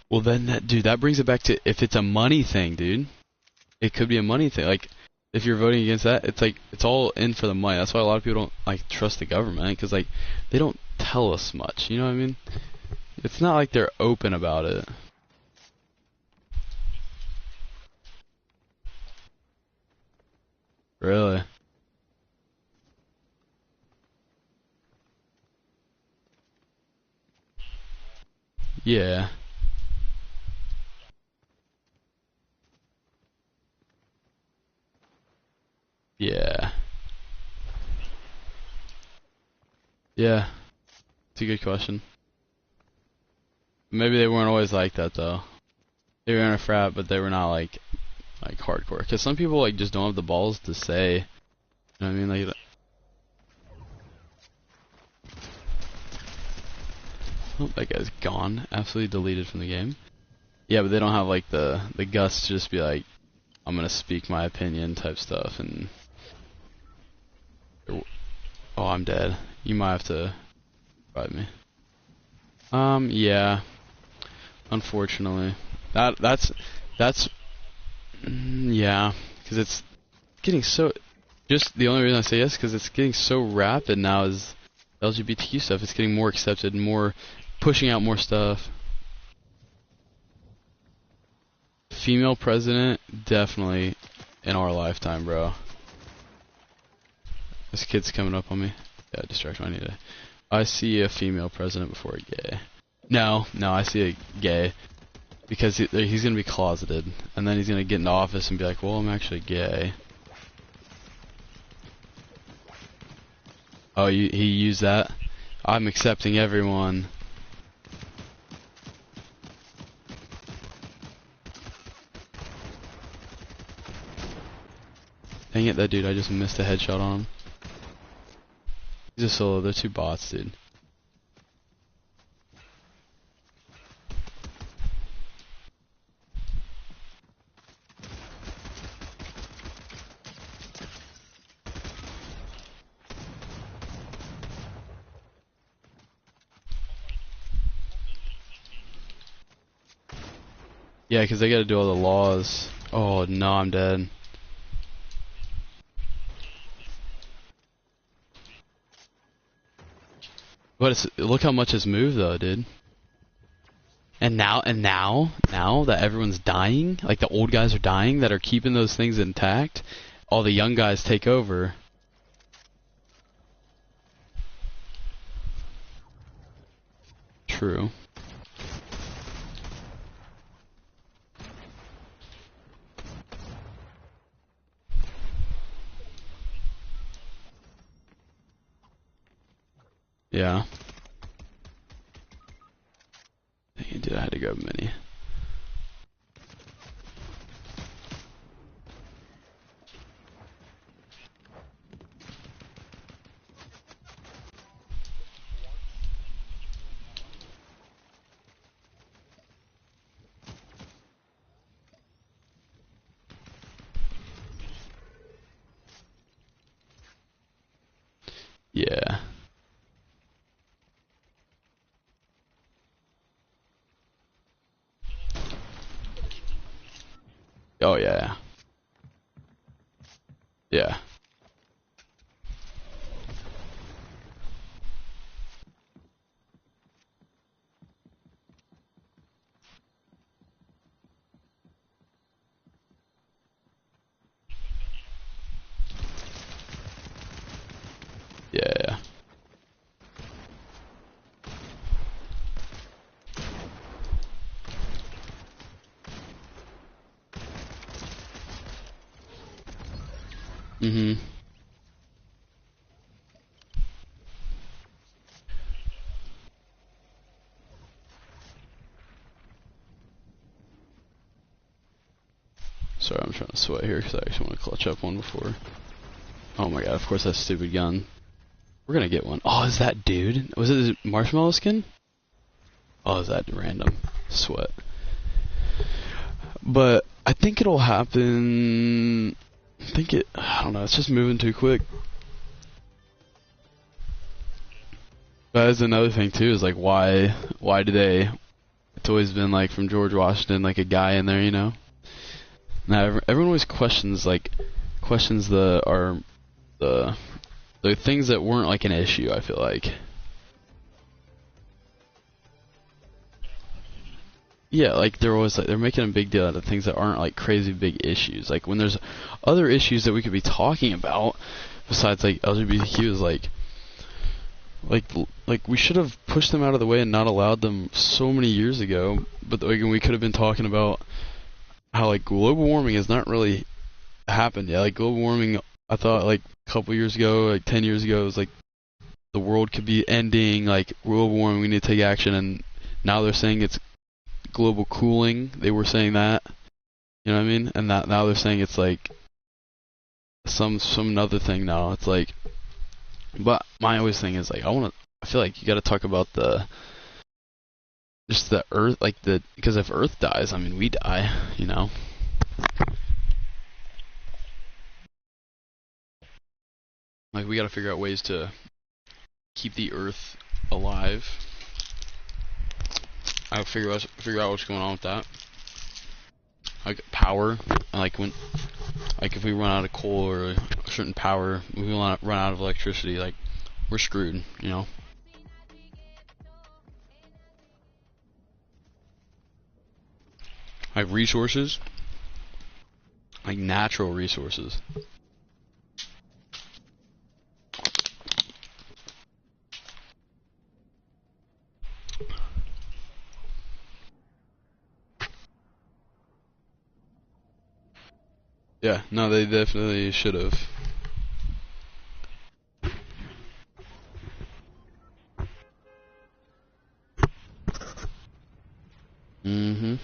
[SPEAKER 1] Well, then that brings it back to, if it's a money thing, dude. It could be a money thing. Like, if you're voting against that, it's like, it's all in for the money. That's why a lot of people don't, like, trust the government, because, like, they don't tell us much. You know what I mean? It's not like they're open about it. Really? Yeah. Yeah. Yeah. It's a good question. Maybe they weren't always like that, though. They were in a frat, but they were not, like hardcore. Because some people, like, just don't have the balls to say. You know what I mean? Like, oh, that guy's gone. Absolutely deleted from the game. Yeah, but they don't have, like, the guts to just be like, I'm gonna speak my opinion type stuff. And oh, I'm dead. You might have to revive me. Yeah. Unfortunately, that's yeah. Because it's getting so. Just the only reason I say yes, because it's getting so rapid now, is LGBTQ stuff. It's getting more accepted, more pushing out more stuff. Female president, definitely in our lifetime, bro. This kid's coming up on me. Yeah, distraction. I see a female president before a gay. No, I see a gay, because he's gonna be closeted, and then he's gonna get into office and be like, well, I'm actually gay. Oh, he used that? I'm accepting everyone. Dang it, that dude, I just missed a headshot on him. He's a solo, they're two bots, dude. Yeah, because they gotta do all the laws. Oh no, I'm dead. But look how much it's moved though, dude. And now that everyone's dying, like the old guys are dying that are keeping those things intact, all the young guys take over. True. Yeah. Dude, I had to grab a mini. Yeah. Oh yeah. Yeah. Yeah. Mhm. Sorry, I'm trying to sweat here because I actually want to clutch up one before. Oh my god, of course that stupid gun. We're gonna get one. Oh, is that dude? Was it his marshmallow skin? Oh, is that random? Sweat. But I think it'll happen. I don't know, it's just moving too quick. But that's another thing too, is like why do they, it's always been like from George Washington, like a guy in there, you know? Now everyone always questions the things that weren't like an issue, I feel like. Yeah, like they're making a big deal out of things that aren't like crazy big issues. Like when there's other issues that we could be talking about besides like LGBTQ is like like we should have pushed them out of the way and not allowed them so many years ago. But like, we could have been talking about how like global warming has not really happened yet. Like global warming, I thought like a couple years ago, like 10 years ago, it was like the world could be ending. Like global warming, we need to take action, and now they're saying it's global cooling. They were saying that, you know what I mean? And that now they're saying it's like some other thing now. It's like, but my always thing is like I feel like you got to talk about just the earth, like because if Earth dies, I mean we die, you know. Like we got to figure out ways to keep the Earth alive. I figure out what's going on with that. Like power, like if we run out of coal or a certain power, we run out of electricity, like we're screwed, you know. Like resources, like natural resources. Yeah, no, they definitely should have. Mm-hmm.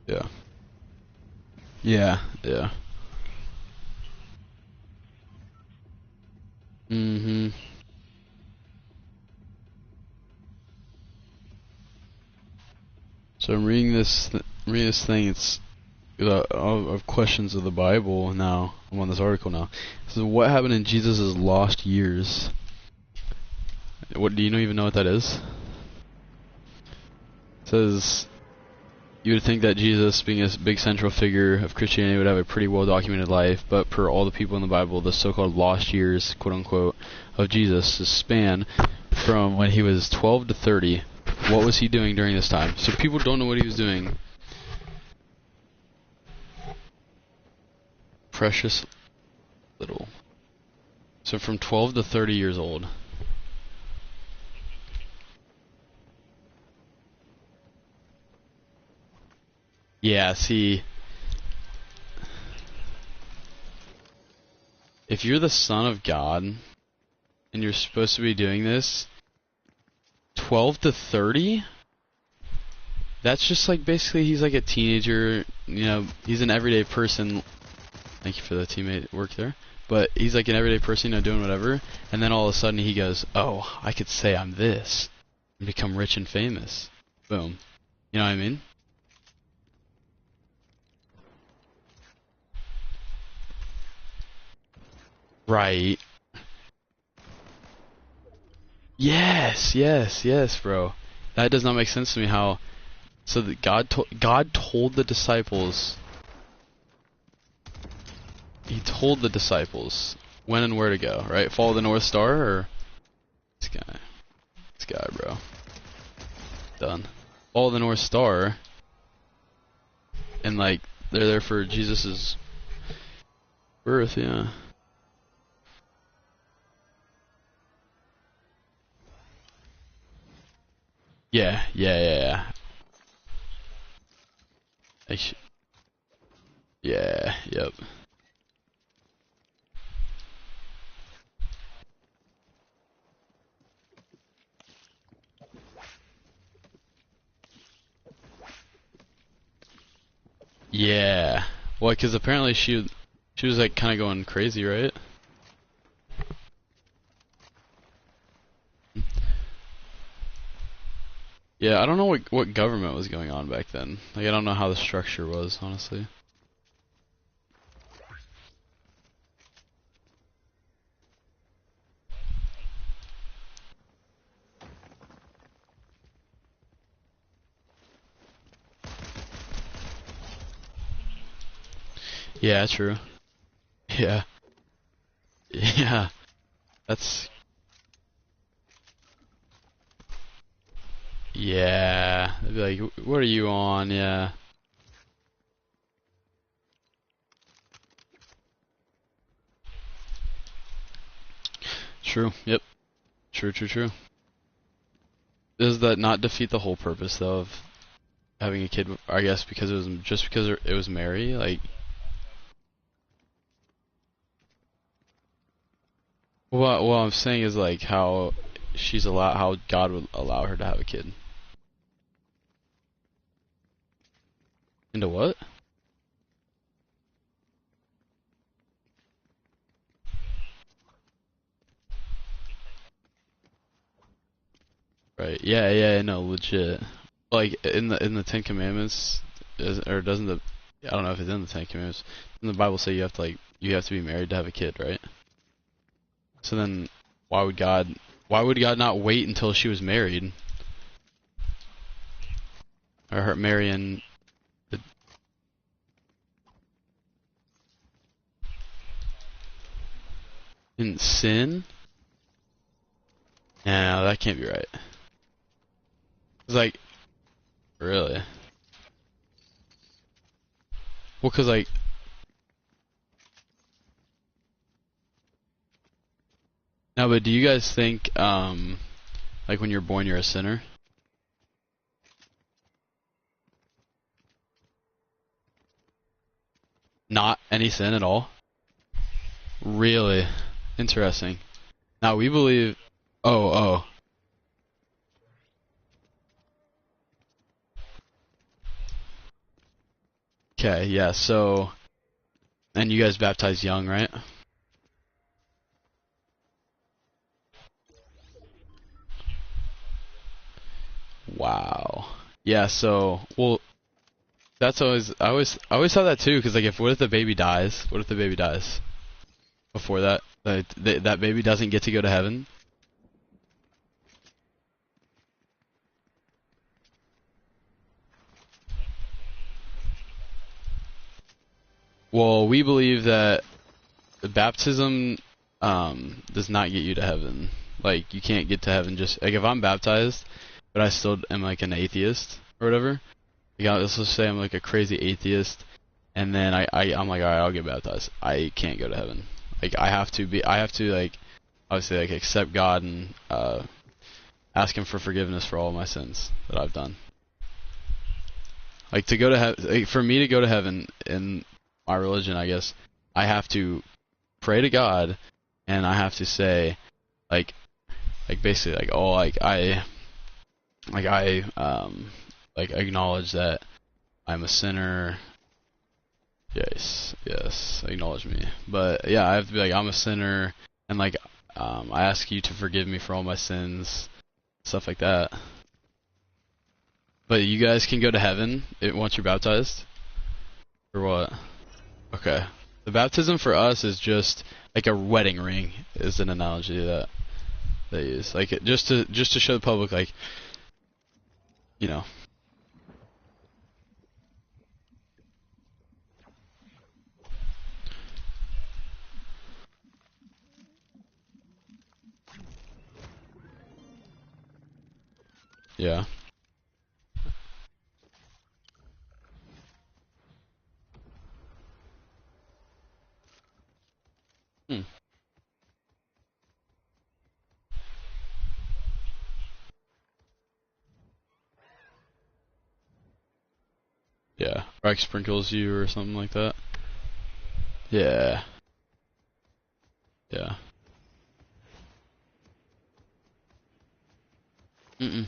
[SPEAKER 1] Yeah. Yeah, yeah. Mm-hmm. So I'm reading this thing. It's of questions of the Bible now. I'm on this article now. So what happened in Jesus' lost years? What do you even know what that is? It says you would think that Jesus, being a big central figure of Christianity, would have a pretty well documented life, but per all the people in the Bible, the so-called lost years, quote unquote, of Jesus' span from when he was 12 to 30. What was he doing during this time? So people don't know what he was doing. Precious little. So from 12 to 30 years old. Yeah, see, if you're the son of God and you're supposed to be doing this, 12 to 30? That's just like basically he's like a teenager, you know, he's an everyday person. Thank you for the teammate work there. But he's like an everyday person, you know, doing whatever, and then all of a sudden he goes, oh, I could say I'm this and become rich and famous. Boom. You know what I mean? Right. Yes, yes, yes, bro. That does not make sense to me how so that God told the disciples, he told the disciples when and where to go, right? Follow the North Star, or this guy, bro. Done. Follow the North Star, and like they're there for Jesus's birth, yeah. Yeah. Yeah, yep. Yeah. Well, because apparently she was like kind of going crazy, right? Yeah, I don't know what government was going on back then. Like, I don't know how the structure was, honestly. Yeah, true. Yeah. Yeah. That's... Yeah. They'd be like, what are you on? Yeah. True. Yep. True. Does that not defeat the whole purpose, though, of having a kid? I guess because it was just because it was Mary? Like... What I'm saying is, like, how how God would allow her to have a kid. Into what? Right. Yeah, no, legit. Like in the Ten Commandments, or doesn't the I don't know if it's in the Ten Commandments. Doesn't the Bible say you have to be married to have a kid, right? So then why would God not wait until she was married, or her marrying the, in sin? No, that can't be right. It's like, really? Well, cause like, no, but do you guys think like when you're born you're a sinner? Not any sin at all? Really? Interesting. Now we believe. Oh. Okay, yeah. So, and you guys baptized young, right? Wow. Yeah. So, well, that's I always thought that too. Because like, what if the baby dies? What if the baby dies before that? That baby doesn't get to go to heaven. Well, we believe that the baptism does not get you to heaven. Like, you can't get to heaven just like if I'm baptized, but I still am like an atheist or whatever. Let's just say I'm like a crazy atheist, and then I'm like, alright, I'll get baptized. I can't go to heaven. Like, I have to like obviously like accept God and ask Him for forgiveness for all my sins that I've done. Like, to go to heaven, like, for me to go to heaven in my religion, I guess I have to pray to God, and I have to say, like basically, like, oh, I acknowledge that I'm a sinner. Yes, acknowledge me. But yeah, I have to be like, I'm a sinner, and like, I ask you to forgive me for all my sins, stuff like that. But you guys can go to heaven once you're baptized, or what? Okay. The baptism for us is just like a wedding ring, is an analogy that they use. Like, just to show the public, like, you know. Yeah. Hmm. Yeah. Or like sprinkles you or something like that. Yeah. Yeah. Mm-mm.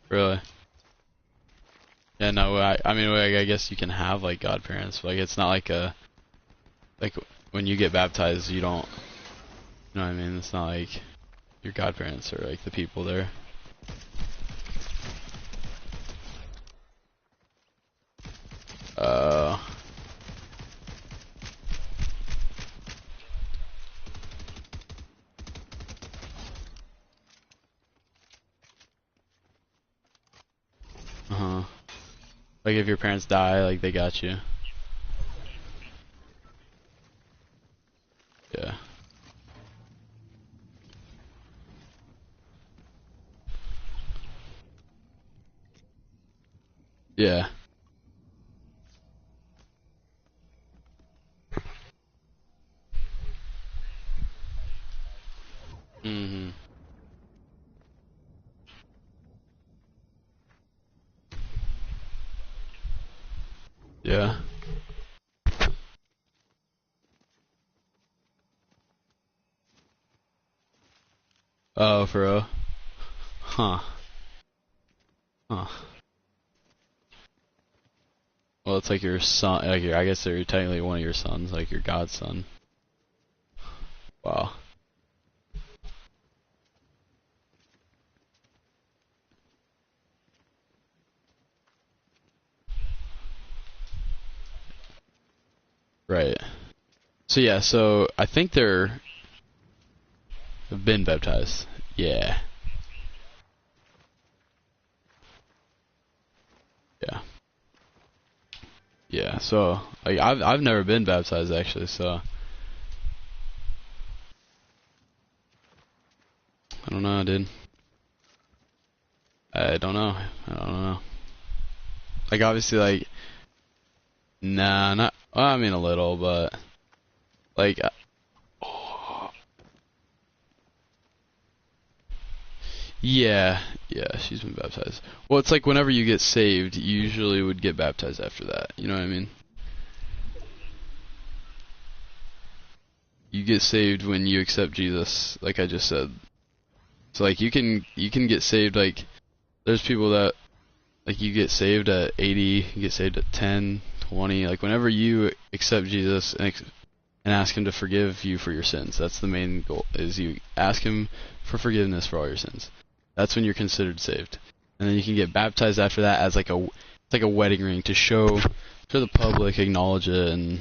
[SPEAKER 1] Really? Yeah, no, I mean, like, I guess you can have, like, godparents, but, like, it's not like like, when you get baptized, you don't, you know what I mean? It's not like your godparents are, like, the people there. Uh, uh-huh. Like, if your parents die, like, they got you. Yeah. Yeah. Mm-hmm. Yeah. Oh, for real? Huh. Huh. Well, it's like your son, like, I guess they're technically one of your sons, like your godson. Wow. Right. So yeah, so I think they're have been baptized. Yeah. Yeah. Yeah. So like I've never been baptized actually, so I don't know, dude. I don't know. I don't know. Like obviously like nah, not well, I mean a little, but like yeah, yeah, she's been baptized. Well, it's like whenever you get saved, you usually would get baptized after that. You know what I mean? You get saved when you accept Jesus, like I just said. So like you can get saved like there's people that like you get saved at 80, you get saved at 10, 20, like whenever you accept Jesus and ask him to forgive you for your sins. That's the main goal, is you ask him for forgiveness for all your sins. That's when you're considered saved. And then you can get baptized after that as like it's like a wedding ring to show to the public, acknowledge it, and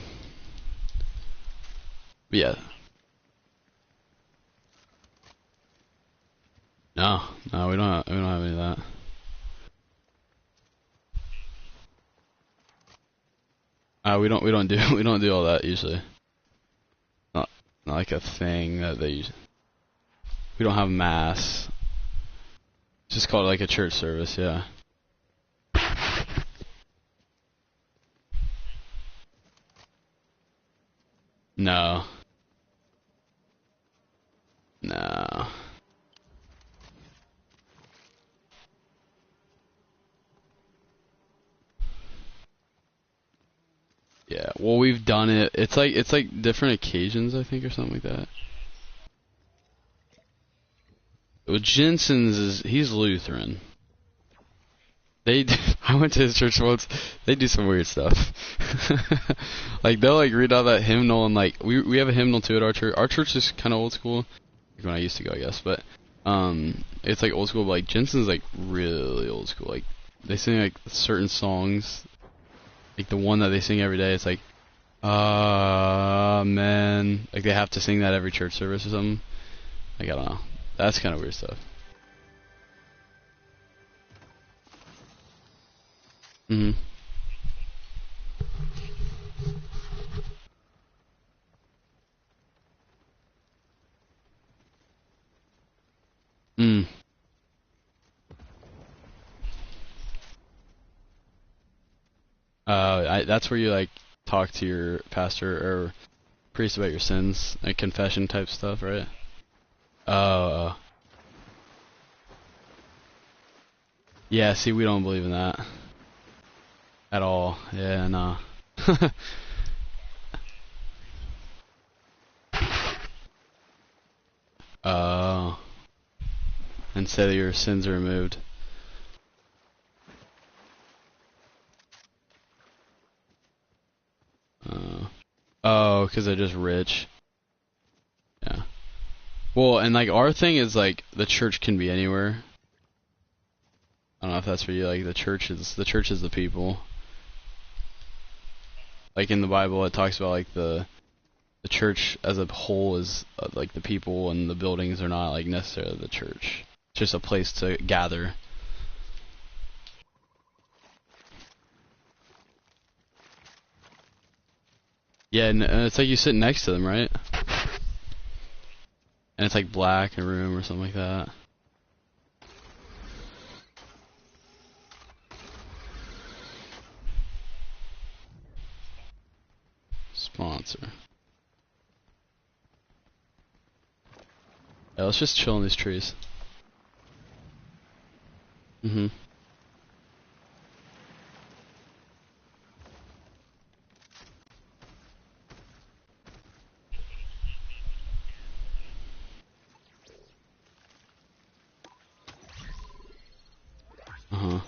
[SPEAKER 1] yeah. No, no, we don't have any of that. We don't do we don't do all that usually. Not not like a thing that they use. We don't have mass. It's just called like a church service, yeah. No. No. Yeah. Well, we've done it. It's like different occasions, I think, or something like that. Well, Jensen's he's Lutheran. They I went to his church once. They do some weird stuff. Like they'll like read out that hymnal and like we have a hymnal too at our church. Our church is kind of old school, like when I used to go, I guess. But it's like old school. But like Jensen's like really old school. Like they sing like certain songs. Like the one that they sing every day. It's like man. Like they have to sing that every church service or something. Like I don't know. That's kind of weird stuff. Mhm. Mm. That's where you like talk to your pastor or priest about your sins, like confession type stuff, right? Uh, yeah. See, we don't believe in that at all. Yeah, nah. Uh, instead of your sins are removed. Oh, because they're just rich. Yeah. Well, and like our thing is like the church can be anywhere. I don't know if that's for you. Like the church is the people. Like in the Bible, it talks about like the church as a whole is like the people, and the buildings are not like necessarily the church. It's just a place to gather. Yeah, and it's like you sit next to them, right? And it's like black in a room or something like that. Sponsor. Yeah, let's just chill in these trees. Mhm. Uh huh.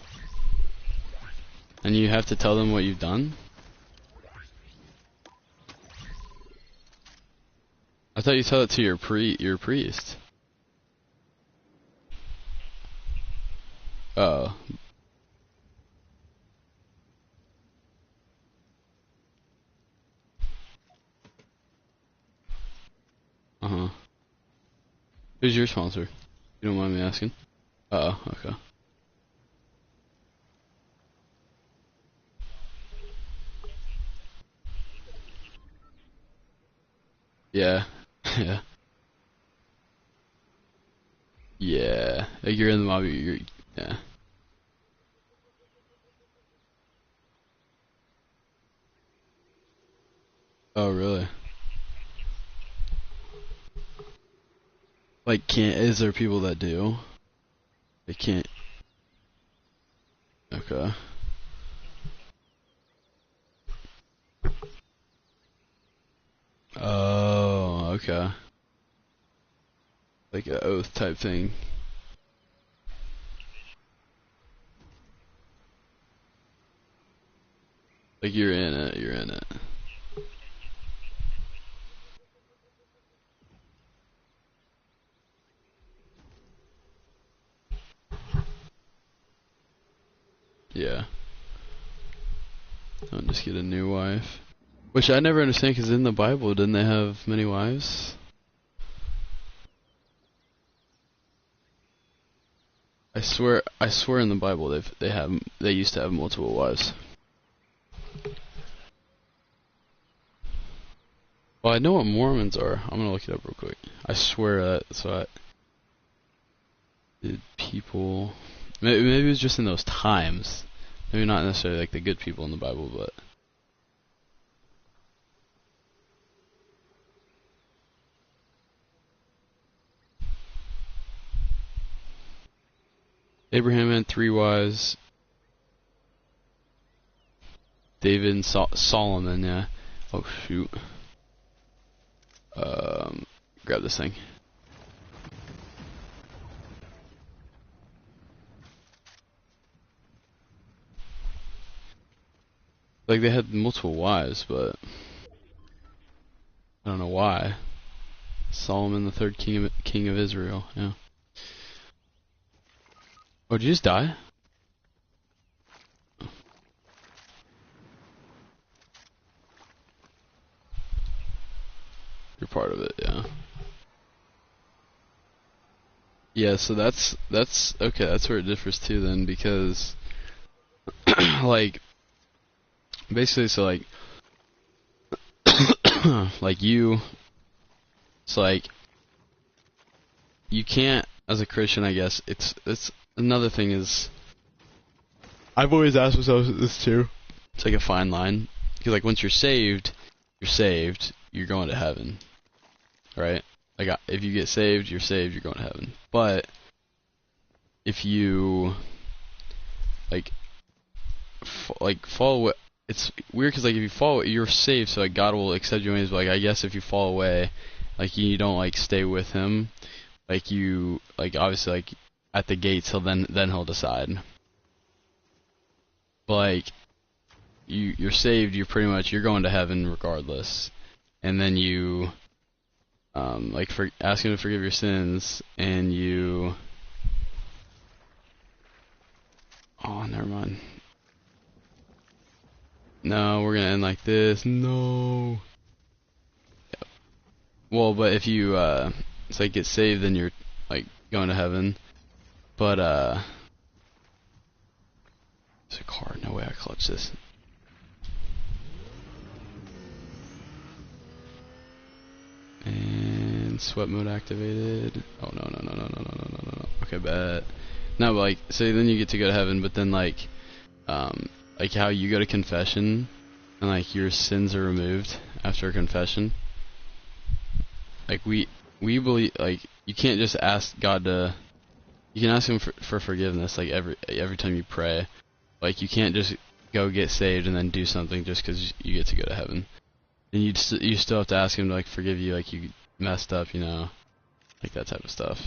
[SPEAKER 1] And you have to tell them what you've done? I thought you tell it to your priest. Oh. Uh huh. Who's your sponsor? You don't mind me asking? Oh, okay. Yeah. Yeah. Yeah. Like you're in the mob. Yeah. Oh, really? Like, can't? Is there people that do? They can't. Okay. Oh, okay. Like an oath type thing. Like you're in it. You're in it. Yeah. Don't just get a new wife. Which I never understand, because in the Bible, didn't they have many wives? I swear in the Bible they used to have multiple wives. Well, I know what Mormons are. I'm gonna look it up real quick. I swear that's what did people. Maybe it was just in those times. Maybe not necessarily like the good people in the Bible, but. Abraham had 3 wives. David and Solomon, yeah. Oh shoot. Grab this thing. Like they had multiple wives, but I don't know why. Solomon, the 3rd king of Israel. Yeah. Oh, did you just die? You're part of it, yeah. Yeah, so that's okay. That's where it differs too, then, because like basically, so like like you, it's like you can't, as a Christian, I guess. It's another thing is I've always asked myself this too. It's like a fine line, because like once you're saved, you're going to heaven, right? Like if you get saved, you're saved, you're going to heaven. But if you like follow what, it's weird because like if you follow, you're saved, so like God will accept you anyways. But like I guess if you fall away, like you don't like stay with Him, like you like obviously like at the gates, then He'll decide. But like you're saved, you're going to heaven regardless, and then you like ask Him to forgive your sins, and you never mind. No, we're gonna end like this. No. Yep. Well, but if you it's like get saved, then you're like going to heaven. But there's a car. No way I clutch this. And sweat mode activated. Oh no. Okay, bet. No, but like so then you get to go to heaven, but then like how you go to confession and like your sins are removed after confession. Like we believe like you can't just ask God to. You can ask Him for forgiveness like every time you pray. Like you can't just go get saved and then do something just because you get to go to heaven. And you still have to ask Him to like forgive you, like you messed up, like that type of stuff.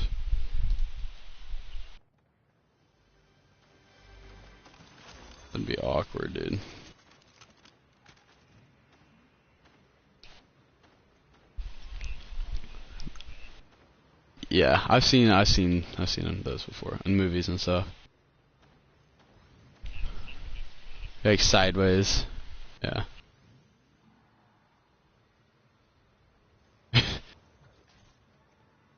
[SPEAKER 1] That'd be awkward, dude. Yeah, I've seen those before in movies and stuff. Like sideways. Yeah.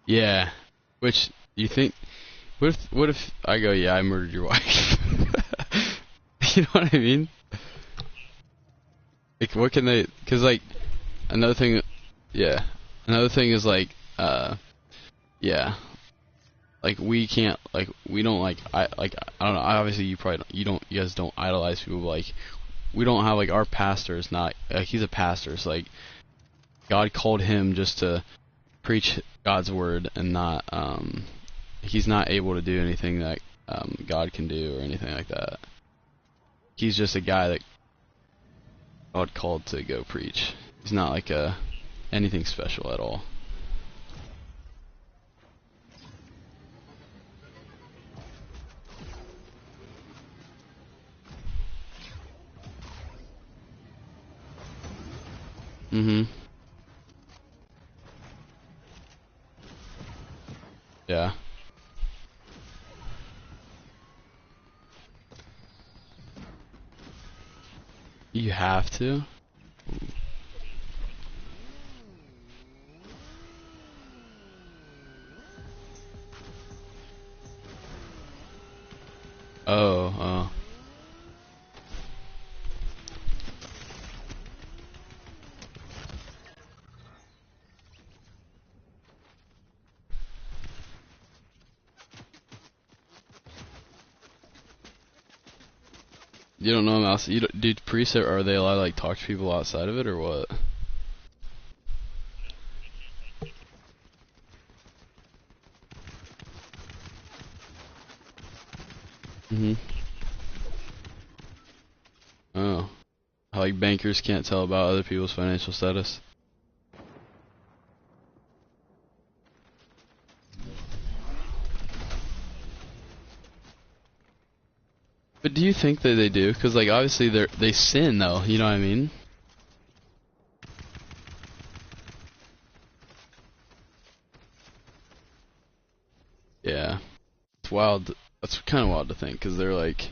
[SPEAKER 1] Yeah. Which you think? What if I go, yeah, I murdered your wife? You know what I mean? Like, what can they? Because like another thing, yeah. Another thing is like, yeah. Like we can't, like we don't I don't know. Obviously, you guys don't idolize people. But, like we don't have like our pastor is not. He's a pastor, so like God called him just to preach God's word and not. He's not able to do anything that God can do or anything like that. He's just a guy that God called to go preach. He's not like anything special at all. Mm-hmm. Yeah. You have to? Oh, oh. You don't know them outside. Do priests are they allowed to like talk to people outside of it or what? Mhm. Oh, how like bankers can't tell about other people's financial status. But do you think that they do? Because like obviously they sin though. You know what I mean? Yeah, it's wild. That's kind of wild to think because they're like,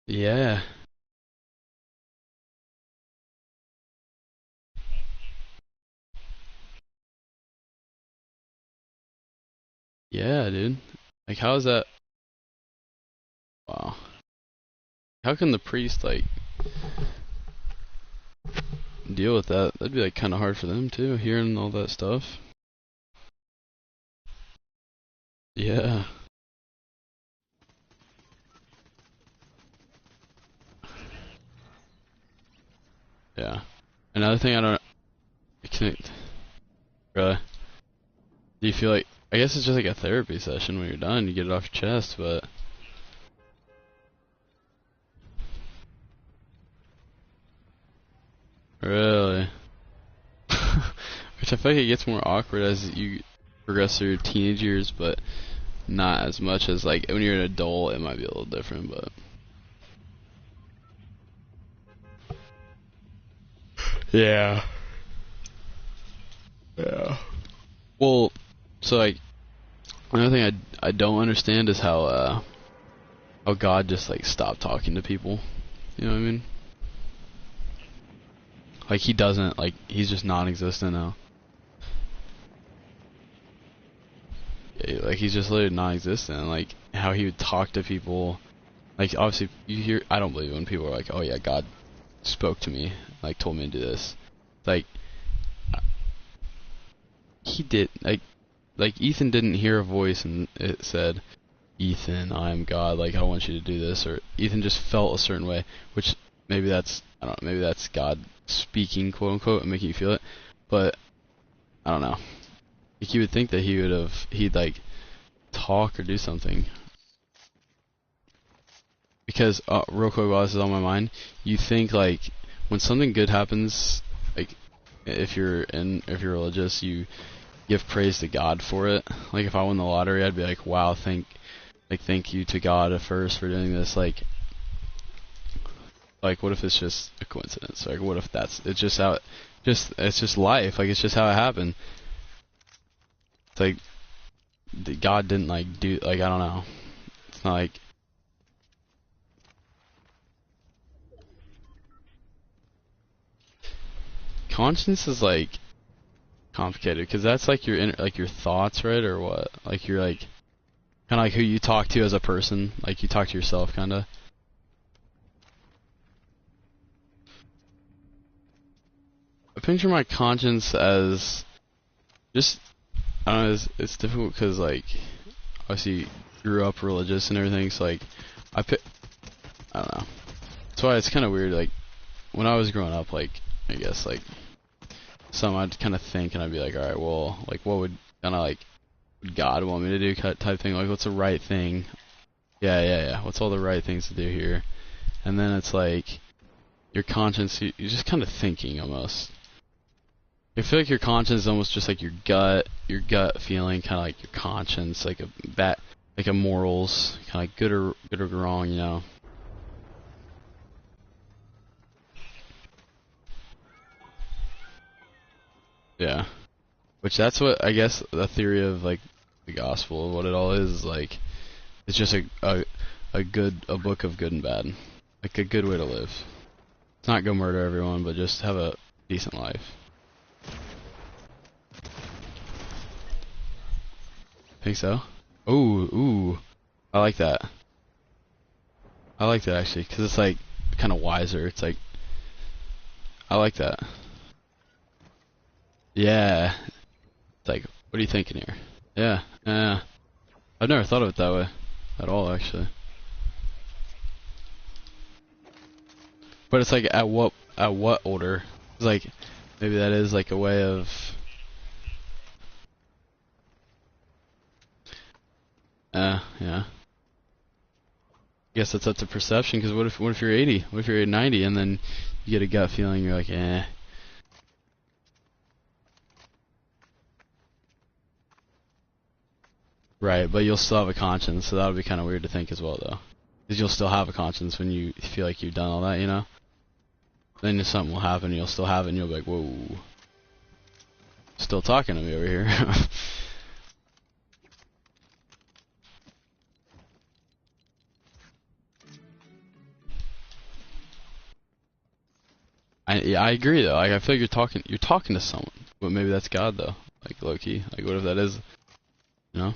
[SPEAKER 1] yeah, yeah, dude. Like how is that? Wow. How can the priest like deal with that? That'd be like kind of hard for them too, hearing all that stuff. Yeah, yeah. Another thing I don't. I can't really. Do you feel like? I guess it's just like a therapy session when you're done. You get it off your chest, but really. Which I feel like it gets more awkward as you progress through your teenage years, but not as much as like when you're an adult. It might be a little different, but yeah, yeah. Well, so like another thing I don't understand is how God just like stopped talking to people. You know what I mean? Like he doesn't like he's just non-existent now. Yeah, like he's just literally non-existent. Like how he would talk to people. Like obviously you hear I don't believe it when people are like, oh yeah, God spoke to me, like told me to do this. Like he did like Ethan didn't hear a voice and it said, Ethan, I am God, like I want you to do this, or Ethan just felt a certain way, which maybe that's I don't know, maybe that's God speaking quote unquote and making you feel it. But I don't know. Like you would think that he'd like talk or do something. Because real quick while this is on my mind, you think like when something good happens, like if you're religious, you give praise to God for it. Like if I won the lottery, I'd be like, wow, thank you to God at first for doing this. Like what if it's just a coincidence? Like what if it's just how it's just life. Like it's just how it happened. It's like God didn't like do like I don't know. It's not like conscience is like complicated because that's like like your thoughts, right, or what? Like you're like kind of like who you talk to as a person. Like you talk to yourself, kind of. I picture my conscience as just I don't know. It's difficult because like obviously grew up religious and everything. So like I don't know. That's why it's kind of weird. Like when I was growing up, like I guess like some I'd kind of think and I'd be like, all right, well, like what would kind of like would God want me to do type thing? Like what's the right thing? Yeah, yeah, yeah. What's all the right things to do here? And then it's like your conscience. You're just kind of thinking almost. I feel like your conscience is almost just like your gut feeling, kind of like your conscience, like like a morals, kind of like good or wrong, you know. Yeah. Which that's what I guess the theory of like the gospel, what it all is like. It's just a book of good and bad, like a good way to live. It's not go murder everyone, but just have a decent life. Think so? Ooh, ooh. I like that. I like that actually, because it's like kind of wiser. It's like, I like that. Yeah. It's like, what are you thinking here? Yeah, yeah. I've never thought of it that way at all, actually. But it's like, at what order? It's like, maybe that is like a way of. Yeah. I guess that's up to perception. Because what if you're 80? What if you're 90 and then you get a gut feeling? You're like, eh. Right, but you'll still have a conscience, so that would be kind of weird to think as well, though. Because you'll still have a conscience when you feel like you've done all that, you know? Then if something will happen, you'll still have it, and you'll be like, whoa. Still talking to me over here. Yeah, I agree, though. Like, I feel like you're talking to someone. But maybe that's God, though. Like, low-key. Like, what if that is, you know?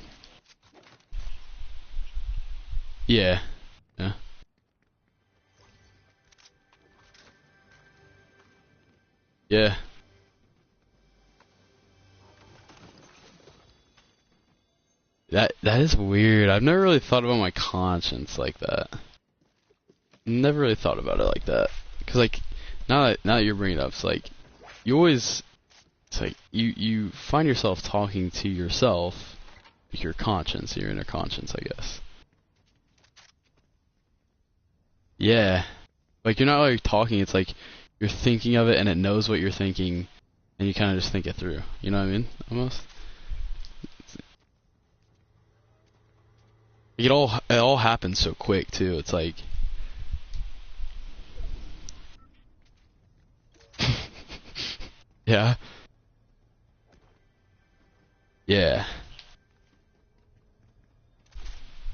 [SPEAKER 1] Yeah. Yeah. Yeah. That is weird. I've never really thought about my conscience like that. Never really thought about it like that. Cause like now that you're bringing it up, it's like you always it's like you find yourself talking to yourself, like your conscience, your inner conscience, I guess. Yeah. Like you're not like talking. It's like you're thinking of it, and it knows what you're thinking, and you kind of just think it through. You know what I mean? Almost. It all happens so quick too. It's like. Yeah. Yeah.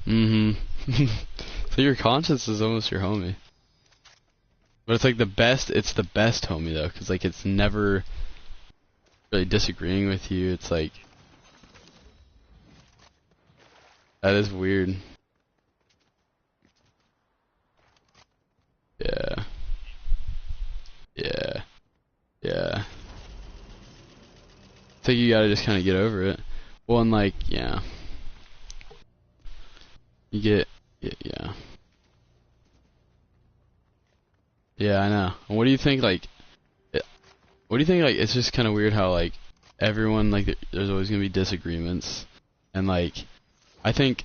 [SPEAKER 1] Mm-hmm. So your conscience is almost your homie. But it's like it's the best homie though, because like it's never really disagreeing with you. It's like, that is weird. Yeah. Yeah. Yeah. So you gotta just kind of get over it. Well, and like, yeah. You get, yeah. Yeah, I know. And what do you think, like, what do you think, like, it's just kind of weird how, like, everyone, like, there's always gonna be disagreements. And, like, I think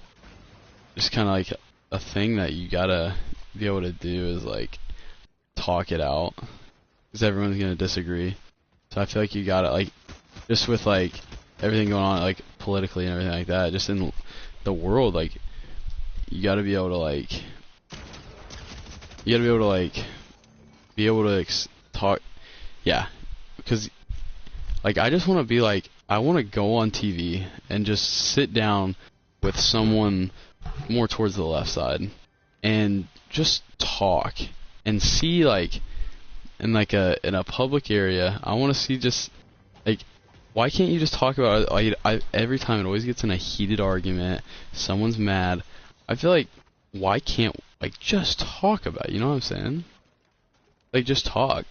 [SPEAKER 1] just kind of, like, a thing that you gotta be able to do is, like, talk it out. Because everyone's gonna disagree. So I feel like you gotta, like, just with, like, everything going on, like, politically and everything like that, just in the world, like, you gotta be able to, like, talk, yeah, because, like, I just want to be, like, I want to go on TV and just sit down with someone more towards the left side and just talk and see, like, in a public area, I want to see just, like, why can't you just talk about it? Every time it always gets in a heated argument, someone's mad. I feel like, why can't, like, just talk about it, you know what I'm saying? Like, just talk.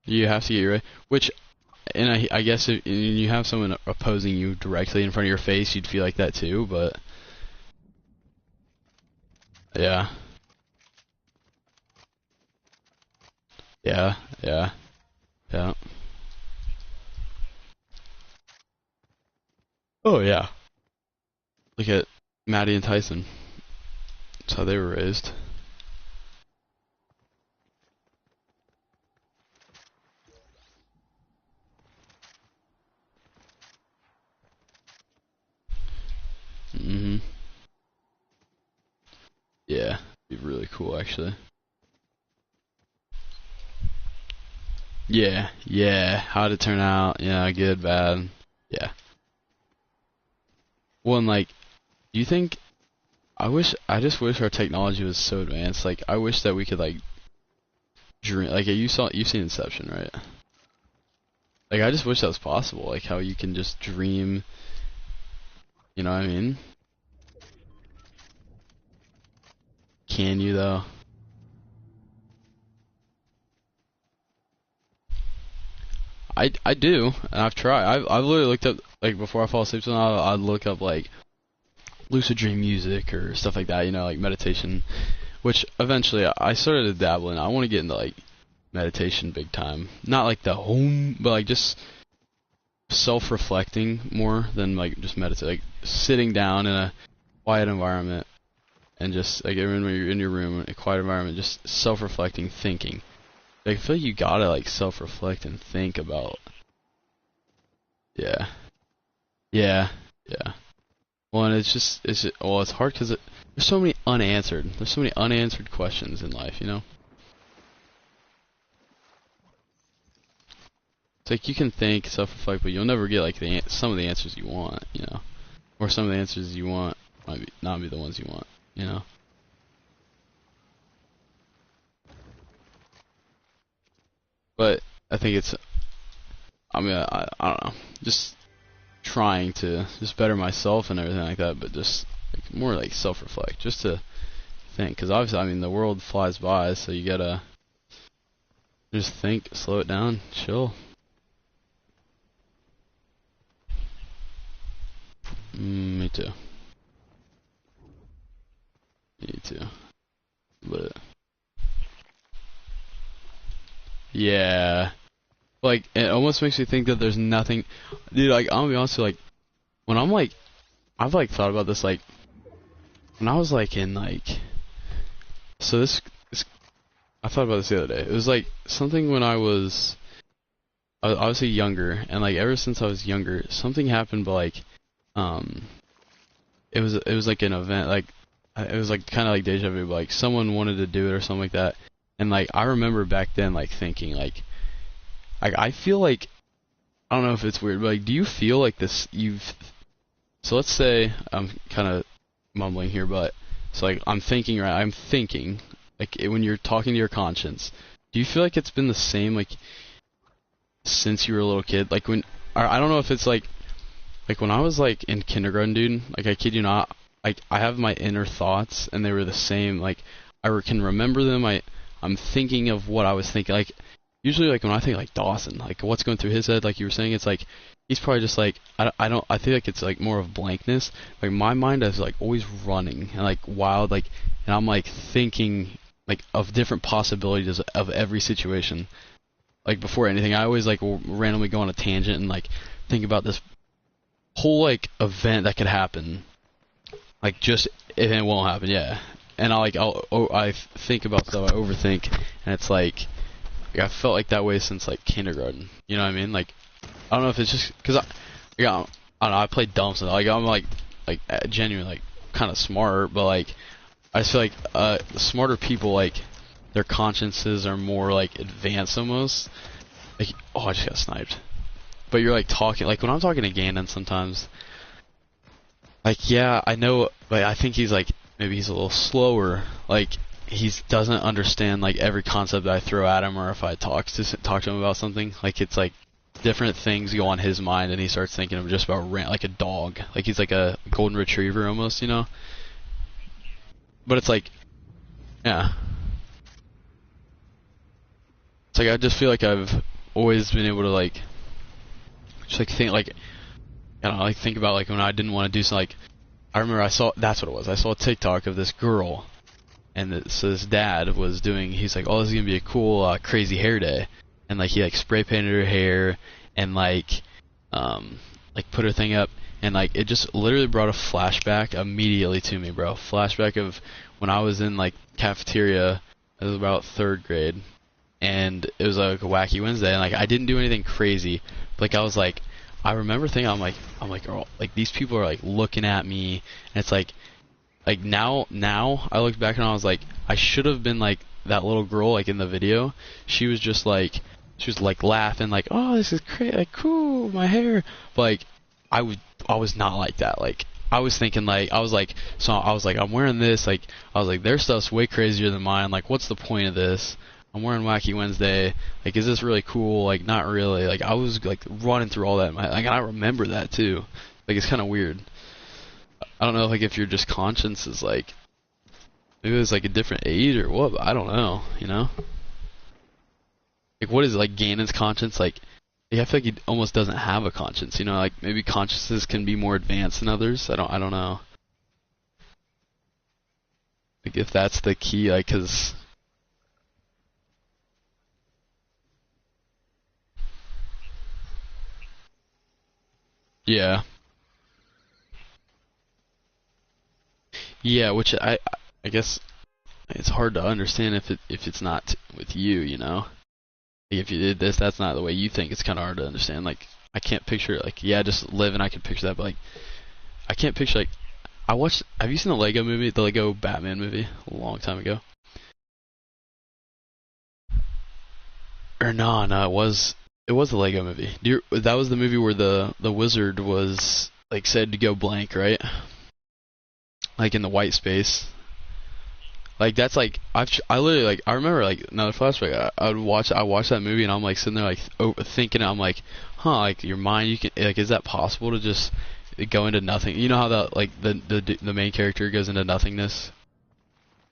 [SPEAKER 1] You have to get your way. Which, and I guess if you have someone opposing you directly in front of your face, you'd feel like that too, but, yeah. Yeah, yeah, yeah. Oh, yeah. Look at Maddie and Tyson. That's how they were raised. Mm-hmm. Yeah, be really cool, actually. Yeah, yeah. How'd it turn out? Yeah, good, bad. Yeah. Well, and like, do you think? I just wish our technology was so advanced. Like, I wish that we could like dream. Like, you've seen Inception, right? Like, I just wish that was possible. Like, how you can just dream. You know what I mean? Can you, though? I do, and I've tried. I've literally looked up, like, before I fall asleep tonight, I'd look up, like, lucid dream music or stuff like that, you know, like meditation. Which, eventually, I started to dabble in. I want to get into, like, meditation big time. Not, like, the home, but, like, just self-reflecting more than, like, just meditate. Like, sitting down in a quiet environment and just, like, when you're in your room, in a quiet environment, just self-reflecting, thinking. Like, I feel like you gotta, like, self-reflect and think about... Yeah. Yeah. Yeah. Well, and well, it's hard because there's so many unanswered. There's so many unanswered questions in life, you know? It's like you can think, self-reflect, but you'll never get, like, some of the answers you want, you know? Or some of the answers you want might not be the ones you want, you know? But I think I mean, I don't know, just trying to just better myself and everything like that, but just like, more like self-reflect, just to think, because obviously, I mean, the world flies by, so you gotta just think, slow it down, chill. Me too. Me too. But yeah. Like, it almost makes me think that there's nothing, dude, like, I'm gonna be honest with you, like, when I'm, like, I've, like, thought about this, like, when I was, like, in, like, so this, I thought about this the other day, it was, like, something when I was obviously younger, and, like, ever since I was younger, something happened, but, like, it was, like, an event, like, it was, like, kind of like deja vu, but, like, someone wanted to do it or something like that, and, like, I remember back then, like, thinking, like, I feel like, I don't know if it's weird, but, like, do you feel like this, so let's say, I'm kind of mumbling here, but, so, like, I'm thinking, like, when you're talking to your conscience, do you feel like it's been the same, like, since you were a little kid? Like, I don't know if it's, like, when I was, like, in kindergarten, dude, like, I kid you not, like, I have my inner thoughts, and they were the same, like, I can remember them, I'm thinking of what I was thinking, like, usually, like, when I think, like, Dawson, like, what's going through his head, like you were saying, it's like, he's probably just, like, I feel like it's, like, more of blankness. Like, my mind is, like, always running, and, like, wild, like, and I'm, like, thinking, like, of different possibilities of every situation. Like, before anything, I always, like, will randomly go on a tangent and, like, think about this whole, like, event that could happen. Like, just, and it won't happen, yeah. And I think about stuff, I overthink, and it's, like, I felt like that way since, like, kindergarten. You know what I mean? Like, I don't know if it's just because I don't know. I play dumb stuff. Like, I'm like genuinely, like, kind of smart, but, like, I just feel like smarter people, like, their consciences are more, like, advanced almost. Like, oh, I just got sniped. But you're, like, talking, like, when I'm talking to Ganon sometimes, like, yeah, I know, but I think he's, like, maybe he's a little slower. Like, he doesn't understand, like, every concept that I throw at him, or if I talk to him about something. Like, it's like different things go on his mind, and he starts thinking of just about like a dog. Like, he's like a golden retriever almost, you know. But it's like, yeah, it's like I just feel like I've always been able to, like, just, like, think, like, I don't know, like, think about, like, when I didn't want to do something. Like, I remember that's what it was. I saw a TikTok of this girl. And so this dad was he's like, oh, this is going to be a cool, crazy hair day. And, like, he, like, spray painted her hair and, like, put her thing up. And, like, it just literally brought a flashback immediately to me, bro. Flashback of when I was in, like, cafeteria. It was about 3rd grade. And it was, like, a wacky Wednesday. And, like, I didn't do anything crazy. But, like, I was, like, I remember thinking, I'm like, oh, like, these people are, like, looking at me. And it's, like, now I look back and I was like, I should have been like that little girl, like, in the video. She was just like, laughing, like, oh, this is great, like, cool, my hair. But, like, I was not like that. Like, I was thinking, like, I was like, I'm wearing this, like, I was like, their stuff's way crazier than mine. Like, what's the point of this? I'm wearing Wacky Wednesday. Like, is this really cool? Like, not really. Like, I was like running through all that. Like, I remember that too. Like, it's kind of weird. I don't know, like, if your just conscience is like, maybe it was like a different age or what. But I don't know. You know? Like, what is it, like Ganon's conscience? Like, I feel like he almost doesn't have a conscience. You know, like maybe consciences can be more advanced than others. I don't know. Like, if that's the key, like, 'cause yeah. Yeah, which I guess it's hard to understand if it's not with you, you know. Like, if you did this, that's not the way you think. It's kind of hard to understand. Like, I can't picture it. Like, yeah, just live and I can picture that, but like I can't picture like I watched. Have you seen the Lego movie, the Lego Batman movie, a long time ago? Or no, it was the Lego movie. That was the movie where the wizard was like said to go blank, right? Like in the white space. Like that's like I literally like I remember like another flashback. I watched that movie and I'm like sitting there like thinking. I'm like, huh, like your mind, you can like, is that possible to just go into nothing? You know how that like the main character goes into nothingness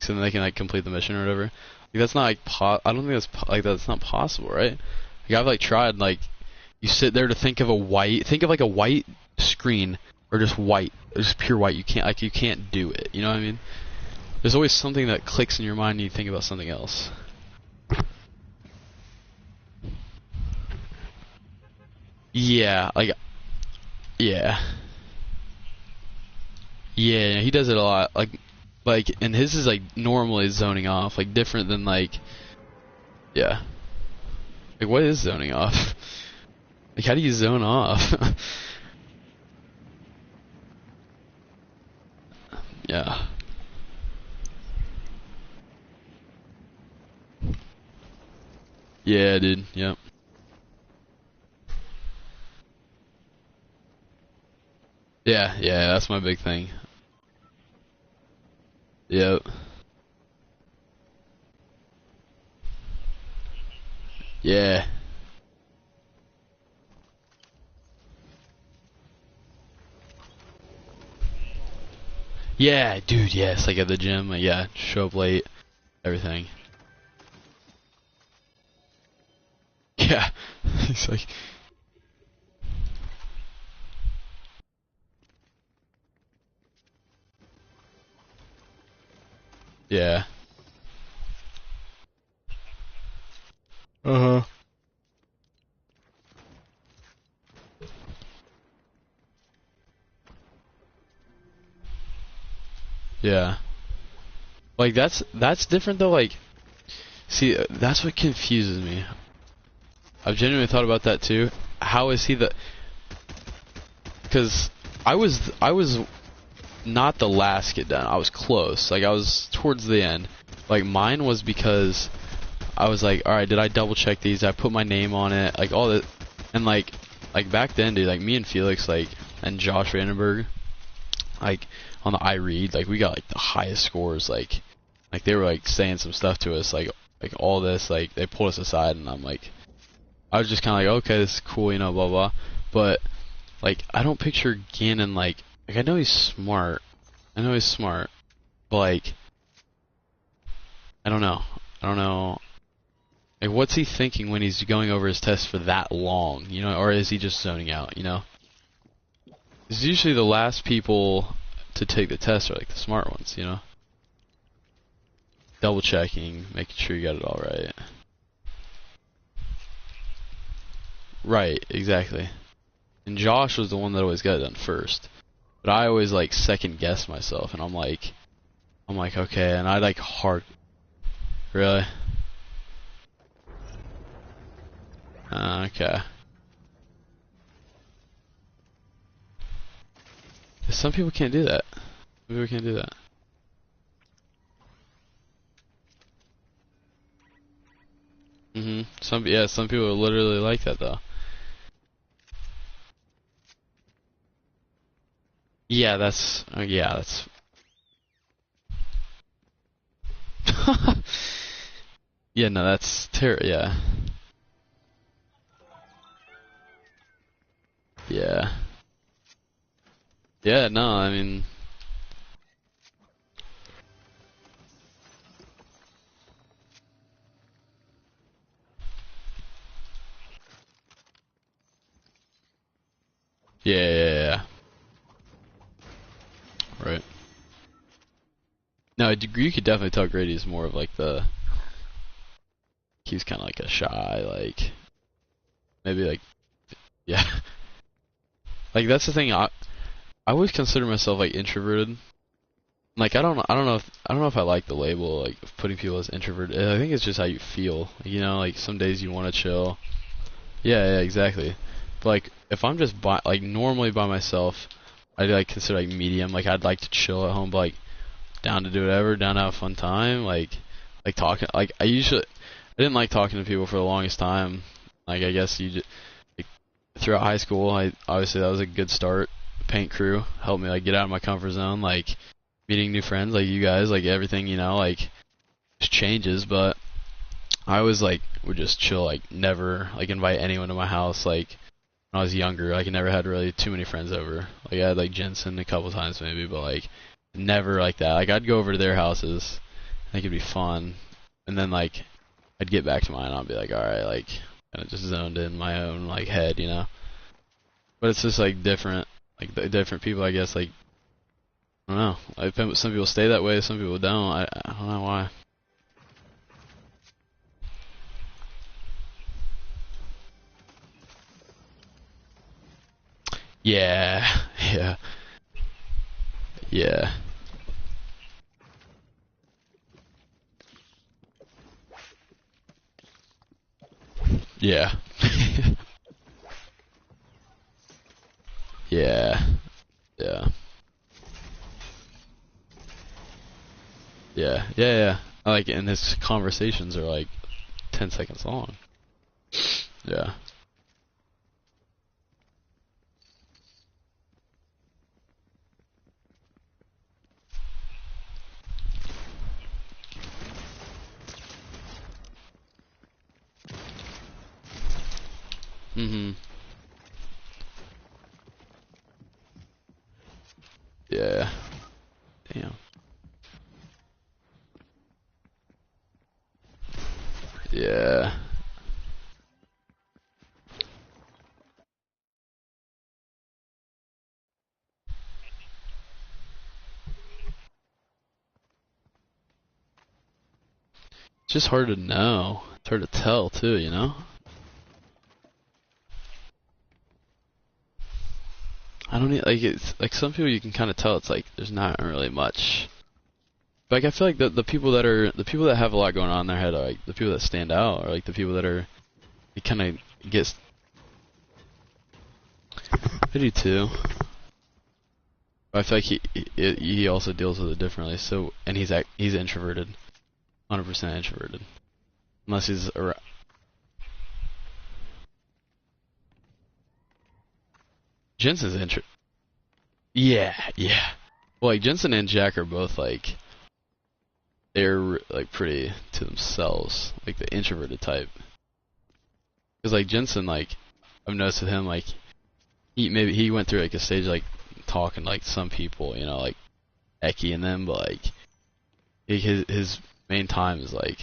[SPEAKER 1] so then they can like complete the mission or whatever. Like, that's not like I don't think that's not possible, right? Like I've like tried like you sit there to think of like a white screen or just white, or just pure white. You can't do it. You know what I mean? There's always something that clicks in your mind and you think about something else. Yeah, like, yeah. Yeah, he does it a lot. And his is like normally zoning off, like different than like, yeah. Like, what is zoning off? Like, how do you zone off? Yeah. Yeah, dude. Yep. Yeah, that's my big thing. Yep. Yeah. Yeah, dude, yes, like at the gym, like, yeah, show up late, everything. Yeah. He's like, yeah. Uh-huh. Yeah. Like that's different though, like see that's what confuses me. I've genuinely thought about that too. How is he the cuz I was not the last get done. I was close. Like I was towards the end. Like mine was because I was like, all right, did I double check these? I put my name on it, like all that, and like back then, dude, like me and Felix, like and Josh Vandenberg, like on the iRead, like we got like the highest scores, like they were like saying some stuff to us, like all this, like they pulled us aside, and I'm like, I was just kind of like, okay, this is cool, you know, blah blah, but like I don't picture Gannon like I know he's smart, but like I don't know. Like, what's he thinking when he's going over his test for that long, you know, or is he just zoning out, you know? Because usually the last people to take the test are like the smart ones, you know? Double checking, making sure you got it all right. Right, exactly. And Josh was the one that always got it done first. But I always like second guess myself, and I'm like, okay, and I like hard, really? Okay. Some people can't do that. Some people can't do that. Some people are literally like that though. Yeah, that's Yeah, no, that's yeah. Yeah. Yeah, no, I mean, yeah, yeah, yeah, right. No, you could definitely tell Grady's more of like he's kind of like a shy, like, maybe like, yeah. Like, that's the thing, I always consider myself like introverted. Like, I don't know if I like the label, like, of putting people as introverted. I think it's just how you feel. You know, like, some days you want to chill. Yeah, yeah, exactly. But like, if I'm just like normally by myself, I'd like consider like medium. Like, I'd like to chill at home, but like down to do whatever, down to have a fun time. Like talking. Like, I didn't like talking to people for the longest time. Like, I guess like, throughout high school, I obviously that was a good start. Paint crew helped me like get out of my comfort zone. Like meeting new friends, like you guys, like everything, like just changes. But I always like would just chill, like never like invite anyone to my house. Like when I was younger, like I never had really too many friends over. Like I had like Jensen a couple times maybe, but like never like that. Like I'd go over to their houses, I think it'd be fun, and then like I'd get back to mine. I'd be like, all right, like kind of just zoned in my own like head. But it's just like different, like different people, I guess. Like I don't know. Like some people stay that way, some people don't. I don't know why. Yeah, yeah, yeah, yeah, yeah, yeah, yeah, yeah, yeah. I like, and his conversations are like 10 seconds long. Yeah. Mhm. Yeah. Damn. Yeah. It's just hard to know. It's hard to tell too. I don't need, like, it's like some people you can kind of tell it's like there's not really much. Like I feel like the people that have a lot going on in their head are like the people that stand out, or like the people that are it kind of gets. I do too. I feel like he also deals with it differently. So and he's introverted, 100% introverted, unless he's around. Jensen's intro. Yeah, yeah. Well, like Jensen and Jack are both like they're like pretty to themselves, like the introverted type. Because like Jensen, like I've noticed with him, like he went through like a stage like talking like some people, like Eki and them, but like his main time is like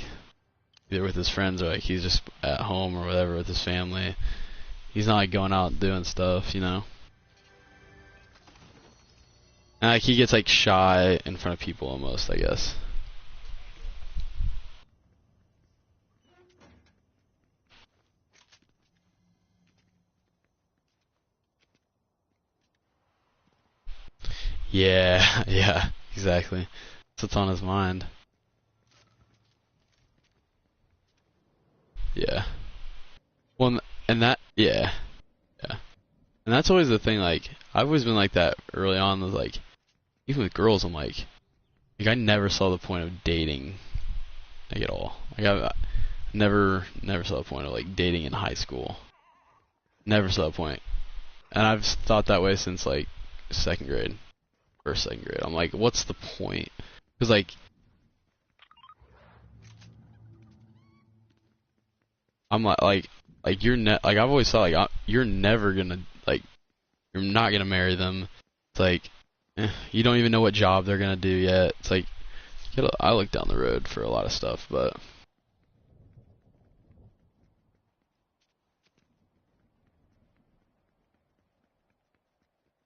[SPEAKER 1] either with his friends or like he's just at home or whatever with his family. He's not like going out and doing stuff. And like he gets like shy in front of people almost, I guess. Yeah, yeah, exactly. That's what's on his mind. Yeah. Well, and that, yeah, yeah. And that's always the thing, like, I've always been like that early on, was like, even with girls, I'm like I never saw the point of dating, like, at all. Like, I never saw the point of, like, dating in high school. Never saw the point. And I've thought that way since, like, second grade, first, second grade. I'm like, what's the point? Because, like, I'm like you're like I've always thought like you're never gonna like you're not gonna marry them. It's like you don't even know what job they're gonna do yet. It's like I look down the road for a lot of stuff, but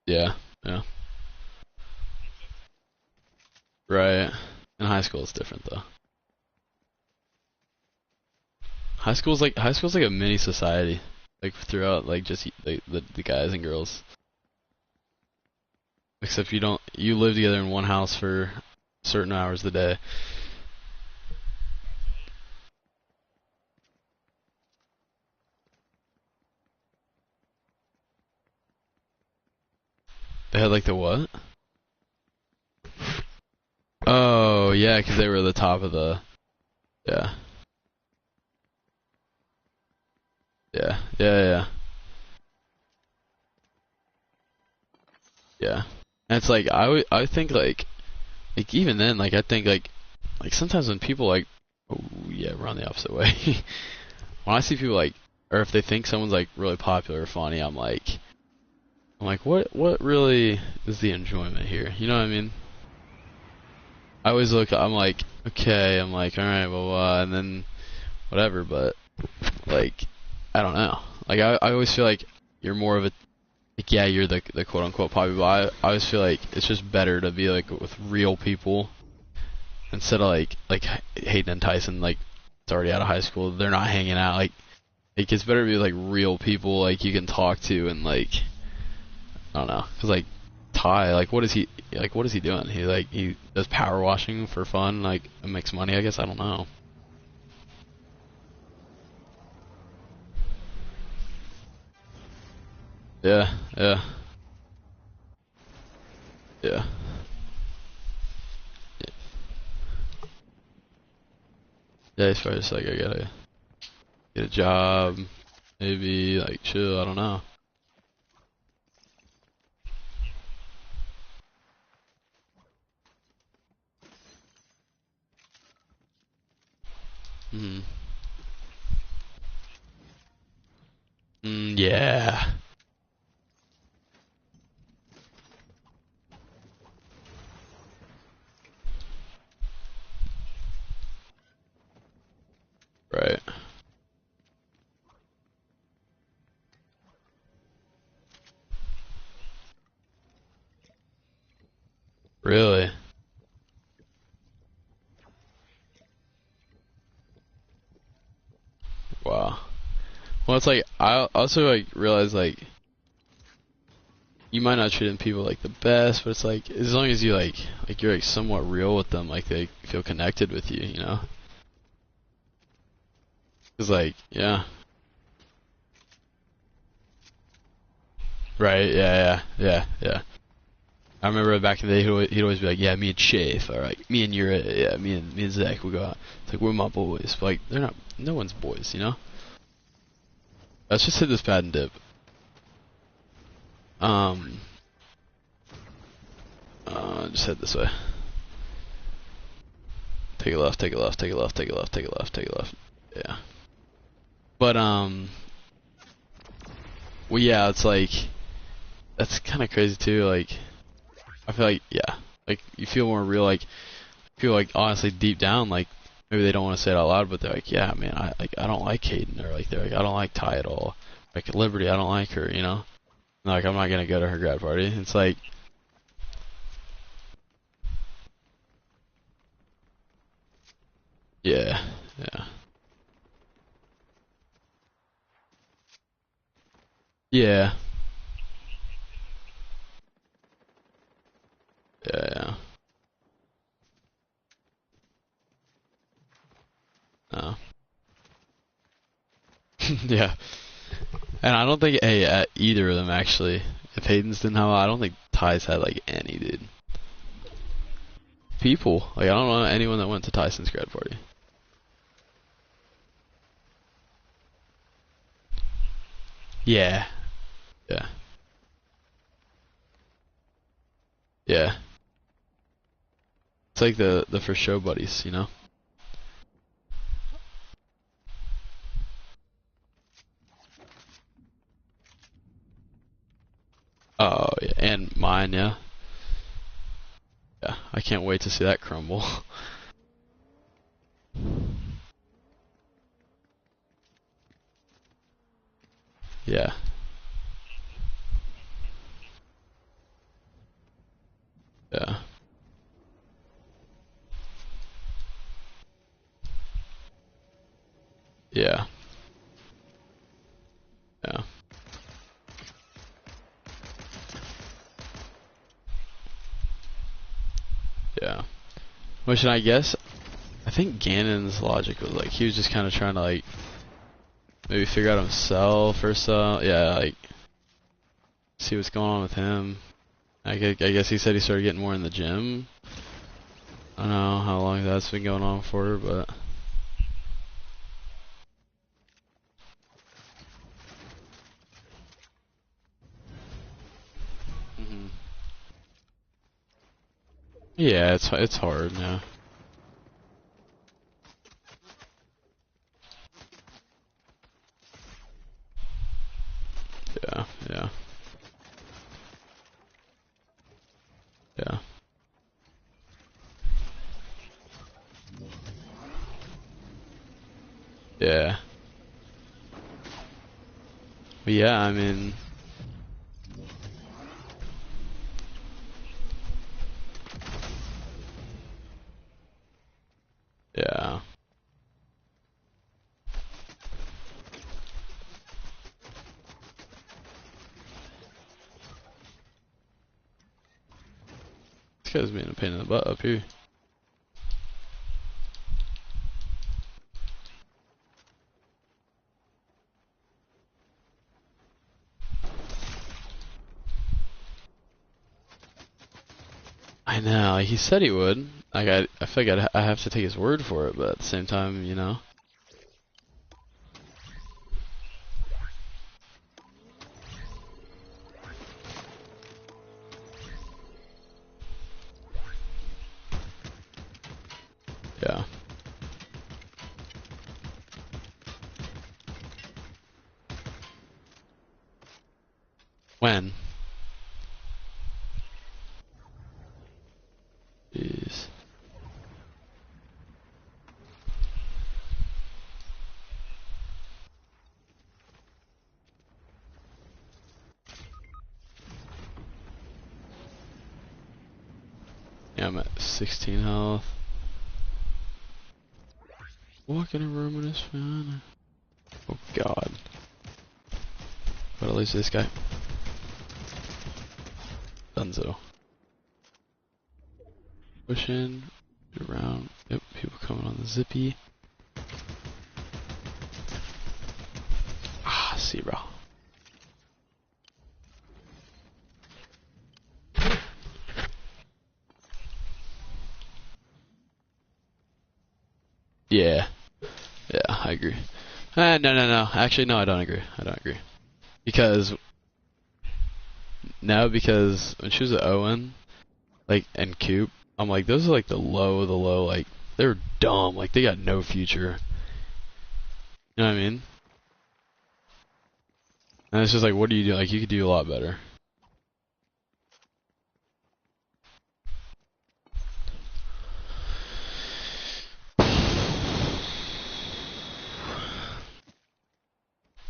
[SPEAKER 1] yeah, yeah, right. In high school, it's different though. High school's like a mini society, like throughout like just the guys and girls. Except you live together in one house for certain hours of the day. They had like the what? Oh yeah, 'cause they were the top of the yeah yeah. Yeah. And it's like I think like even then like I think like sometimes when people like oh yeah run the opposite way when I see people like or if they think someone's like really popular or funny I'm like what really is the enjoyment here, you know what I mean? I always look I'm like okay I'm like alright well and then whatever but like I don't know like I always feel like you're more of a like yeah you're the quote unquote popular but I always feel like it's just better to be like with real people instead of like Hayden and Tyson like it's already out of high school they're not hanging out like it's better to be like real people like you can talk to and like I don't know because like Ty what is he doing he does power washing for fun like and makes money I guess I don't know yeah yeah yeah he's probably just like I gotta get a job maybe like chill I don't know mm, yeah right really wow. Well, it's like I also like realize like you might not treat people like the best, but it's like as long as you like you're like somewhat real with them, like they feel connected with you, you know? Cause like right, yeah. I remember back in the day he'd always be like, yeah, me and Shafe, or like me and Yura, yeah, me and Zach, we go out. It's like we're my boys, but like they're not, no one's boys, you know? Let's just hit this pad and dip. Um, just head this way. Take a left, take a left, take a left, take a left, take a left, take a left. Yeah. But well yeah, it's like that's kind of crazy too. Like I feel like yeah, like you feel more real. Like feel like honestly deep down, like maybe they don't want to say it out loud, but they're like, yeah, man, I don't like Hayden, or like they're like I don't like Ty at all. Like Liberty, I don't like her, you know. And like I'm not gonna go to her grad party. It's like yeah, yeah, yeah, yeah. No. Yeah. And I don't think either of them actually. If Hayden's didn't have, I don't think Ty's had like any dude. People like I don't know anyone that went to Tyson's grad party. Yeah, yeah, yeah. It's like the for show buddies, you know. Oh yeah, and mine, yeah. Yeah, I can't wait to see that crumble. Yeah, yeah, yeah, yeah, yeah. Which I guess I think Ganon's logic was like he was just kind of trying to like maybe figure out himself or so. Yeah, like see what's going on with him. I guess he said he started getting more in the gym. I don't know how long that's been going on for, but hmm yeah, it's hard. Yeah, yeah, yeah, yeah, yeah. But yeah, I mean, yeah. This guy's being a pain in the butt up here. I know, like he said he would. Like I feel like I have to take his word for it, but at the same time, you know. Yeah. When? Jeez. Yeah, I'm at 16 health. Walk in a room when it's fine. Oh god. But at least this guy. Dunzo. Pushing around. Yep, people coming on the zippy. Ah, see, bro. Yeah. Yeah, I agree. No. Actually, no, I don't agree. I don't agree. Because, no, because when she was at Owen, like, and Coop, I'm like, those are like the low, like, they're dumb. Like, they got no future. You know what I mean? And it's just like, what do you do? Like, you could do a lot better.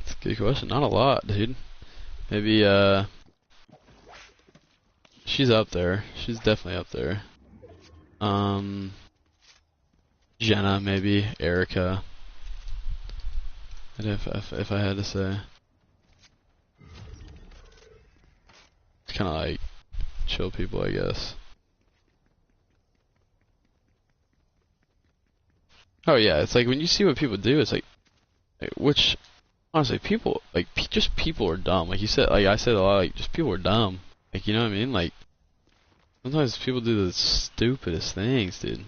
[SPEAKER 1] It's a good question. Not a lot, dude. Maybe, she's up there. She's definitely up there. Um, Jenna, maybe. Erica. And if I had to say. It's kind of like chill people, I guess. Oh yeah, it's like when you see what people do, it's like which honestly people like just people are dumb. Like you said, like I said a lot, like just people are dumb. Like you know what I mean? Like sometimes people do the stupidest things, dude.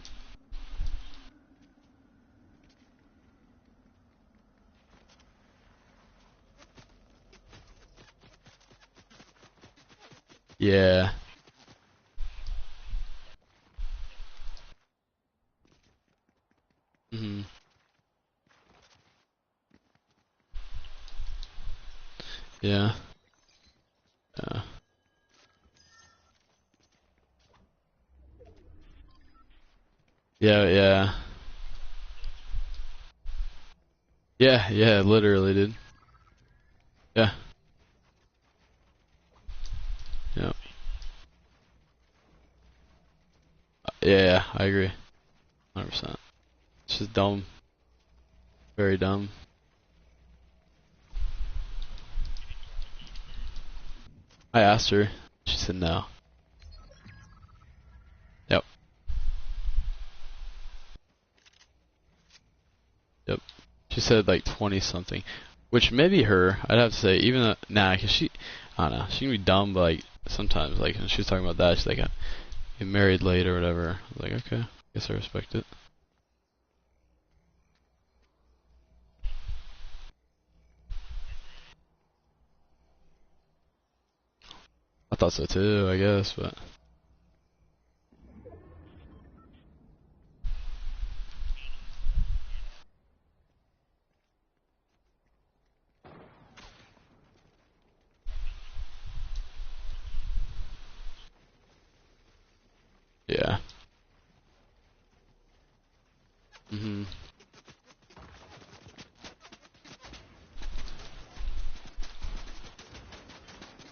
[SPEAKER 1] Yeah. Mhm. Yeah. Yeah. Yeah, yeah. Yeah, yeah, literally, dude. Yeah. Yeah. Yeah, yeah, I agree. 100%. It's just dumb. Very dumb. I asked her. She said no. Yep. Yep. She said like 20 something. Which maybe her, I'd have to say, even though, nah, cause she, I don't know, she can be dumb, but like, sometimes, like, when she was talking about that, she's like, get married late or whatever. I was like, okay, guess I respect it. I thought so too, I guess, but. Yeah. Mhm.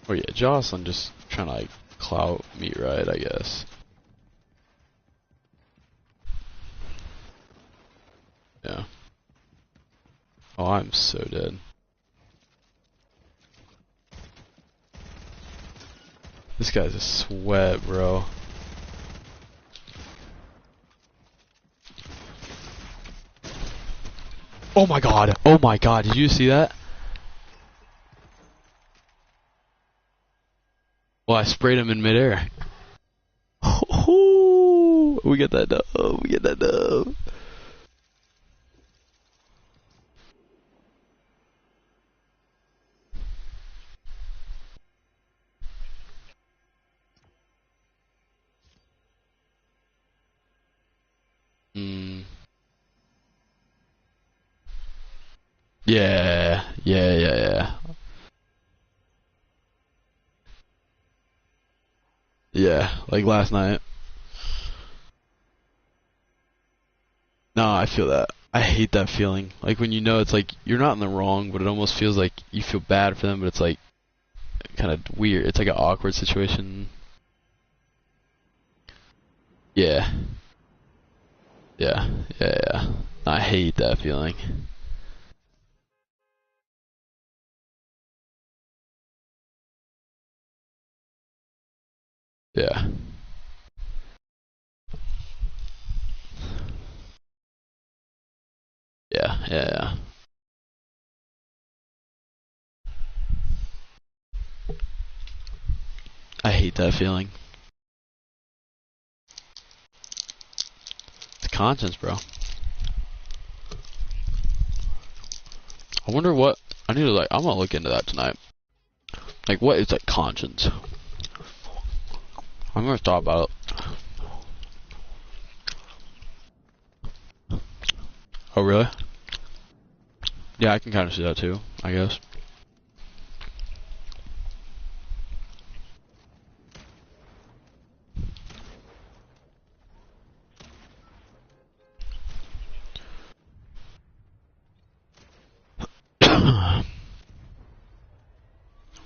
[SPEAKER 1] Oh yeah, Jocelyn just trying to like clout me right, I guess. Yeah. Oh, I'm so dead. This guy's a sweat, bro. Oh my god. Oh my god. Did you see that? Well, I sprayed him in midair. Oh, we get that dub. We get that dub. Mm. Yeah. Yeah, yeah, yeah. Yeah, like last night. No, I feel that. I hate that feeling. Like when you know it's like you're not in the wrong, but it almost feels like you feel bad for them, but it's like kind of weird. It's like an awkward situation. Yeah. Yeah. Yeah, yeah. I hate that feeling. Yeah. Yeah, yeah, yeah. I hate that feeling. It's conscience, bro. I wonder what I need to like. I'm gonna look into that tonight. Like, what is like conscience? I'm gonna thought about it. Oh, really? Yeah, I can kind of see that too. I guess.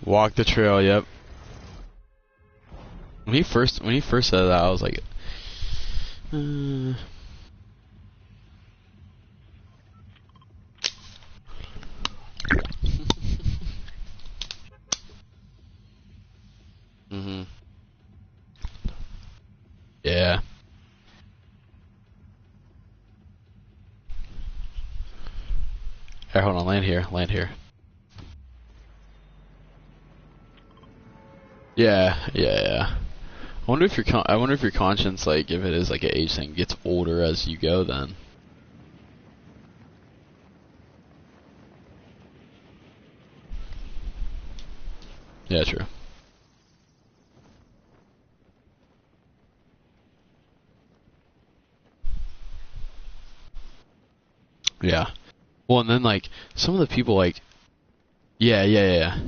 [SPEAKER 1] Walk the trail. Yep. When he first said that, I was like, mhm. Yeah. Here, hold on. Land here. Land here. Yeah. Yeah. Yeah. I wonder if your conscience, like, if it is like an age thing, gets older as you go. Then. Yeah. True. Yeah. Well, and then like some of the people like, yeah, yeah, yeah, yeah.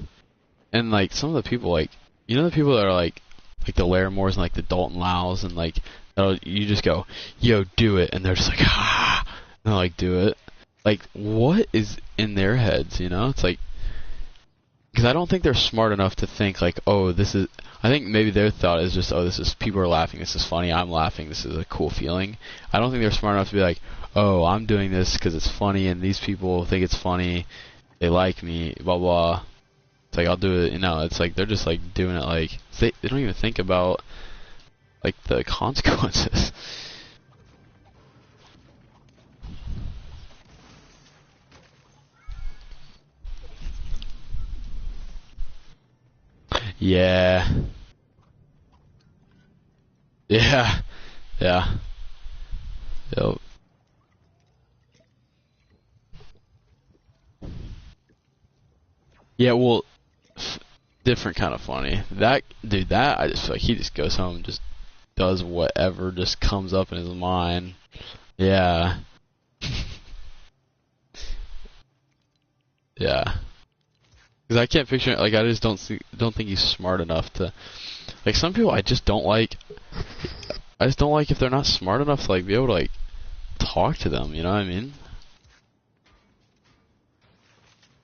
[SPEAKER 1] And like some of the people like, you know, the people that are like the Larimores and like the Dalton Lows and like You just go, yo, do it, and they're just like, ah, and they'll like do it. Like, what is in their heads, you know? It's like, because I don't think they're smart enough to think like, oh, this is. I think maybe their thought is just, oh, this is, people are laughing, this is funny, I'm laughing, this is a cool feeling. I don't think they're smart enough to be like, oh, I'm doing this because it's funny, and these people think it's funny, they like me, blah blah. It's like, I'll do it, you know. It's like they're just like doing it like they don't even think about like the consequences. Yeah. Yeah. Yeah. Yep. Yeah, well, different kind of funny. That dude, that I just feel like he just goes home and just does whatever just comes up in his mind. Yeah. Yeah. Because I can't picture it, like, I just don't think he's smart enough to, like, some people I just don't like. I just don't like if they're not smart enough to like be able to like talk to them. You know what I mean?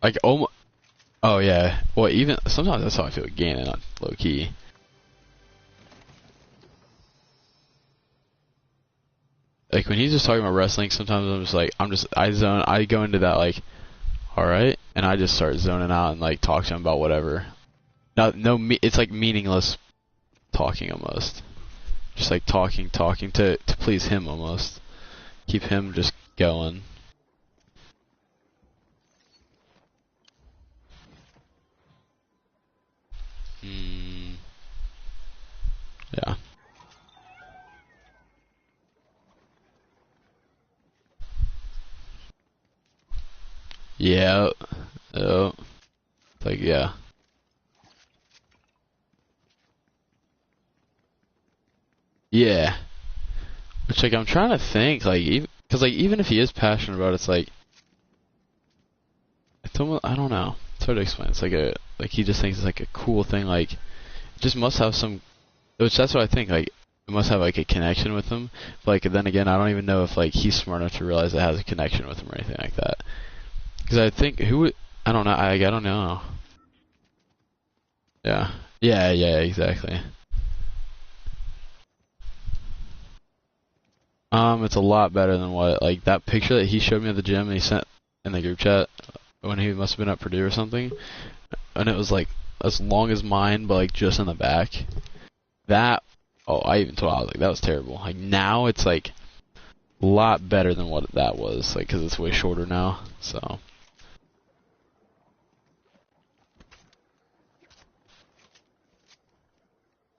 [SPEAKER 1] Like, oh yeah. Well, even sometimes that's how I feel with Gannon on low key. Like when he's just talking about wrestling, sometimes I'm just like, I go into that like, all right, and I just start zoning out and like talk to him about whatever. It's like meaningless talking almost. Just like talking to please him almost. Keep him just going. Yeah. Yeah. Oh. Like, yeah. Yeah. Which, like, I'm trying to think, like, because, like, even if he is passionate about it, it's like, it's almost, I don't know. It's hard to explain. It's like he just thinks it's like a cool thing, like, it just must have some, which that's what I think, like, it must have, like, a connection with him. But, like, then again, I don't even know if, like, he's smart enough to realize it has a connection with him or anything like that. Because I think, I don't know, I don't know. Yeah. Yeah, exactly. It's a lot better than what, like, that picture that he showed me at the gym and he sent in the group chat when he must have been at Purdue or something, and it was, like, as long as mine, but, like, just in the back. That, oh, I even told, I was like, that was terrible. Like, now it's, like, a lot better than what that was, like, because it's way shorter now, so.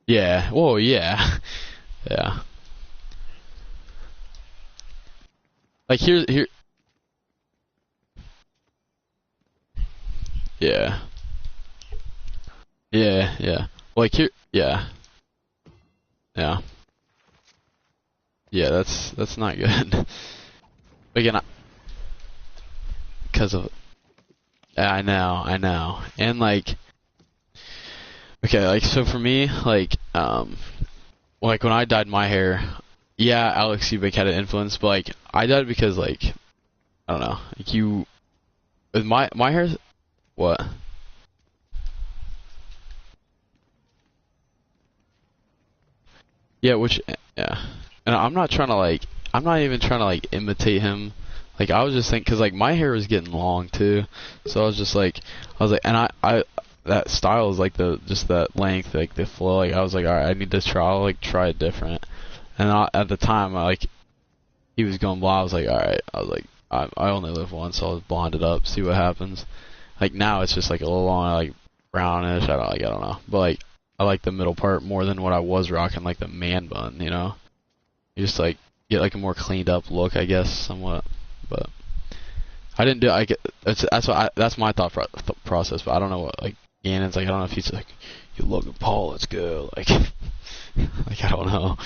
[SPEAKER 1] Yeah, well, yeah. Yeah. Like, here, yeah. Yeah. Like, here, yeah. Yeah. Yeah, that's not good. Again, because of, yeah, I know. And, like, okay, like, so for me, like when I dyed my hair, yeah, Alex Ubik had an influence, but, like, I dyed because, like, I don't know, like, with my hair, what? Yeah, yeah. And I'm not even trying to, like, imitate him. Like, I was just thinking, because, like, my hair was getting long, too. So I was like, and that style is, like, just that length, like, the flow. Like, I was like, alright, I need to try it different. And at the time, he was going blah. I was like, alright. I only live once, so I'll just blonde it up, see what happens. Like, now it's just, like, a little long, like, brownish. I don't know. But, like, I like the middle part more than what I was rocking, like, the man bun, you know? You just, like, get, like, a more cleaned up look, I guess, somewhat. But I didn't do. That's my thought process. But I don't know what, like, Gannon's like. I don't know if he's like, you Logan Paul, let's go. Like, like, I don't know.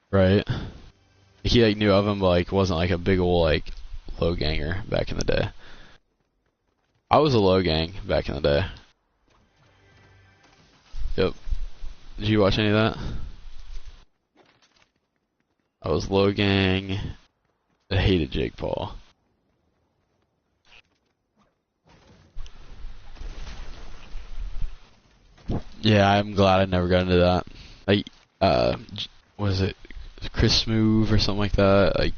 [SPEAKER 1] Right? He, like, knew of him, but, like, wasn't like a big ol', like, low ganger back in the day. I was a low gang back in the day. Did you watch any of that? I was low gang. I hated Jake Paul. Yeah, I'm glad I never got into that. Like, what is it? Chris Move or something like that. Like,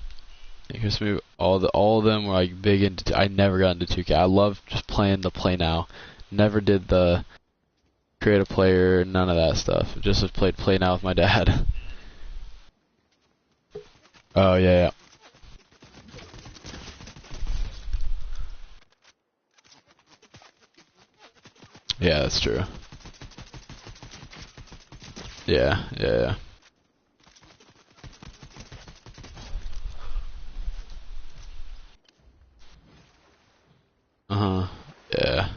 [SPEAKER 1] Chris Move. All of them were like big into. I never got into 2K. I love just playing the play now. Never did the create a player. None of that stuff. Just played play now with my dad. Oh yeah, yeah. Yeah, that's true. Yeah, yeah, yeah. Uh-huh. Yeah.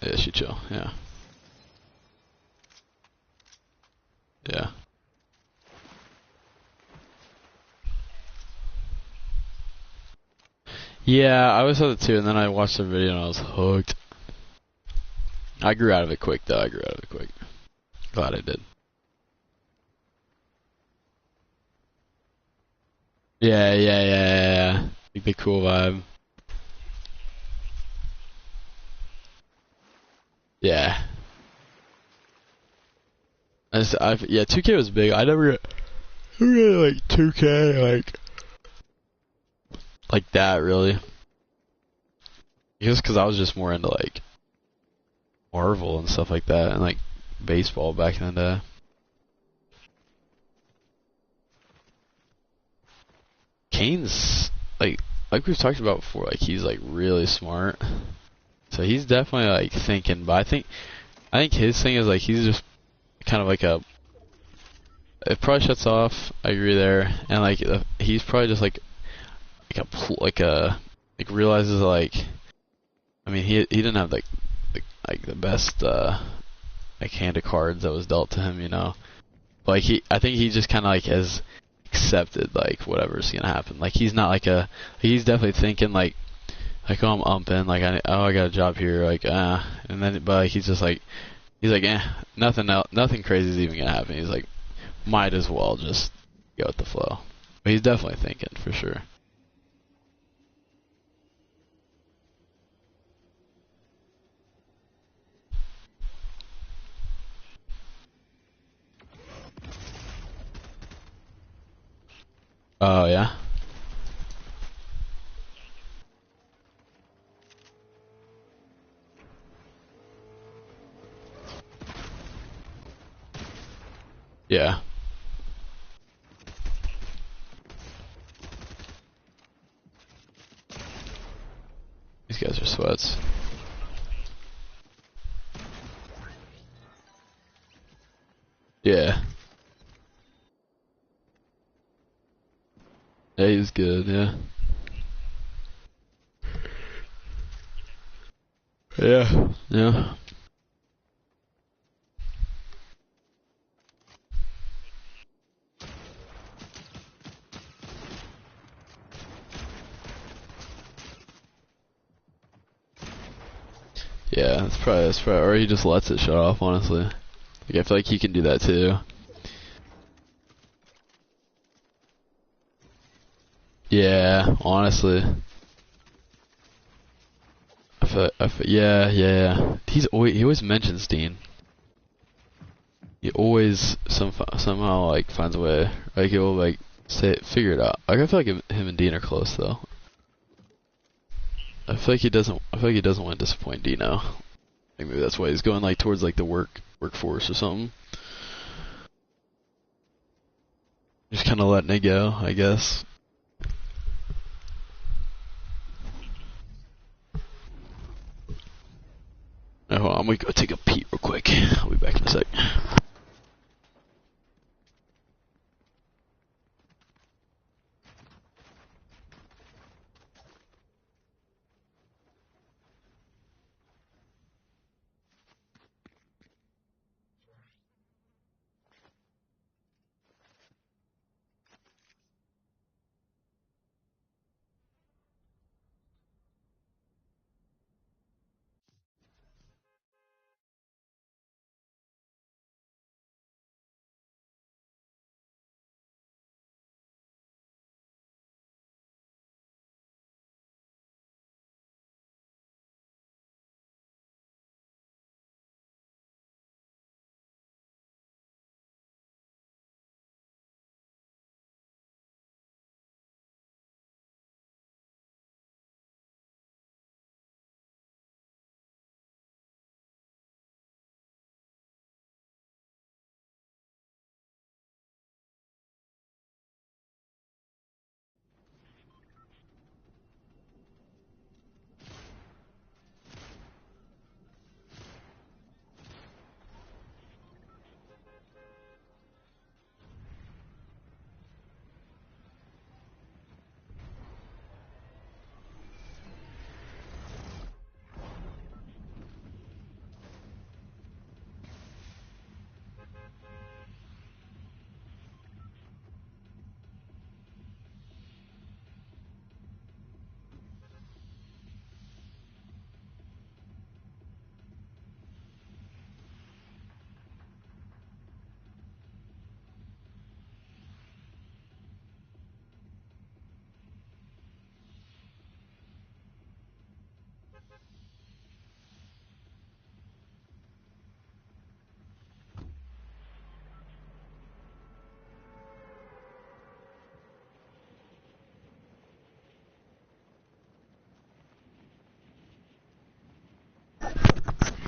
[SPEAKER 1] Yeah, she chill. Yeah. Yeah. Yeah, I always thought it too, and then I watched the video and I was hooked. I grew out of it quick, though. I grew out of it quick. Glad I did. Yeah, yeah, yeah, yeah, yeah. Like the cool vibe. Yeah. Yeah, 2K was big. I never really like 2K, like that, really. Just because I was just more into, like, Marvel and stuff like that, and, like, baseball back in the day. Kane's, like we've talked about before, like, he's, like, really smart. So he's definitely, like, thinking, but I think his thing is, like, he's just kind of like it probably shuts off. I agree there, and like he's probably just like realizes like I mean he didn't have the best like hand of cards that was dealt to him, you know. But like I think he just kind of like has accepted like whatever's gonna happen. Like he's not he's definitely thinking like oh I'm umping like I got a job here like and then but like, he's like nothing crazy is even gonna happen. He's like might as well just go with the flow. But he's definitely thinking, for sure. Oh, yeah? Yeah. These guys are sweats. Yeah. Yeah, he's good, yeah. Yeah. Yeah. Yeah, that's probably, or he just lets it shut off, honestly. Like, I feel like he can do that too. Yeah, honestly. Yeah, yeah. He always mentions Dean. He always somehow like finds a way. Like he'll like figure it out. Like I feel like him and Dean are close though. I feel like he doesn't. I feel like he doesn't want to disappoint Dino. Like maybe that's why he's going like towards like the workforce or something. Just kind of letting it go, I guess. Oh, hold on, I'm gonna go take a pee real quick. I'll be back in a sec.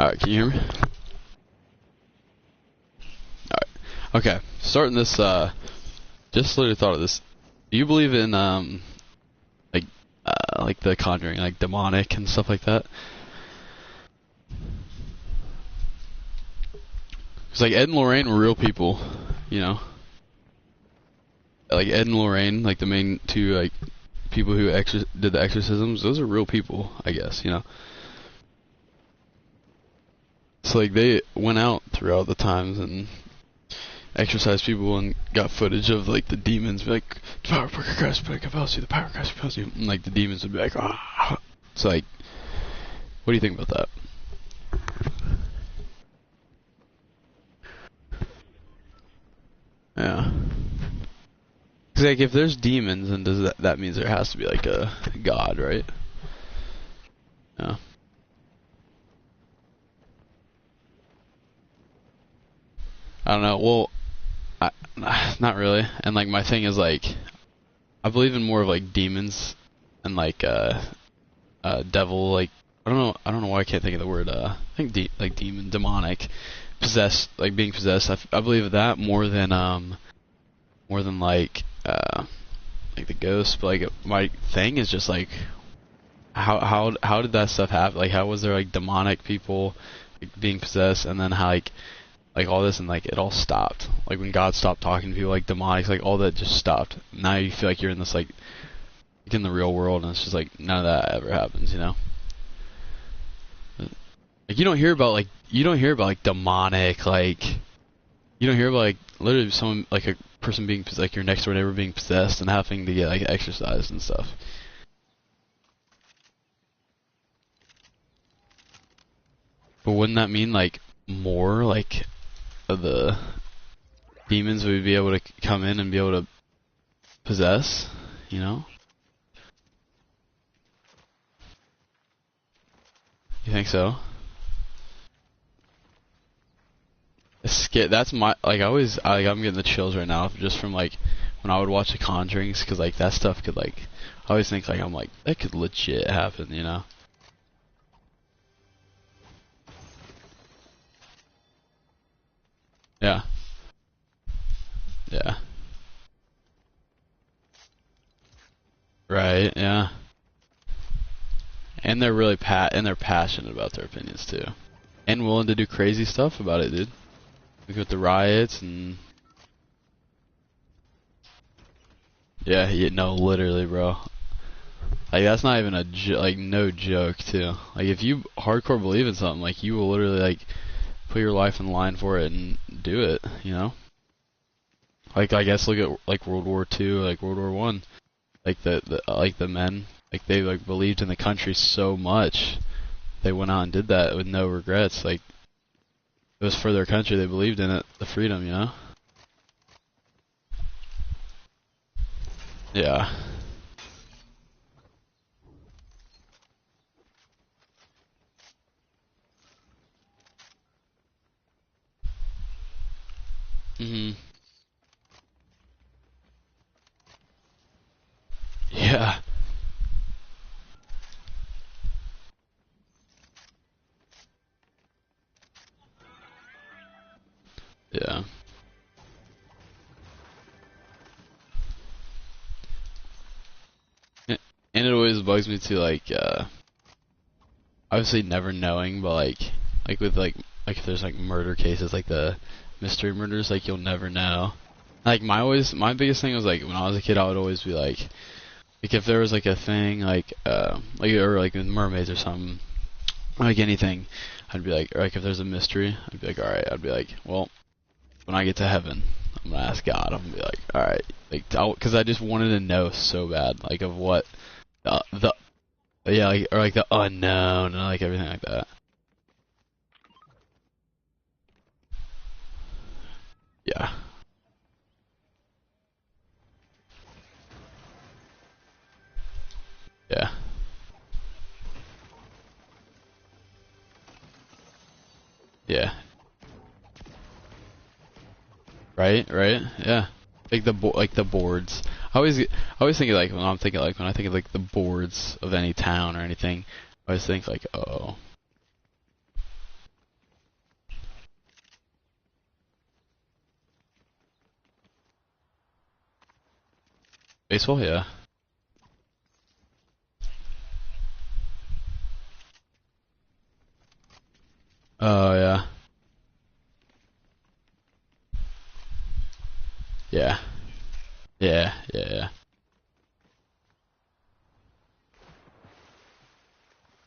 [SPEAKER 1] Alright, can you hear me? Alright. Okay, starting this, just literally thought of this. Do you believe in, like the Conjuring, like demonic and stuff like that? Because, like, Ed and Lorraine were real people, you know? Like, Ed and Lorraine, like, the main two, like, people who did the exorcisms, those are real people, I guess, you know? So, like, they went out throughout the times and exorcised people and got footage of, like, the demons be like, the power of Christ compels you, the power of Christ compels you. And, like, the demons would be like, ah. It's like, what do you think about that? Yeah. Cause, like, if there's demons, then that means there has to be, like, a god, right? Yeah. I don't know. Well, not really. And, like, my thing is, like, I believe in more of, like, demons and, like, devil, like, I don't know why I can't think of the word, I think like demon, demonic, possessed, like being possessed. I believe that more than like the ghost. But like my thing is just like, how did that stuff happen? Like how was there like demonic people like, being possessed, and then how like all this and like it all stopped. Like when God stopped talking to people, like demonics, like all that just stopped. Now you feel like you're in this like in the real world, and it's just like none of that ever happens, you know? Like you don't hear about like demonic, like you don't hear about like literally someone like a person being like your next door neighbor being possessed and having to get like exercised and stuff. But wouldn't that mean like more like of the demons would be able to come in and be able to possess, you know? You think so? That's my like I'm getting the chills right now just from like when I would watch The Conjurings, because like that stuff could like I always think like I'm like that could legit happen, you know? Yeah. Yeah. Right, yeah. And they're really they're passionate about their opinions too. And willing to do crazy stuff about it, dude. Like with the riots and yeah, no, literally, bro. Like that's not even like no joke too. Like if you hardcore believe in something, like you will literally like put your life in line for it and do it, you know? Like I guess look at like World War II, like World War One, like the men, like they like believed in the country so much, they went out and did that with no regrets. Like it was for their country, they believed in it, the freedom, you know? Yeah. Mhm. Yeah. Yeah. And it always bugs me too, like, obviously never knowing, but like with like if there's like murder cases, like the mystery murders, like you'll never know. Like my biggest thing was like when I was a kid, I would always be like if there was like a thing like or like with mermaids or something, like anything, I'd be like, or like if there's a mystery, I'd be like, all right, I'd be like, well, when I get to heaven, I'm gonna ask God. I'm gonna be like, all right, like, because I just wanted to know so bad, like of what the yeah, like or like the unknown and like everything like that. Yeah, yeah, yeah. Right, right, yeah. Like the boards. I always think of like when I'm thinking like when I think of like the boards of any town or anything. I always think like, oh, Baseball, yeah. Oh yeah. Yeah. Yeah. Yeah. Yeah.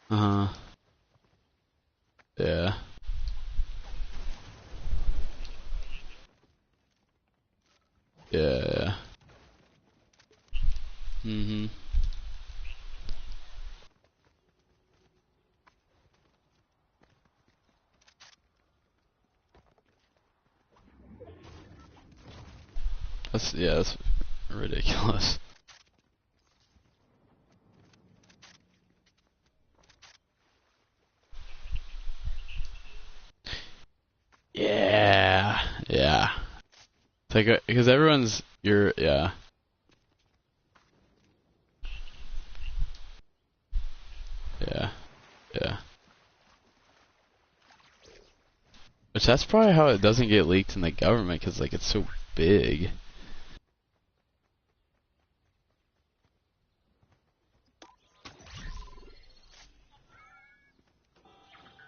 [SPEAKER 1] Uh huh. Yeah. Yeah. Mhm. That's ridiculous. Yeah. Yeah. It's like because everyone's you're yeah. Yeah. Yeah. Which that's probably how it doesn't get leaked in the government because like it's so big.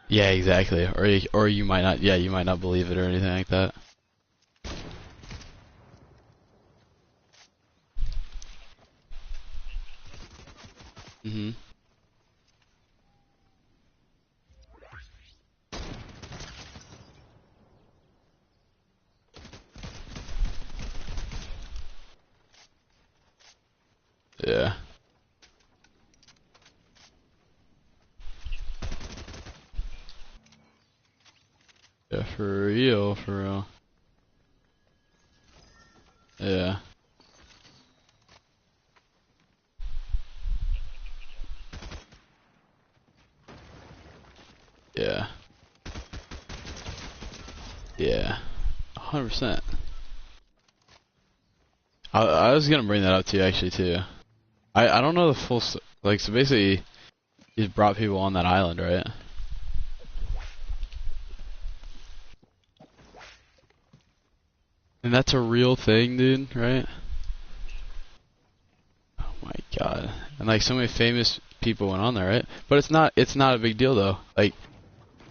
[SPEAKER 1] Yeah, exactly. Or you might not. Yeah, you might not believe it or anything like that. Mhm. Yeah. Yeah, for real, for real. Yeah. Yeah. Yeah. 100%. I was gonna bring that up to you actually too. I don't know the full like so basically he's brought people on that island, right? And that's a real thing, dude, right? Oh my god. And like so many famous people went on there, right? But it's not a big deal though. Like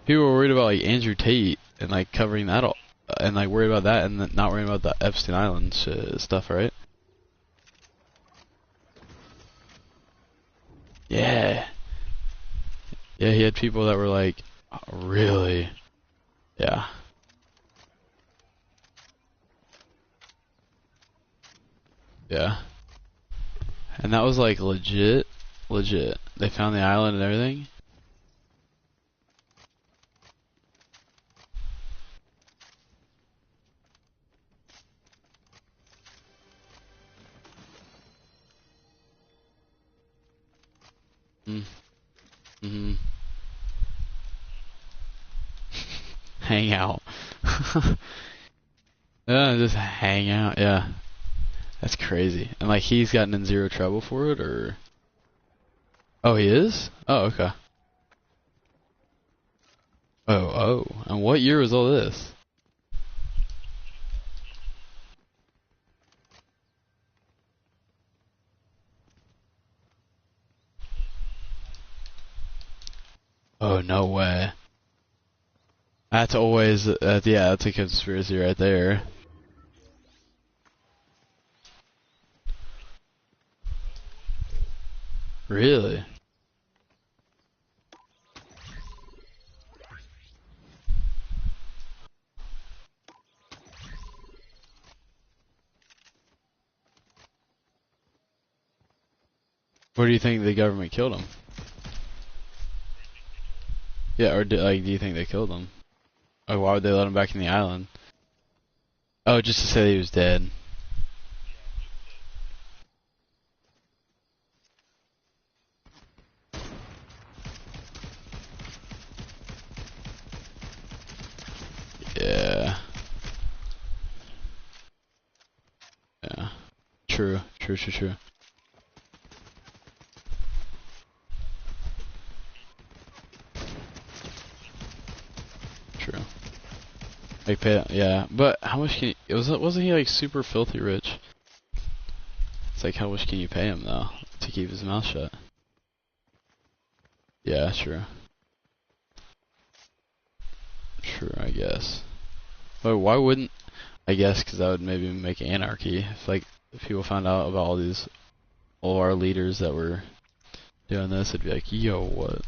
[SPEAKER 1] people were worried about like Andrew Tate and like covering that all and like worried about that and not worrying about the Epstein Island stuff, right? Yeah. Yeah, he had people that were like, oh, really? Yeah. Yeah. And that was like legit. Legit. They found the island and everything. Mm. Mm-hmm. Hang out. Yeah, just hang out. Yeah. That's crazy. And like he's gotten in zero trouble for it or oh, he is? Oh, okay. Oh, oh. And what year was all this? Oh, no way. That's always yeah, that's a conspiracy right there. Really? What do you think the government killed him? Yeah, or do you think they killed him? Oh, why would they let him back in the island? Oh, just to say that he was dead. Yeah. Yeah. True. True. True. True. True. Like pay. Yeah. But how much can he? Wasn't he like super filthy rich? It's like, how much can you pay him though to keep his mouth shut? Yeah, true. True, I guess. But why wouldn't? I guess because that would maybe make anarchy. If people found out about all our leaders that were doing this, it'd be like, yo, what?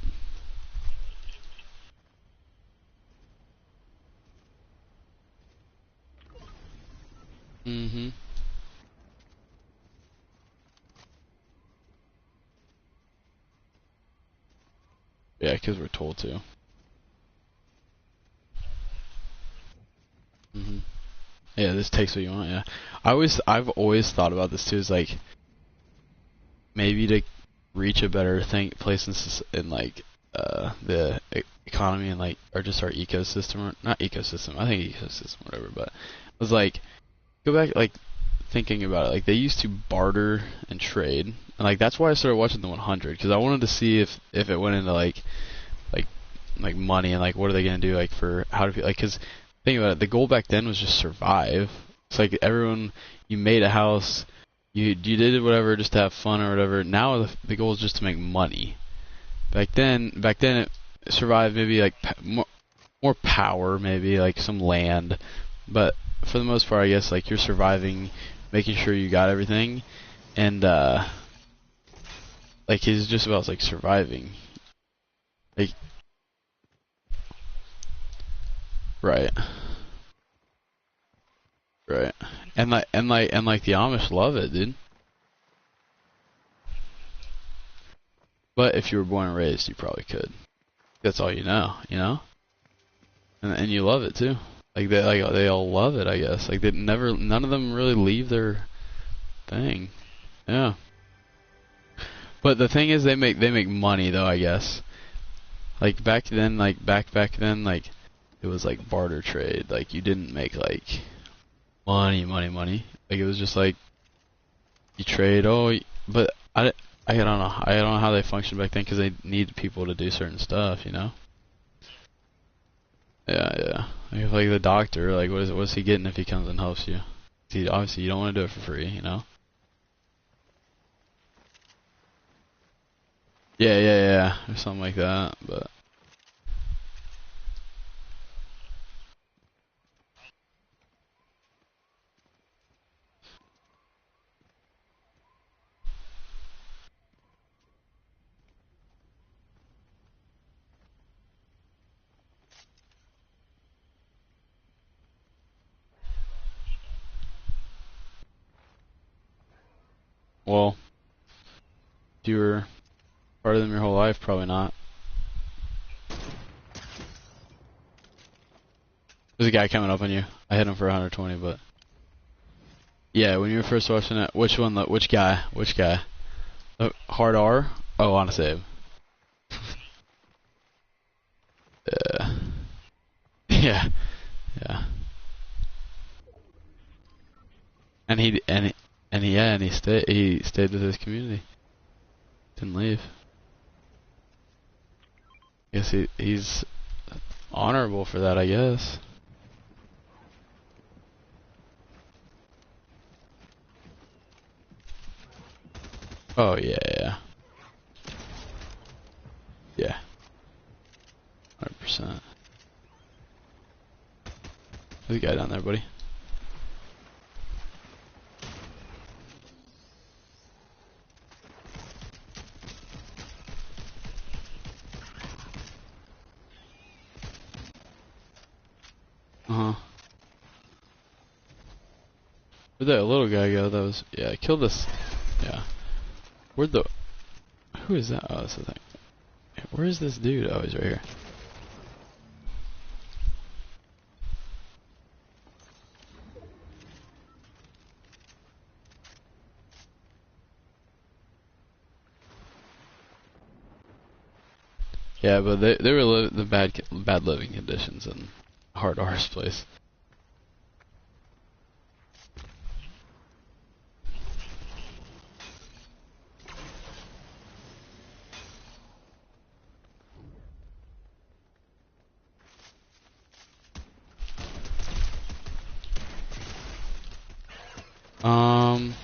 [SPEAKER 1] Mm-hmm. Yeah, because we're told to. Mm-hmm. Yeah, this takes what you want. Yeah, I've always thought about this too. Is like maybe to reach a better place in like the economy and like or just our ecosystem or not ecosystem. I think ecosystem, whatever. But it was like go back like thinking about it. Like they used to barter and trade, and like that's why I started watching the 100 because I wanted to see if it went into like money and like what are they gonna do like for how to like because think about it, the goal back then was just survive. It's like everyone, you made a house, you did whatever just to have fun or whatever. Now the goal is just to make money. Back then it survived maybe like more power, maybe like some land, but for the most part, I guess like you're surviving, making sure you got everything, and like it's just about like surviving, like right. Right. And like the Amish love it, dude. But if you were born and raised, you probably could. That's all you know, you know? And you love it too. They all love it, I guess. Like none of them really leave their thing. Yeah. But the thing is they make money though, I guess. Like back then back then like it was like barter trade. Like you didn't make like money. Like it was just like you trade. But I don't know. I don't know how they functioned back then because they needed people to do certain stuff, you know. Yeah. Like the doctor, like what's he getting if he comes and helps you? Obviously you don't want to do it for free, you know. Yeah, or something like that. But well, if you were part of them your whole life, probably not. There's a guy coming up on you. I hit him for 120, but yeah, when you were first watching it, which one? Which guy? Which guy? Hard R? Oh, on a save. Yeah. Yeah. And he stayed with his community. Didn't leave. Guess he's honorable for that, I guess. Oh yeah. Yeah. 100%. There's a guy down there, buddy. Uh-huh. Where'd that little guy go? That was... Yeah, kill this... Yeah. Where'd the... Who is that? Oh, that's the thing. Where is this dude? Oh, he's right here. Yeah, but they were the bad living conditions in Hard R's place. Um,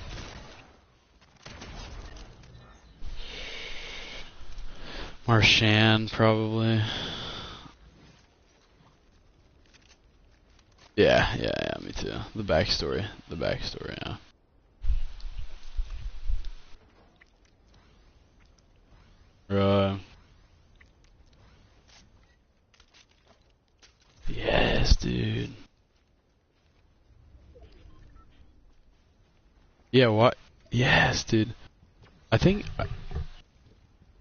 [SPEAKER 1] Marshan, probably. Yeah, me too. The backstory, yeah. Right. Yes, dude. Yeah, what? Yes, dude. I think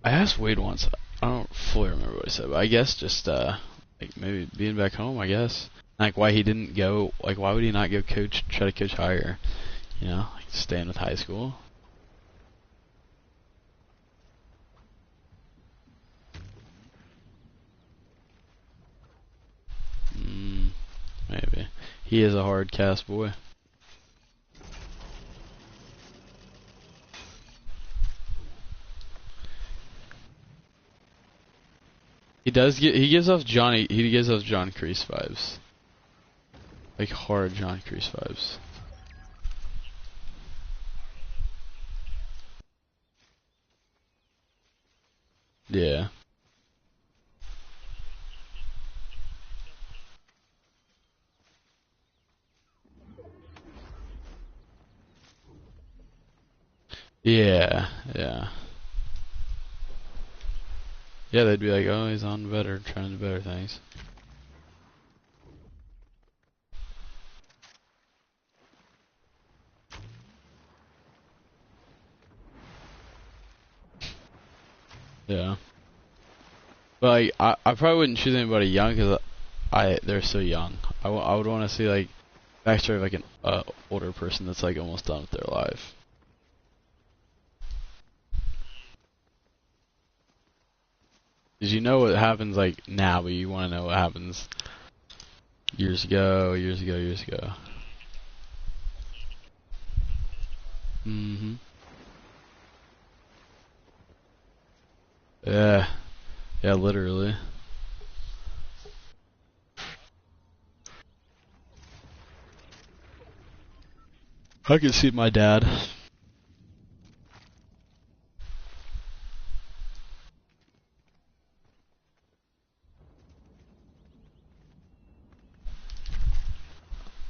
[SPEAKER 1] I asked Wade once. I don't fully remember what he said, but I guess just like maybe being back home. I guess like why he didn't go. Like why would he not go try to coach higher? You know, like staying with high school. Maybe he is a hard cast boy. He gives off John Kreese vibes. Like hard John Kreese vibes. Yeah. Yeah. Yeah. Yeah, they'd be like, oh, he's on better, trying to do better things. Yeah. But like, I probably wouldn't choose anybody young because they're so young. I would want to see like backstory of like an older person that's like almost done with their life. Cause you know what happens like now, but you want to know what happens years ago, years ago, years ago. Mhm. Yeah. Yeah, literally. I could see my dad.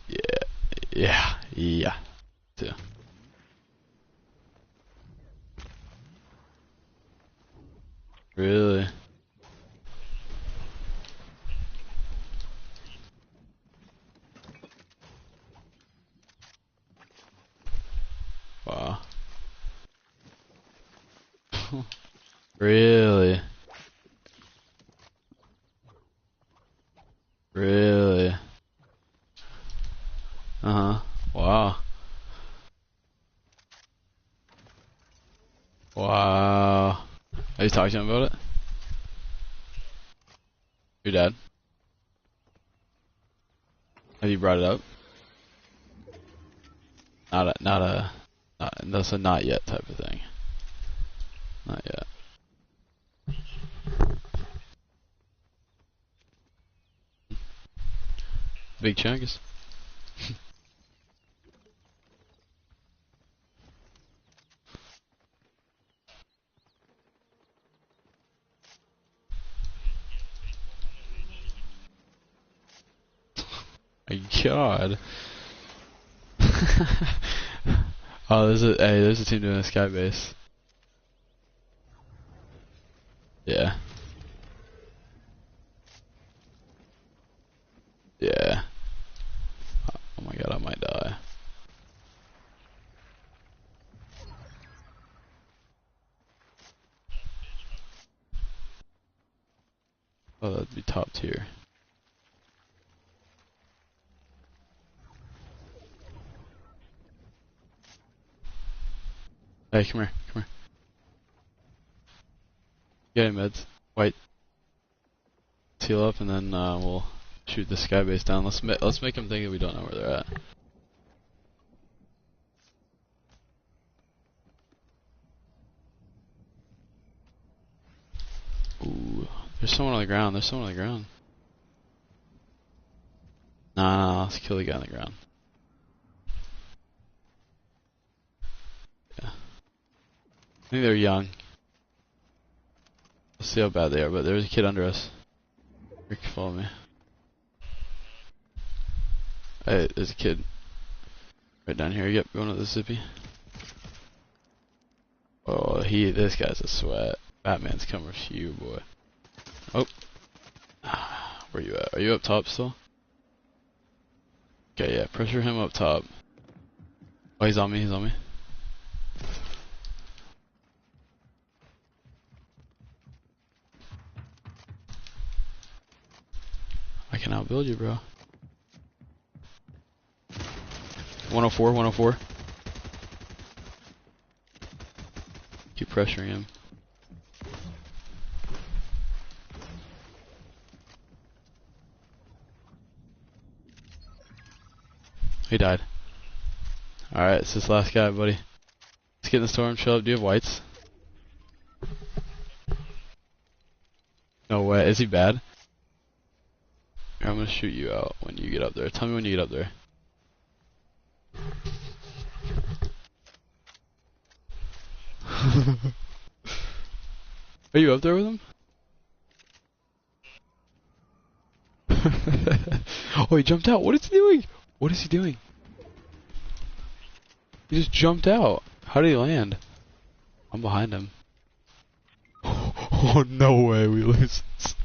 [SPEAKER 1] Yeah. Yeah. Yeah. Too. Really? Wow. Really? Really? Uh-huh. Wow. Wow. Are you talking to him about it? Your dad? Have you brought it up? That's a not yet type of thing. Not yet. Big chunks. My God. Oh, there's a team doing a sky base. Yeah. Yeah. Oh my God, I might die. Oh, that'd be top tier. Hey, come here, come here. Get him, meds. White. Heal up, and then we'll shoot the sky base down. Let's make them think that we don't know where they're at. Ooh, there's someone on the ground. There's someone on the ground. Nah, let's kill the guy on the ground. Yeah. I think they're young. see how bad they are, but there's a kid under us. Rick, follow me. Hey, there's a kid. Right down here, yep, going to the zippy. Oh, this guy's a sweat. Batman's coming for you, boy. Oh. Where you at? Are you up top still? Okay, yeah, pressure him up top. Oh, he's on me, he's on me. I can outbuild you, bro. 104, 104. Keep pressuring him. He died. Alright, it's this last guy, buddy. Let's get in the storm, chill up. Do you have whites? No way. Is he bad? Here, I'm gonna shoot you out when you get up there. Tell me when you get up there. Are you up there with him? Oh, he jumped out. What is he doing? What is he doing? He just jumped out. How did he land? I'm behind him. Oh, no way we lose this.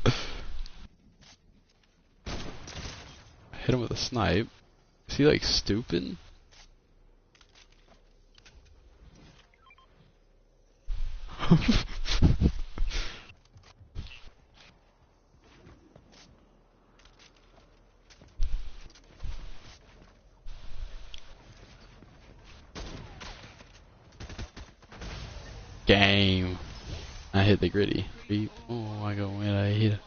[SPEAKER 1] Hit him with a snipe. Is he like stupid? Game. I hit the gritty. Beep. Oh, I go when I hit it.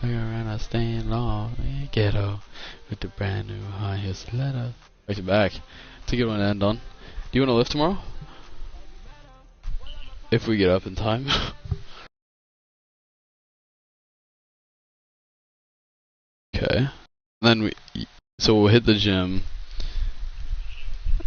[SPEAKER 1] I go around, I stand long in ghetto with the brand new high heel stiletto. Back to back. It's a good one to end on. Do you want to lift tomorrow? If we get up in time. Okay. Then so we'll hit the gym.